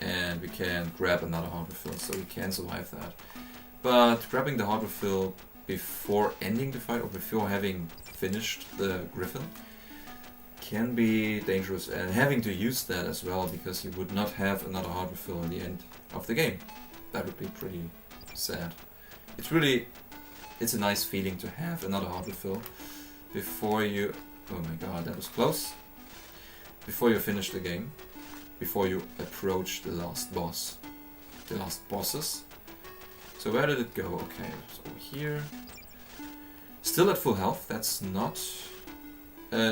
And we can grab another heart refill, so we can survive that. But grabbing the heart refill before ending the fight, or before having finished the griffin, can be dangerous, and having to use that as well, because you would not have another heart refill in the end of the game. That would be pretty sad. It's a nice feeling to have another heart refill before you... Oh my god, that was close. Before you finish the game. Before you approach the last boss. The last bosses. So where did it go? Okay, it's over here. Still at full health. That's not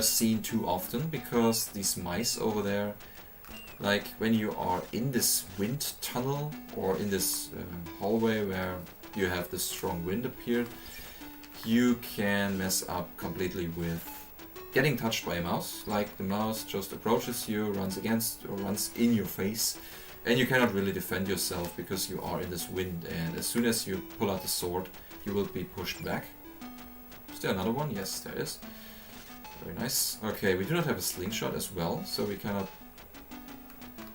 seen too often, because these mice over there, like when you are in this wind tunnel, or in this hallway where you have this strong wind appeared, you can mess up completely with getting touched by a mouse. Like the mouse just approaches you, runs against or runs in your face, And you cannot really defend yourself because you are in this wind, and as soon as you pull out the sword, you will be pushed back. Is there another one? Yes, there is. Very nice. Okay, we do not have a slingshot as well, so we cannot...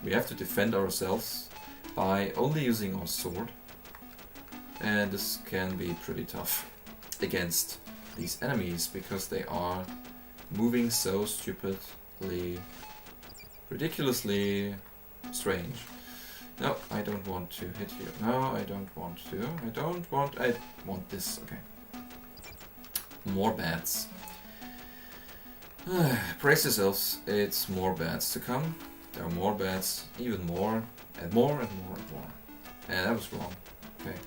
We have to defend ourselves by only using our sword. And this can be pretty tough against these enemies, because they are moving so stupidly, ridiculously strange. No, I don't want to hit you. No, I don't want to. I want this. Okay. More bats. Brace yourselves. It's more bats to come. There are more bats. Even more. And more and more and more. And that was wrong. Okay.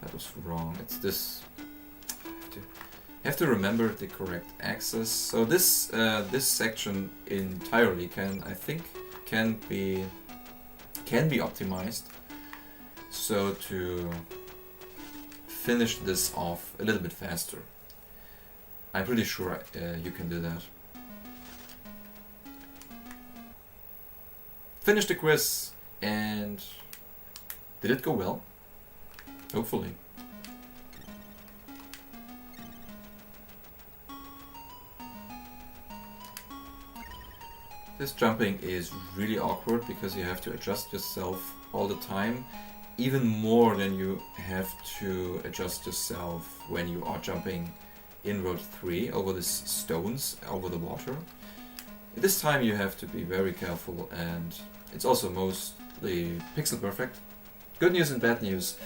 That was wrong. It's this. You have to remember the correct axis. So this this section entirely can be optimized, so to finish this off a little bit faster. I'm pretty sure you can do that. Finish the quiz, and did it go well? Hopefully. This jumping is really awkward because you have to adjust yourself all the time, even more than you have to adjust yourself when you are jumping in Road 3 over these stones, over the water. This time you have to be very careful, and it's also mostly pixel perfect. Good news and bad news.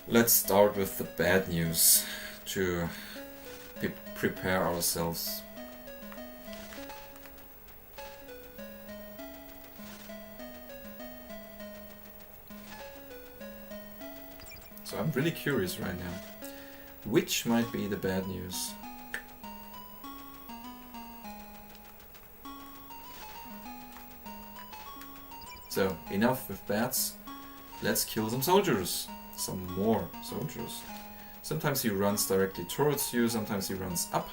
Let's start with the bad news to prepare ourselves. So I'm really curious right now. Which might be the bad news? So, enough with bats. Let's kill some soldiers. Some more soldiers. Sometimes he runs directly towards you, sometimes he runs up,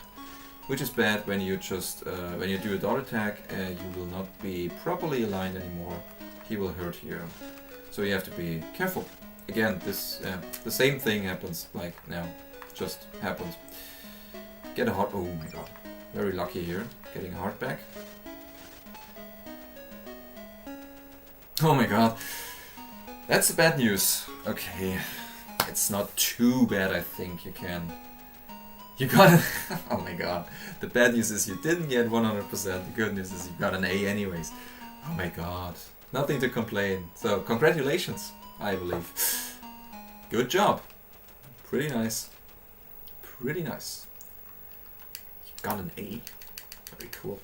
which is bad when you just when you do a dart attack, you will not be properly aligned anymore. He will hurt you. So you have to be careful. Again, this the same thing happens like now. Just happened. Get a heart. Oh my god. Very lucky here. Getting a heart back. Oh my god. That's the bad news. Okay. It's not too bad, I think. You got it. Oh my god. The bad news is you didn't get 100%. The good news is you got an A anyways. Oh my god. Nothing to complain. So, congratulations, I believe. Good job. Pretty nice. Pretty nice. You got an A. Very cool.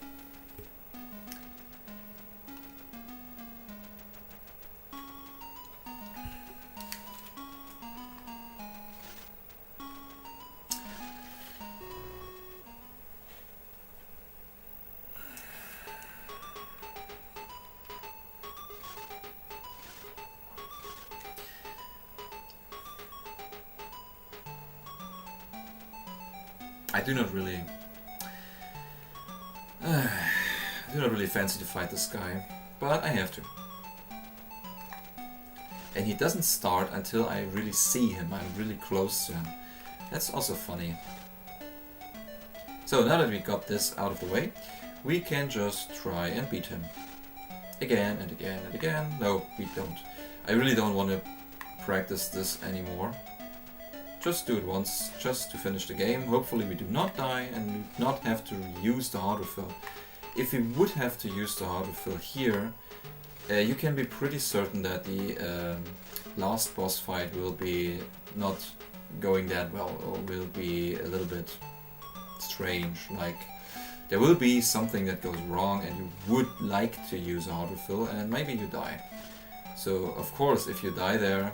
I do not really fancy to fight this guy, but I have to. And he doesn't start until I really see him, I'm really close to him. That's also funny. So now that we got this out of the way, we can just try and beat him. Again and again and again. No, we don't. I really don't want to practice this anymore. Just do it once, just to finish the game. Hopefully we do not die and do not have to use the hard refill. If we would have to use the hard refill here, you can be pretty certain that the last boss fight will be not going that well, or will be a little bit strange. Like, there will be something that goes wrong and you would like to use a hard refill and maybe you die. So of course if you die there,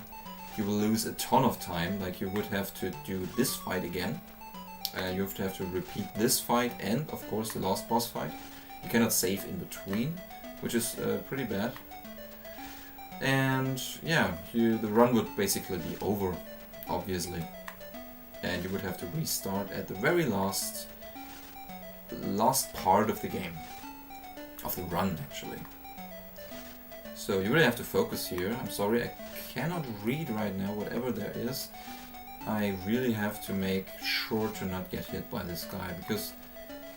you will lose a ton of time. Like, you would have to do this fight again. You have to repeat this fight and, of course, the last boss fight. You cannot save in between, which is pretty bad. And yeah, the run would basically be over, obviously. And you would have to restart at the very last part of the game. Of the run, actually. So you really have to focus here. I'm sorry, I cannot read right now whatever there is. I really have to make sure to not get hit by this guy, because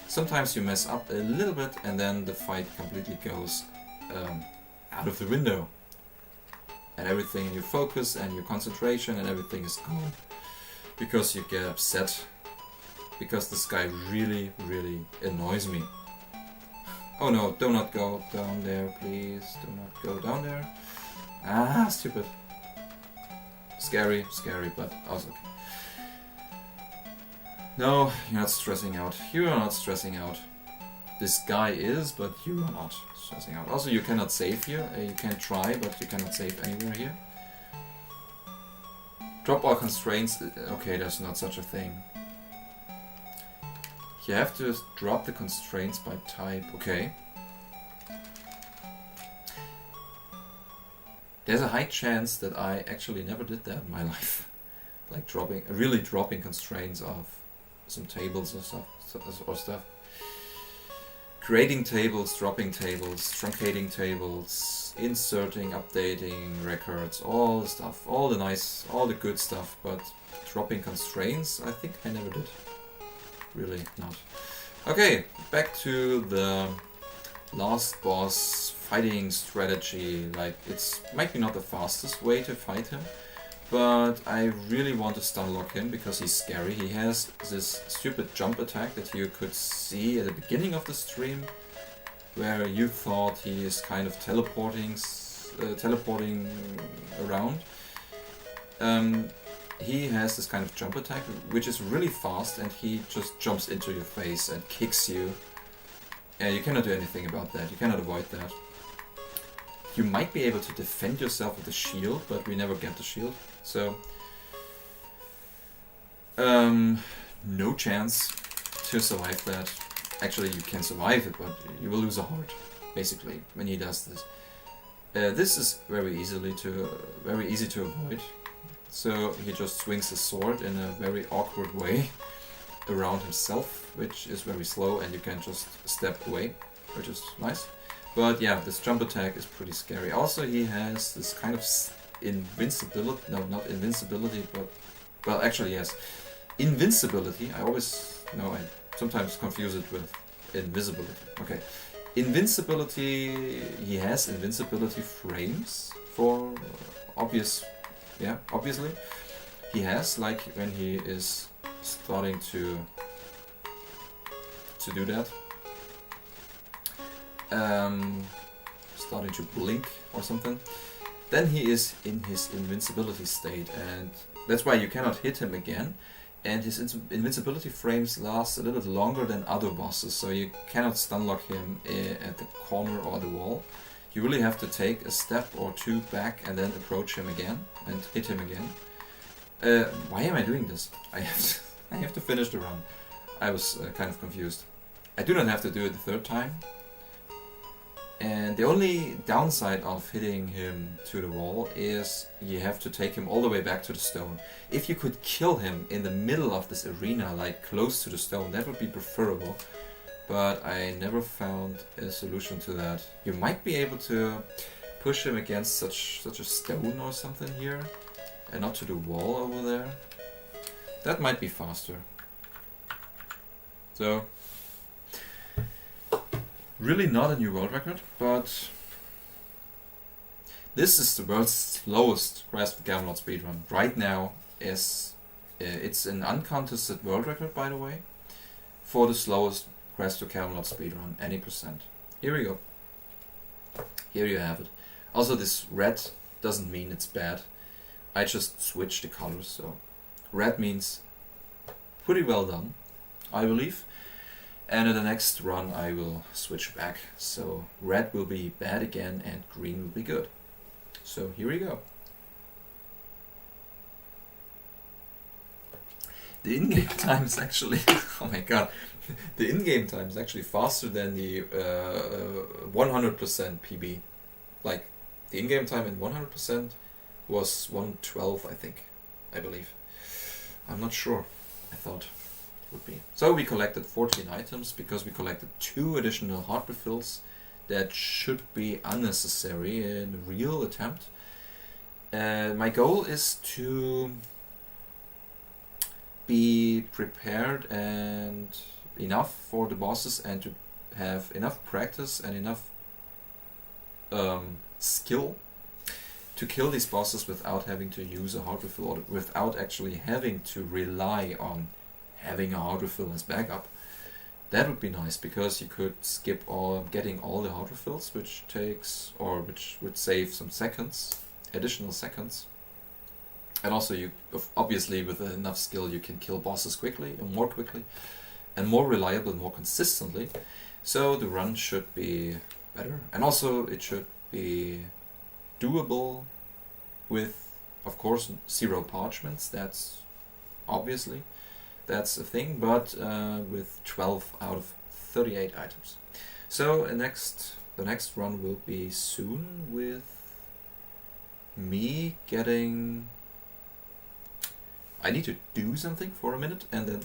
sometimes you mess up a little bit and then the fight completely goes out of the window. And everything, your focus and your concentration and everything is gone. Because you get upset. Because this guy really, really annoys me. Oh no, do not go down there, please. Do not go down there. Ah, stupid. Scary, scary, but also okay. No, you're not stressing out. You are not stressing out. This guy is, but you are not stressing out. Also, you cannot save here. You can try, but you cannot save anywhere here. Drop all constraints. Okay, there's not such a thing. You have to drop the constraints by type. Okay. There's a high chance that I actually never did that in my life. Like really dropping constraints of some tables or stuff. Creating tables, dropping tables, truncating tables, inserting, updating records, all the stuff, all the good stuff, but dropping constraints, I think I never did. Really not. Okay, back to the last boss fighting strategy. Like, it's might be not the fastest way to fight him, but I really want to stun lock him because he's scary. He has this stupid jump attack that you could see at the beginning of the stream, where you thought he is kind of teleporting around. He has this kind of jump attack, which is really fast, and he just jumps into your face and kicks you. And you cannot do anything about that. You cannot avoid that. You might be able to defend yourself with a shield, but we never get the shield. So, no chance to survive that. Actually, you can survive it, but you will lose a heart, basically, when he does this. This is very easy to avoid. So he just swings his sword in a very awkward way around himself, which is very slow, and you can just step away, which is nice. But yeah, this jump attack is pretty scary. Also, he has this kind of invincibility. No, not invincibility, but... Well, actually, yes. Invincibility. I sometimes confuse it with invisibility. Okay. Invincibility... He has invincibility frames for obviously. He has, like, when he is starting to do that. Starting to blink or something, then he is in his invincibility state, and that's why you cannot hit him again, and his invincibility frames last a little bit longer than other bosses, so you cannot stun lock him at the corner or the wall. You really have to take a step or two back and then approach him again and hit him again. Why am I doing this? I have to finish the run. I was kind of confused. I do not have to do it the third time. And the only downside of hitting him to the wall is you have to take him all the way back to the stone. If you could kill him in the middle of this arena, like close to the stone, that would be preferable. But I never found a solution to that. You might be able to push him against such a stone or something here, and not to the wall over there. That might be faster. So, really not a new world record, but this is the world's slowest Quest for Camelot speedrun. Right now, it's an uncontested world record, by the way, for the slowest Quest to Camelot speedrun, any percent. Here we go. Here you have it. Also, this red doesn't mean it's bad. I just switched the colors, so red means pretty well done, I believe. And in the next run I will switch back. So red will be bad again and green will be good. So here we go. The in-game time is actually, oh my god, the in-game time is actually faster than the 100% PB. Like, the in-game time in 100% was 112, I believe. I'm not sure, I thought it would be. So we collected 14 items because we collected 2 additional heart refills that should be unnecessary in a real attempt. My goal is to be prepared and enough for the bosses, and to have enough practice and enough skill to kill these bosses without having to use a hard refill, or without actually having to rely on having a hard refill as backup. That would be nice, because you could skip getting all the hard refills, which would save some seconds, additional seconds. And also, you obviously with enough skill you can kill bosses quickly, and more reliable, and more consistently. So the run should be better, and also it should be doable with, of course, 0 parchments. That's a thing, but with 12 out of 38 items. So the next run will be soon, with me getting... I need to do something for a minute, and then